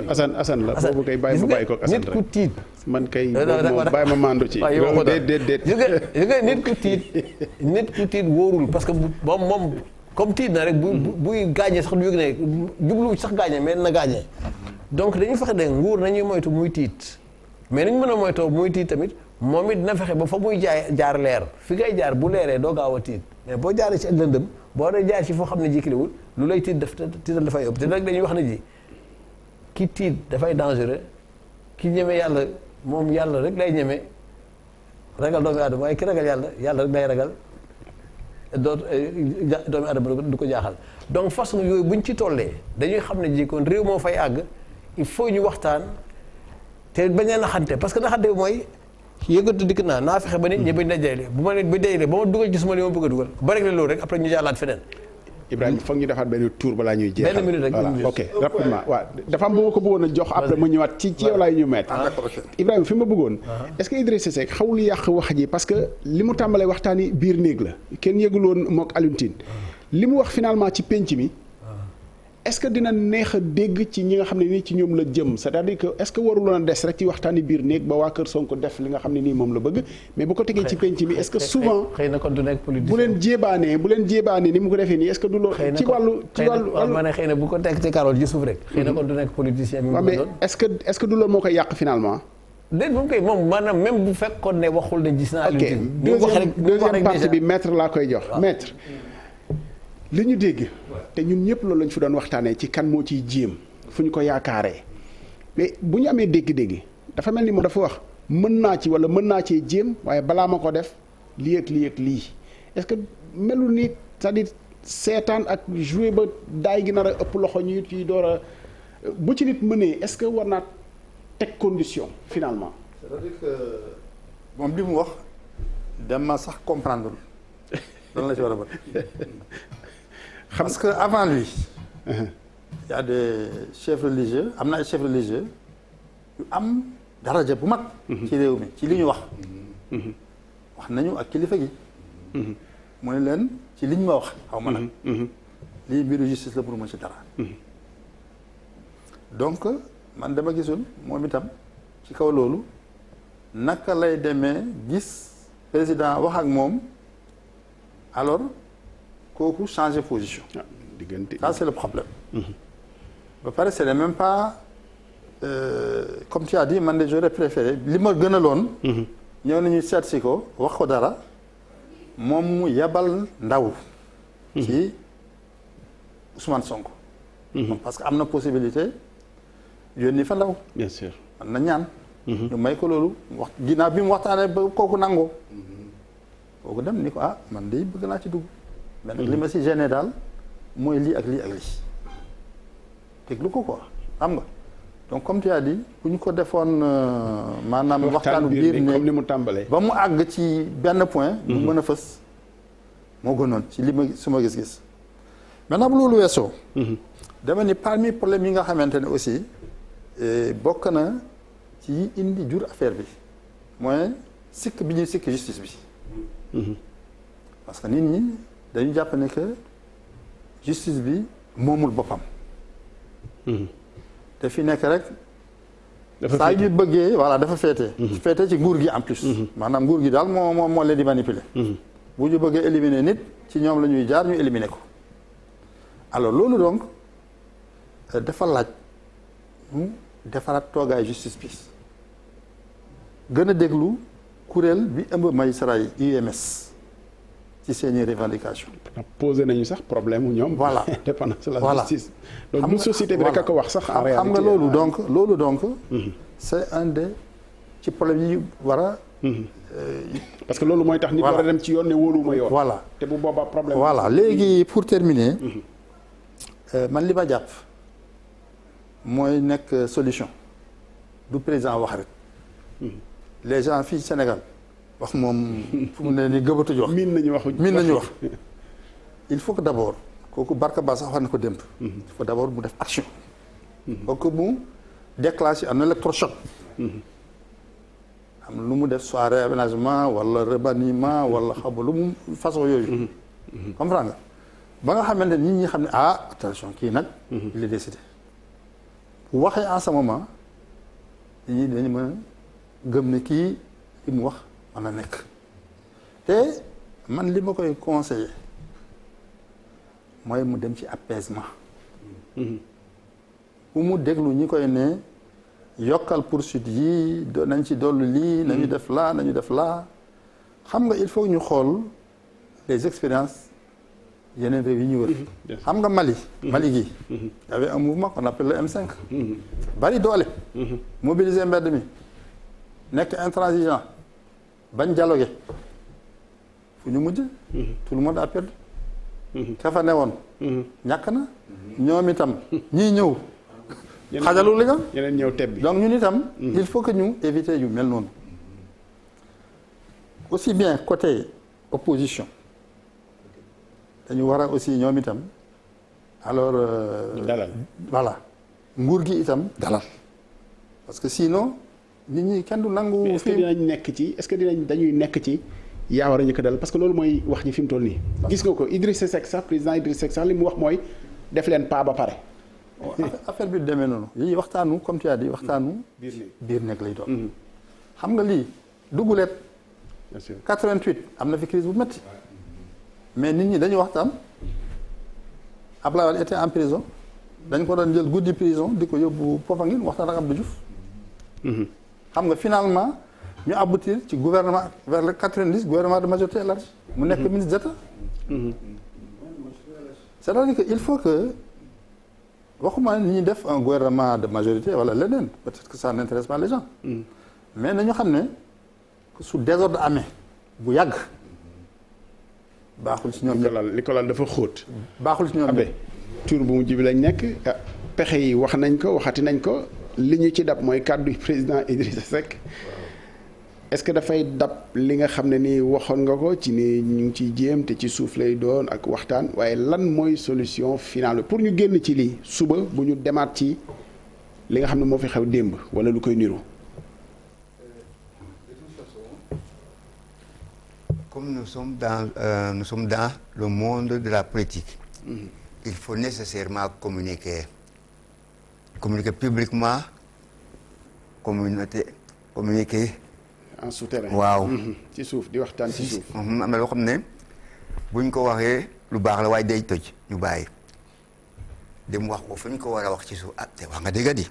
Assane la boobu kay bàyyi ma bàyyi ko Assane rek nit ku tiit. man kay moom bàyyi ma maandu ci. loolu déet nit ku tiit wóorul parce que moom comme tiit na rek buy gaañee sax du yëg ne jublu sax gaañee mais na gaañee donc dañuy fexe de nguur nañuy moytu muy tiit mais nañ mën a moytoo muy tiit tamit moom it dina fexe ba fa muy jaar leer fi ngay jaar bu leeree doo gaaw a tiit mais boo jaaree ci ak lëndëm boo dee jaar ci foo xam ne jikkiliwul lu lay tiital dafay ëpp te nag dañuy wax ne ji ki tiit dafay dangereux ki ñeme yàlla moom yàlla rek lay ñeme ragal doomu aadama waaye ki ragal yàlla rek lay ragal doomu aadama du ko jaaxal donc façon yooyu buñ ci tollee dañuy xam ne ji kon réew moo fay àgg il faut ñu waxtaan te bañ a naxante parce que naxante bi mooy yëngatu dikk naa fexe ba nit ñi bañ dajale bu ma ba dajalee ba ma dugal ci suma li ma bëgg a dugal ba rek la loolu rek après ñu jàllaat feneen. Ibrahima foog ñu defaat benn tour balaa ñuy jeexal. benn minute rek voilà ok rapidement waaw dafa am bu ma ko bëggoon a jox après ma ñëwaat ci yow laay ñu mettre. Ibrahima fi ma bëggoon. est-ce que Idrissa Seck xawul yàq wax ji parce que li mu tàmbalee waxtaani biir néeg la kenn yëgul woon mook Alioune Tine li mu wax finalement ci penc mi. est-ce que dina neex a dégg ci ñi nga xam ne nii ci ñoom la jëm c'est-à-dire que est-ce que waruloon a des rek ci waxtaani biir néeg ba waa Kër Sonko def li nga xam ne nii moom la bëgg mais bu ko tegee ci penc mi est-ce que souvent xëy na kon du nekk politique bu leen jéebaanee ni mu ko defee nii est-ce que du loolu ci wàllu ma ne xëy na bu ko teg ci karool ji suuf rek xëy na kon du nekk politicien bi mais est-ce que du loolu moo koy yàq finalement déet moom koy moom maanaam même bu fekkoon ne waxul ne gis naa ok deuxième partie bi maître laa koy jox maître li ñu dégg te ñun ñëpp loolu lañ fi doon waxtaanee ci kan moo ciy jéem fu ñu ko yaakaaree mais bu ñu amee dégg-dégg dafa mel ni moom dafa wax mën naa ci wala mën naa cee jéem waaye balaa ma ko def lii ak lii ak lii est-ce que melul ni c'est-à-dire seetaan ak jouer ba daay gi nar a ëpp loxo ñu ciy door a bu ci nit mënee est-ce que war naa teg condition finalement. c'est-à-dire que moom li mu wax dama sax comprendre lan la ci war a bëgg. parce que avant lui. y a des chefs religieux am na ay chefs religieux yu am daraja bu mag. ci réew mi ci li ñu wax. wax nañu ak kilifa gi. mu ne leen ci liñ ma wax xaw ma nag. lii mbiru justice la pour ma ci dara. donc man dama gisul moom itam ci kaw loolu naka lay demee gis président wax ak moom alors kooku changer position. diggante ça c'est le problème. ba pare c'est même pas comme tu as dit man de j'aurais préféré li ma gënaloon. ñëw nañu seet si ko wax ko dara moom mu yabal ndaw. ci Ousmane Sonko. parce que am na possibilité yónni fa ndaw. bien sûr man na ñaan. ñu may ko loolu wax ginnaaw bi mu waxtaanee ba kooku nangoo. kooku dem ni ko ah man de bëgg naa ci dugg. mais nag li ma si gêné daal mooy lii ak lii ak lii. déglu ko quoi xam nga donc comme tu as dit bu ñu ko defoon maanaam waxtaanu biir ne comme ni mu tàmbalee. ba mu àgg ci benn point. mu mën a fës moo gënoon ci li ma suma gis-gis. maintenant bu loolu weesoo. dama ni parmi problème yi nga xamante ne aussi bokk na ci indi jur affaire bi mooy sikk bi ñuy sikk justice bi. parce que nit ñi dañu jàpp ne que justice bi moomul boppam. te fi nekk rek. saa yu bëggee voilà dafa féete. féete ci nguur gi en plus. maanaam nguur gi daal moo leen di manipuler. bu ñu bëggee éliminer nit ci ñoom la ñuy jaar ñu éliminer ko. alors loolu donc dafa laaj mu defaraat toogaay justice bi gën a déglu kuréel bi ëmb magistrat yi UMS ci seeni revendication posé nañu sax problème mu ñoom. voilà dépendance de la voilà. justice. donc bu société bi rek a ko wax sax. en réalité xam nga loolu donc c'est un des ci problème yi war a. parce que loolu mooy tax nit war a dem ci yoon ne wóoluwuma yoon. voilà te bu boobaa problème. voilà léegi pour terminer. man li ma jàpp mooy nekk solution du président wax rek. les gens fii Sénégal wax moom fu mu ne nii gëbatuñu wax. miin nañu wax. il faut que d'abord kooku Barka Ba sax wax na ko démb. il faut d'abord mu def action. faut que mu déclencher un électrochoc. am lu mu def soit réaménagement wala remaniement wala xam lu mu façon yooyu. comprends nga ba nga xamante nit ñi xam ne attention kii nag. il est décidé. bu waxee en ce moment nit ñi dañu mën a gëm ne kii li mu wax mën na nekk te man li ma koy conseiller mooy mu dem ci apaisement. bu mu déglu ñi koy ne yokkal poursuite yi nañ ci dollu lii. nañu def laa nañu def laa xam nga il faut ñu xool les expériences. yeneen réew yi ñu wër. xam nga Mali. Mali gi. y avait un mouvement qu'on appelle le M5. bari doole. mobiliser mbedd mi. nekk intransigeant. bañ dialogué. fu ñu mujj. tout le monde a perdu. ka fa newoon. ñàkk na. ñoom itam ñii ñëw. xajalu li nga. yeneen ñëw tebbi. donc ñun itam. il faut que ñu éviter yu mel noonu. aussi bien côté opposition. dañu war a aussi ñoom itam alors. dalal voilà nguur gi itam dalal. parce que sinon nit ñi kenn du nangu. est-ce que dinañ nekk ci est-ce que dañuy nekk ci yaa war a njëkk a dalal parce que loolu mooy wax ji fi mu toll nii. gis nga ko Idrissa Seck sax président Idrissa Seck sax li mu wax mooy def leen pas ba pare. affaire bi demee noonu. yii waxtaanu comme tu as dit waxtaanu. biir nekk lay doon. xam nga lii dugguleet. bien sûr 88 am na fi crise bu métti. mais nit ñi dañu waxtaan Abdoulaye Wade était en prison dañ ko doon jël guddi prison di ko yóbbu Popenguine waxtaan ak Abdou Diouf. xam nga finalement ñu aboutir ci gouvernement vers le 90 gouvernement de majorité élargie mu nekk ministre d'État. c'est-à-dire que il faut que waxuma ni ñuy def un gouvernement de majorité wala leneen peut-être que ça n'intéresse pas les gens. mais nañu xam ne su désordre amee bu yàgg baaxul ci ñoom ñëpp. li ko lal dafa xóot. baaxul ci ñoom Abe tur bu mujj bi lañ nekk pexe yi wax nañ ko waxati nañ ko li ñu ci dab mooy kàddu président Idrissa Seck est-ce que dafay dab li nga xam ne ni waxoon nga ko ci ni ñu ngi ciy jéem te ci suuf lay doon ak waxtaan waaye lan mooy solution finale pour ñu génn ci lii suba bu ñu demaat ci li nga xam ne moo fi xew démb wala lu koy niru. Comme nous sommes dans le monde de la politique, il faut nécessairement communiquer publiquement, communiquer. En souterrain. waaw ci suuf di waxtaan ci suuf. am na loo xam ne buñ ko waxee lu baax la waaye day toj ñu bàyyi dem wax ko fu ñu ko war a wax ci suuf te wax nga dëgg di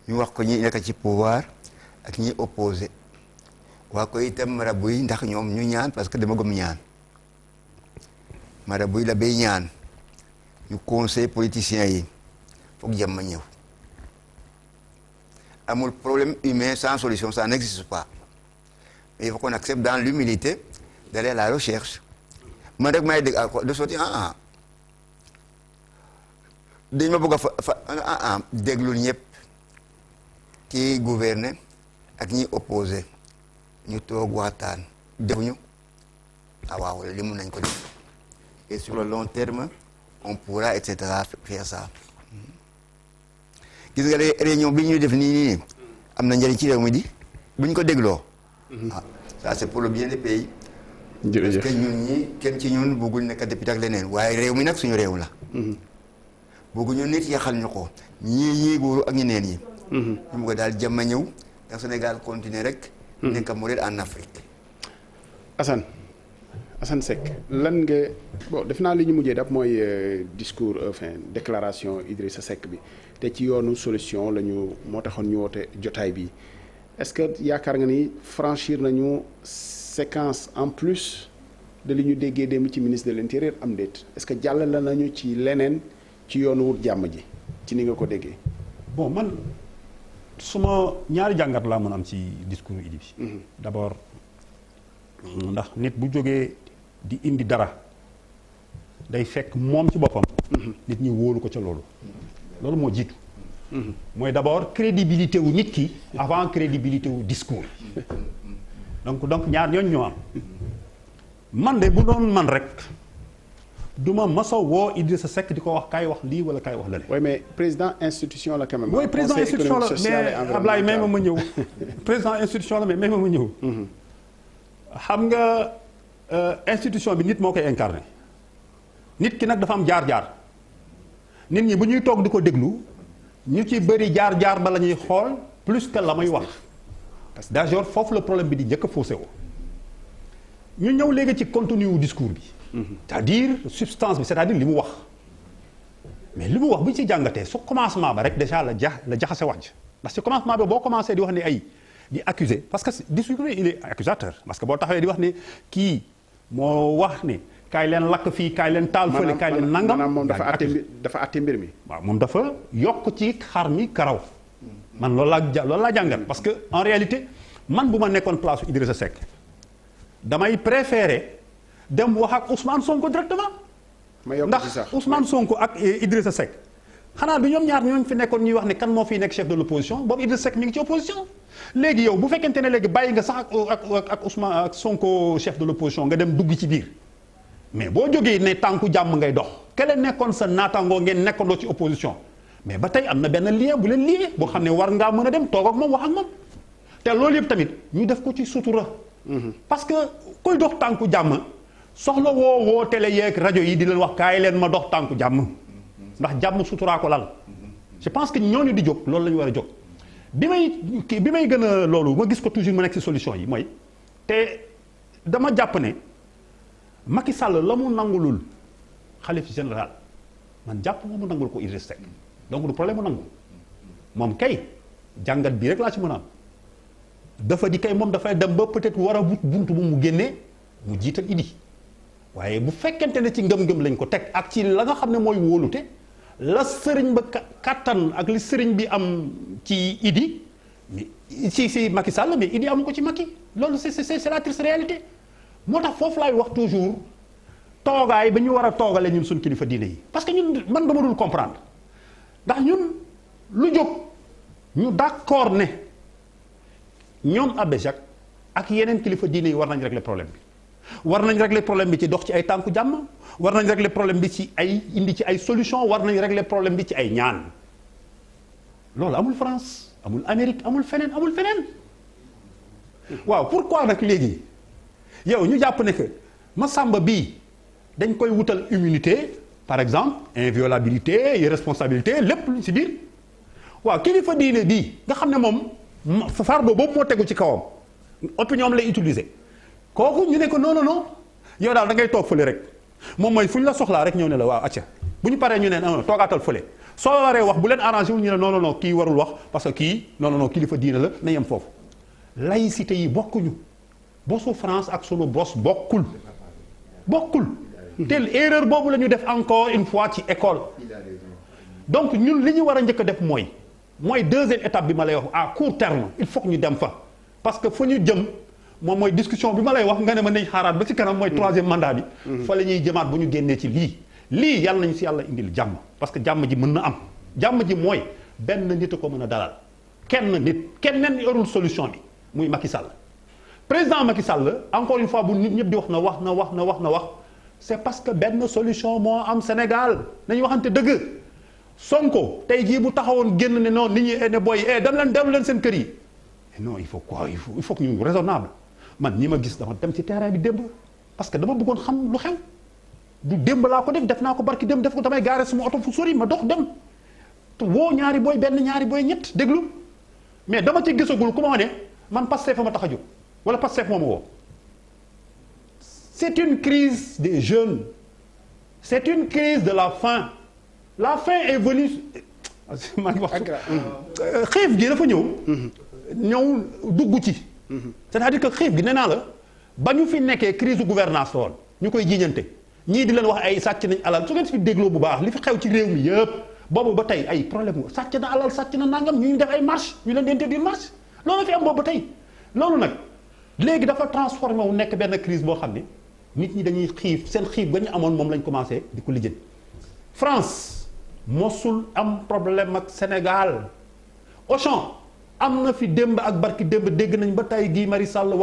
ñu wax ko ñi nekk ci pouvoir ak ñi opposé waa ko itam marabu yi ndax ñoom ñu ñaan parce que dama gëm ñaan marabu yi la bay ñaan ñu conseil politiciens yi foog jàmm ñëw amul problème humain sans solution ça n'existe pas mais il faut qu'on accepte dans l'humilité d'aller à la recherche man rek may dégg de sorti dañ ma bëgg a déglul ñëpp ki gouverner ak ñi opposé ñu toog waxtaan defuñu waaw li mun nañ ko def et sur le long terme on pourra et cetera faire ça gis nga réunion bi ñuy def nii am na njëriñ ci réew mi di buñ ko dégloo ça c'est pour le bien des pays jërëjëf parce que ñun ñi kenn ci ñun bëggul nekk député ak leneen waaye réew mi nag suñu réew la bëgguñu nit yaxal ñu ko ñii góoru ak ñeneen yi ñu bëgg daal jàmm ñëw dans Sénégal continuer rek nekk modèle en Afrique. Assane Seck lan nga bon def naa li ñu mujjee daf mooy discours enfin déclaration Idrissa Seck bi te ci yoonu solution la ñu moo taxoon ñu woote jotaay bi est-ce que yaakaar nga ni franchir nañu séquence en plus de li ñu déggee dem ci ministre de l'intérieur am déet est-ce que jàllale nañu ci leneen ci yoonu wut jàmm ji ci ni nga ko déggee. bon man suma ñaari jàngat laa mën am ci discours Idi bi. d'abord ndax nit bu jógee di indi dara day fekk moom ci boppam. nit ñi wóolu ko ca loolu. loolu moo jiitu. mooy d'abord crédibilité wu nit ki avant crédibilité wu discours. donc ñaar ñooñu ñoo am man de bu doon man rek du ma masa woo Idrissa Seck di ko wax kaay wax lii wala kaay wax lële. oui mais président institution la quand même. oui président institution la mais Ablaye may ma ñëw président institution la mais may ma ñëw. xam nga institution bi nit moo koy incarné nit ki nag dafa am jaar-jaar nit ñi bu ñuy toog di ko déglu ñu ci bëri jaar-jaar ba la ñuy xool plus que la may wax parce que d'ailleurs foofu la problème bi di njëkk a faussé woo ñu ñëw léegi ci contenu wu discours bi. c'est-à-dire substance bi c'est-à-dire li mu wax mais li mu wax bu ñu ci jàngatee su commencement ba rek déjà la jaxase wax ndax ci commencement bi boo commencé di wax ni ay di accuser parce que discours il est accusateur parce que boo taxawee di wax ni kii moo wax ni kaay leen lakk fii kaay leen taal fële kaay leen nangam maanaam moom dafa àtte mbir mi. waaw moom dafa yokk ci xar mi karaw man loolu laa jàngat parce que en réalité man bu ma nekkoon place Idrissa Seck damay préférer dem wax ak Ousmane Sonko directement. ndax Ousmane Sonko ak Idrissa Seck xanaa du ñoom ñaar ñooñu fi nekkoon ñuy wax ne kan moo fiy nekk chef de l'opposition boobu Idrissa Seck mi ngi ci opposition. léegi yow bu fekkente ne léegi bàyyi nga sax ak Ousmane ak Sonko chef de l'opposition nga dem dugg ci biir mais boo jógee ne tànku jàmm ngay dox kele nekkoon sa naataangoo ngeen nekkandoo ci opposition mais ba tey am na benn lien bu leen lié boo xam ne war ngaa mën a dem toog ak moom wax ak moom te loolu yëpp tamit ñu def ko ci sutura. parce que koy dox tànku jàmm soxla woo télé yeeg rajo yi di leen wax kaay leen ma dox tànku jàmm ndax jàmm suturaa ko lal je pense que ñooñu di jóg loolu la ñu war a jóg. bi may gën a loolu ma gis ko toujours ma nekk ci solution yi mooy te dama jàpp ne Macky Sall la mu nangulul xalif général man jàpp moo mu nangul ko Idrissa Seck donc du problème mu nangu moom kay jàngat bii rek laa ci mën a am dafa di kay moom dafay dem ba peut-être war a buntu bu mu génnee mu jiital Idi waaye bu fekkente ne ci ngëm-ngëm lañ ko teg ak ci la nga xam ne mooy wóolute la sëriñ ba kattan ak li sëriñ bi am ci Idi mais si Macky Sall mais Idi amu ko ci Macky loolu c'est la triste réalité moo tax foofu laay wax toujours toogaay ba ñu war a toogale ñun suñ kilifa diine yi parce que ñun man dama dul comprendre ndax ñun lu jóg ñu d'accord ne ñoom Abbé Jacques ak yeneen kilifa diine yi war nañ régler problème bi war nañ régler problème bi ci dox ci ay tànku jàmm war nañ régler problème bi ci ay indi ci ay solution war nañ régler problème bi ci ay ñaan loolu amul France amul Amérique amul feneen waaw pourquoi nag léegi yow ñu jàpp ne que Massamba bii dañ koy wutal immunité par exemple inviolabilité irresponsabilité lépp lu ci biir waaw kilifa diine bii nga xam ne moom fardo boobu moo tegu ci kawam opinion lay utiliser kooku ñu ne ko non yow daal da ngay toog fële rek moom mooy fu ñu la soxlaa rek ñëw ne la waaw acca bu ñu paree ñu ne non toogaatal fële soo waree wax bu leen arrangé wul ñu ne non kii warul wax parce que kii non kilifa diine la na yem foofu laïcité yi bokkuñu bosu France ak sunu bos bokkul te erreur boobu la ñu def encore une fois ci école donc ñun li ñu war a njëkk a def mooy deuxième étape bi ma lay wax à court terme il faut que ñu dem fa parce que fa ñu jëm moom mooy discussion bi ma lay wax nga ne ma nañ xaaraat ba ci kanam mooy troisième mandat bi fa la ñuy jëmaat bu ñu génnee ci lii yàlla nañu si yàlla indil jàmm parce que jàmm ji mën na am jàmm ji mooy benn nit a ko mën a dalal kenn yorul solution bi muy Macky Sall président Macky Sall encore une fois bu nit ñëpp di wax na wax c'est parce que benn solution moo am Sénégal nañu waxante dëgg Sonko tey jii bu taxawoon génn ne non nit ñi ne booy dem leen seen kër yi non il faut que ñu raisonnable man ñi ma gis dama dem ci terrain bi démb parce que dama bëggoon xam lu xew du démb laa ko def naa ko barki démb def ko damay gaare suma oto fu sori ma dox dem woo ñaari booy ñett déglu mais dama ci gisagul ku ma ne man Pastef fa ma tax a jóg wala Pastef moo ma woo c'est une crise des jeunes c'est une crise de la faim est venue maa ngi wax xiif gi dafa ñëw dugg ci c'est-à-dire que xiif gi nee naa la ba ñu fi nekkee crise gouvernance la woon ñu koy jiiñante ñii di leen wax ay sàcc nañ alal su ngeen fi dégloo bu baax li fi xew ci réew mi yëpp boobu ba tey ay problème sàcc na alal sàcc na nangam ñu def ay marche ñu leen di interdire marche loolu fi am boobu ba tey loolu nag léegi dafa transformé wu nekk benn crise boo xam ne nit ñi dañuy xiif seen xiif ba ñu amoon moom lañ commencé di ko lijjanti France mosul am problème ak Sénégal Auchan am na fi démb ak barki démb dégg nañ ba tey Guy Marius Sagna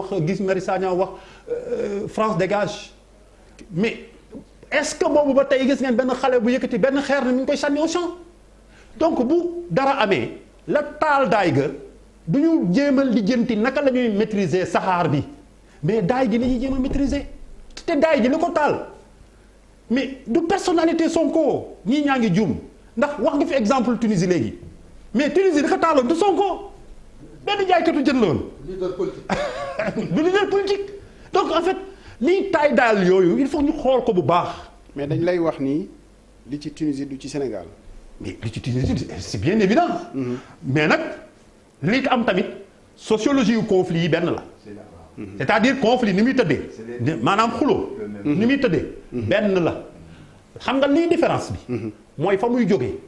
wax France dégage mais est-ce que boobu ba tey gis ngeen benn xale bu yëkkati benn xeer na mi ngi koy sànni Auchan donc bu dara amee la taal daay ga du ñu jéem a lijjanti naka la ñuy maîtriser saxaar bi mais daay gi la ñuy jéem a maîtriser te daay ji li ko taal mais du personnalité Sonko ñii ñaa ngi juum ndax wax nga fi exemple Tunisie léegi mais Tunisie li ko taaloon du Sonko benn jaaykatu jën la woon du leader politique donc en fait lii taay daal yooyu il faut ñu xool ko bu baax. mais dañ lay wax ni li ci Tunisie du ci Sénégal. mais li ci Tunisie c'est bien évident. mais nag li am tamit sociologie yu conflit yi benn la. c'est-à-dire conflit ni muy tëddee. maanaam xuloo ni muy tëddee. benn la xam nga lii différence bi. mooy fa muy jógee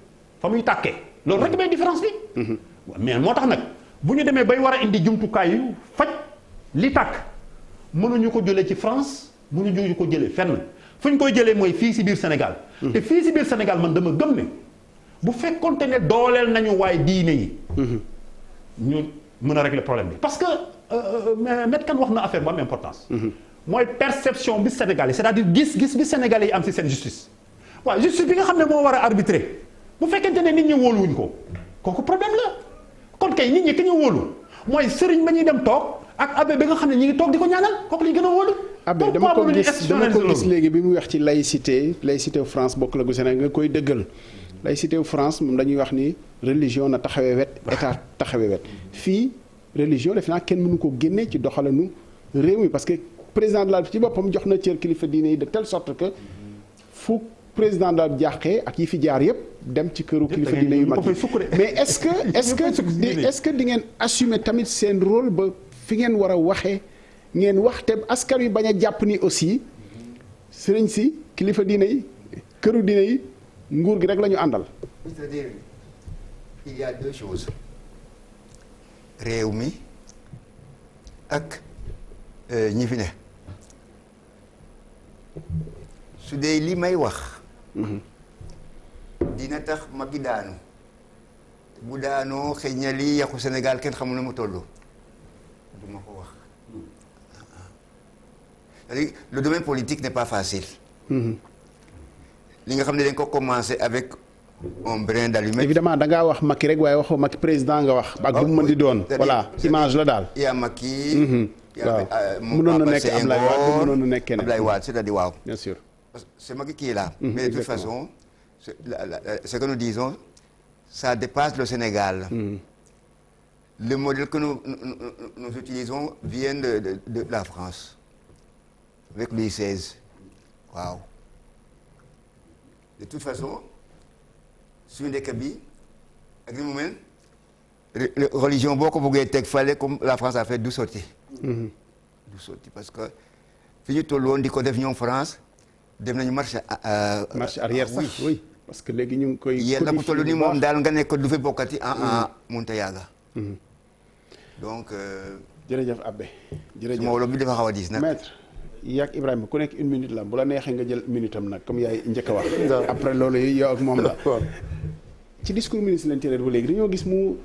fa muy tàkkee loolu rek bay différence bi. mais moo tax nag bu ñu demee bay war a indi jumtukaay yu faj li tàkk mënuñu ko jëlee ci France mënuñu ko jëlee fenn fu ñu koy jëlee mooy fii si biir Sénégal. te fii si biir Sénégal man dama gëm ne bu fekkonte ne dooleel nañu waay diine yi. ñu mën a régler problème bi parce que Maître Kane wax na affaire bu am importance. mooy perception bi Sénégal yi c'est-à-dire gis-gis bi Sénégalais yi am si seen justice. waaw justice bi nga xam ne moo war a arbitrer bu fekkente ne nit ñi wóoluwuñ ko kooku problème la kon kay nit ñi ki ñu wóolu mooy sëriñ ba ñuy dem toog ak abbé bi nga xam ne ñi ngi toog di ko ñaanal kooku li gën a wóolu. abbé dama ko gis léegi bi mu wax ci laïcité France bokk la gu Sénégal nga koy dëggal laïcité France moom dañuy wax ni religion na taxawee wet état taxawee wet fii religion def naa kenn mënu ko génne ci doxalanu réew mi parce que président de la ci boppam jox na cër kilifa diine yi de telle sorte que fu président daal jaaxee ak yi fi jaar yëpp dem ci këru kilifa diine yu mag mais est-ce que di ngeen assumer tamit seen rôle ba fi ngeen war a waxee ngeen wax te askan wi bañ a jàpp ni aussi sëriñ si kilifa diine yi këru diine yi nguur gi rek la ñu àndal. c'est-à-dire il y a deux choses réew mi ak ñi fi ne su dee li may wax dina tax Macky daanu bu daanoo xëy na lii yàqu Sénégal kenn xamul na mu toll du ma ko wax c'est-à-dire le domaine politique n'est pas facile li nga xam ne dañ ko commencé avec un brin d'allumette. évidemment da ngaa wax Macky rek waaye waxoo Macky président nga wax. ak lu mu mën di doon voilà image la daal. yaa Macky. waaw mënoon na nekk Ablaye Wade mënoon na nekk keneen. Ablaye Wade c'est-à-dire waaw. bien sûr. parce que c'est Macky qui est là. mais de toute façon ce que nous disons ça dépasse le Sénégal. Le modèle que nous utilisons vient de la France avec Louis XVI waaw. de toute façon suñu dëkk bi ak ni mu mel religion boo ko bëggee teg fale comme la France a fait du sotti du sotti parce que fi ñu toll woon di ko def ñoom France dem nañu marche arrière sax oui parce que léegi ñu ngi koy yàlla ko toll ni moom daal nga nekk du fi bokkati munta yàgga donc jërëjëf Abbé jërëjëf suma wolof bi dafa xaw a diis nag maître yaag Ibrahima ku nekk une minute la bu la neexee nga jël minute am nag comme yaay njëkk a wax après loolu yow ak moom la ci discours ministre de l'Intérieur ba léegi dañoo gis mu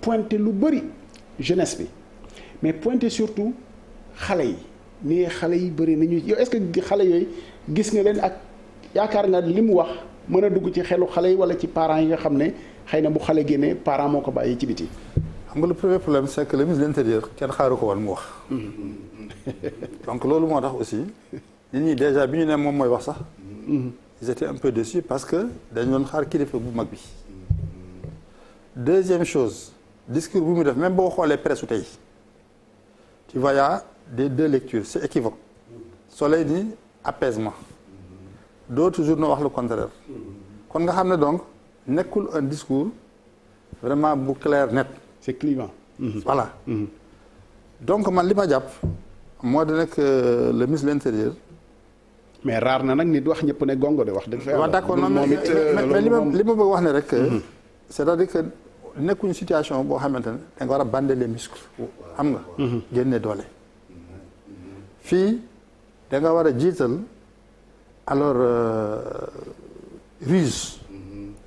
pointer lu bëri jeunesse bi mais pointer surtout xale yi nii xale yi bëri nañu yow est-ce que xale yooyu gis nga leen ak yaakaar nga li mu wax mën a dugg ci xelu xale yi wala ci parents yi nga xam ne xëy na bu xale génnee parent moo ko bàyyi ci biti. xam nga le premier problème c'est que le ministre de l'Intérieur kenn xaaru ko woon mu wax donc loolu moo tax aussi nit ñi déjà bi ñu ne moom mooy wax sax ils étaient un peu déçus parce que dañ doon xaar kilifa bu mag bi. Deuxième chose discours bu mu def même boo xoolee presse tey tu vois y a des deux lectures c'est équivoque Soleil ni apaisement d'autres journaux wax le contraire kon nga xam ne donc nekkul un discours vraiment bu clair net c'est clivant. voilà donc man li ma jàpp moo di nekk le ministre de l'Intérieur mais raar na nag nit wax ñëpp ne gongo de wax dëgg fa waaw d'accord non mais li ma bëgg wax ne rek c'est-à-dire que nekkuñu situation boo xamante ne da nga war a bander les muscles xam nga génne doole fii da nga war a jiital alors ruse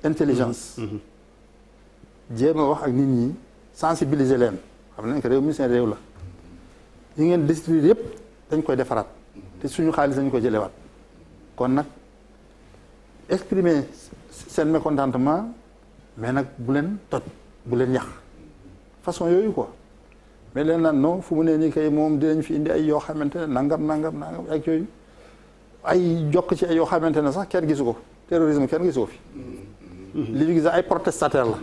intelligence jéem a wax ak nit ñi sensibiliser leen xam nañ ko réew mi seen réew la yi ngeen détruire yëpp dañ koy defaraat te suñu xaalis dañu koy jëlewaat kon nag exprimer seen mécontentement mais nag bu leen toj bu leen yàq façon yooyu quoi mais leen naan non fu mu ne nii kay moom dinañ fi indi ay yoo xamante ne nangam ak yooyu ay jokk ci ay yoo xamante ne sax kenn gisu ko terrorisme kenn gisu ko fi li ñu gis ay protestataires la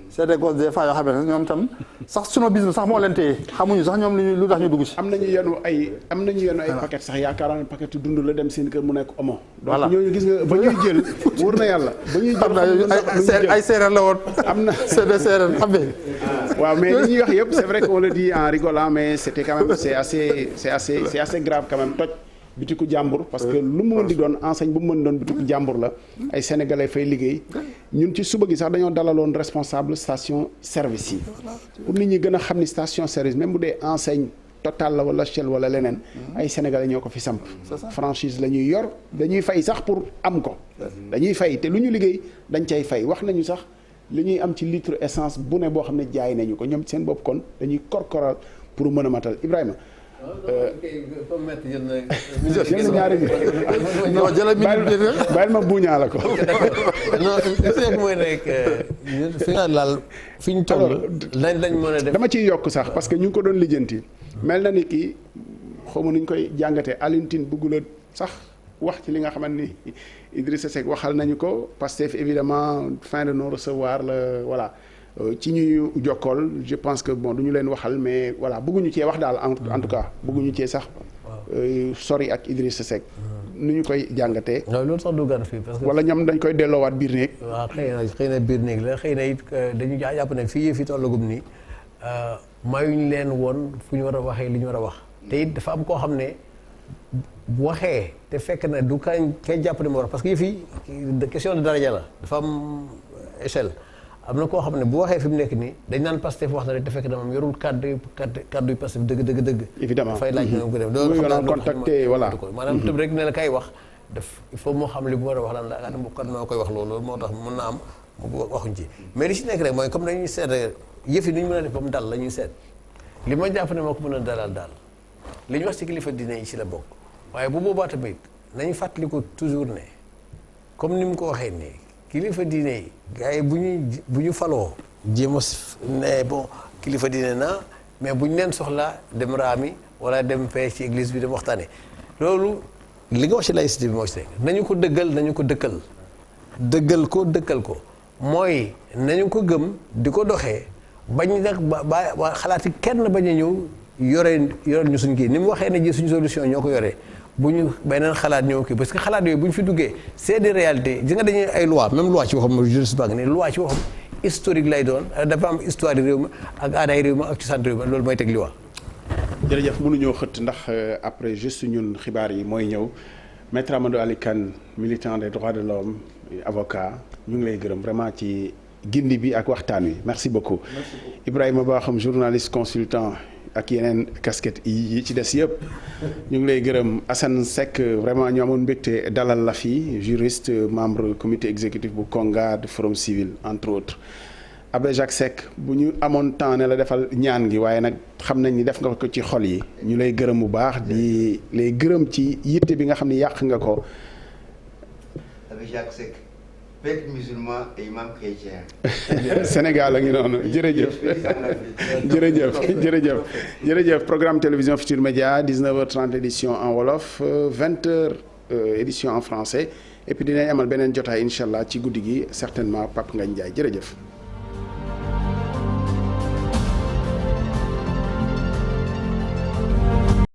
c'est des gosses des fois yoo xamante ne ñoom tam sax snobisme sax moo leen téye xamuñu sax ñoom lu tax ñu dugg ci. am nañu yenu ay paquet sax yaakaar naa ne paquet dund la dem seen kër mu nekk omo. voilà donc ñooñu gis nga ba ñuy jël wóor na yàlla. ba ñuy jël ay séeréer la woon. am na c'est des séeréer xam nga. waaw mais li ñuy wax yëpp c'est vrai qu'on le dit en rigolant mais c'était quand même c'est assez grave quand même toj bitiku jàmbur parce que lu mu mën di doon enseigne bu mu mën doon bitiku jàmbur la ay sénégalais fay liggéey ñun ci suba gi sax dañoo dalaloon responsable station service yi pour nit ñi gën a xam ni station service même bu dee enseigne Total la wala Shell wala leneen ay sénégalais ñoo ko fi samp franchise la ñuy yor dañuy fay sax pour am ko dañuy fay te lu ñu liggéey dañ cay fay wax nañu sax li ñuy am ci litre essence bu ne boo xam ne jaay nañu ko ñoom seen bopp kon dañuy korkoral pour mën a matal Ibrahima jël na ñaari bi non jëlal minute bi bàyyil ma buuñaa la ko non li mooy nekk fi nga laal fi ñu toll lañ mën a def dama ciy yokk sax parce que ñu ngi ko doon lijjanti mel na ni kii xaw ma nu ñu koy jàngatee Alioune Tine bëggula sax wax ci li nga xamante ni Idrissa Seck waxal nañu ko Pastef évidemment fin de non recevoir la voilà ci ñuy jokkool je pense que bon du ñu leen waxal mais voilà bëgguñu cee wax daal en tout cas bëgguñu cee sax sori ak Idrissa Seck nu ñu koy jàngatee. loolu sax du gan fii parce que. wala ñoom dañ koy delloowaat biir néeg. waaw xëy na biir néeg la xëy na it dañu jàpp ne fii fi tollagum nii mayuñ leen woon fu ñu war a waxee li ñu war a wax te it dafa am koo xam ne bu waxee te fekk na du kañ jàpp ne moo wax parce que yëf yi question de daraja la dafa am échelle am na koo xam ne bu waxee fi mu nekk nii dañ naan Pastef wax na rek te fekk na moom yorul kàddu yu Pastef dëgg. évidemment dafay laaj ñu ko def. loolu xam naa contacté voilà. maanaam tëb rek ne la kay wax il faut moo xam li bu war a wax lan la ak bu kat moo koy wax loolu moo tax mën na am mu waxuñ ci mais li ci nekk rek mooy comme dañuy seet yëf yi ni ñu mën a def ba mu dal la ñuy seet li ma jàpp ne moo ko mën a dalal daal li ñu wax ci kilifa diine yi ci la bokk waaye bu boobaa tamit nañu fàttali ko toujours ne comme ni mu ko waxee nii kilifa diine yi gars yi bu ñu faloo jéem a ne bon kilifa diine na mais bu ñu leen soxlaa dem raami wala dem fee ci église bi dem waxtaane loolu li nga wax ci laïcité bi moo ci nekk nañu ko dëggal ko mooy nañu ko gëm di ko doxee bañ nag ba xalaati kenn bañ a ñëw yore ñu suñ kii ni mu waxee ne ji suñu solution ñoo ko yoree bu ñu beneen xalaat ñëw kii parce que xalaat yooyu bu ñu fi duggee c'est des réalités ji nga dañuy ay loi même loi ci waxam juriste baa ngi ne loi ci waxam historique lay doon dafa am histoire yi réew mi ak aadaay réew mi ak cosaan réew mi loolu mooy teg loi. jërëjëf mënuñoo xëtt ndax après juste ñun xibaar yi mooy ñëw Maître Amadou Ali Kane militant des droits de l'homme avocat ñu ngi lay gërëm vraiment ci gindi bi ak waxtaan wi merci beaucoup. Ibrahima Bakhoum journaliste consultant ak yeneen casquette yi ci des yëpp ñu ngi lay gërëm. Assane Seck vraiment ñu amoon mbégte dalal la fi juriste membre comité exécutif bu Konga de Forum Civil entre autres. Abbé Jacques Seck bu ñu amoon temps ne la defal ñaan gi waaye nag xam nañ ni def nga ko ci xol yi ñu lay gërëm bu baax di lay gërëm ci yitte bi nga xam ni yàq nga ko. Abbé Jacques Seck père musulman et imam chrétien. Sénégal a ngi noonu jërëjëf. jërëjëf programme télévision Futurs Médias 19h30 édition en wolof 20h édition en français et puis dinañ amal beneen jotaay incha allah ci guddi gi certainement Pape Ngagne Ndiaye jërëjëf.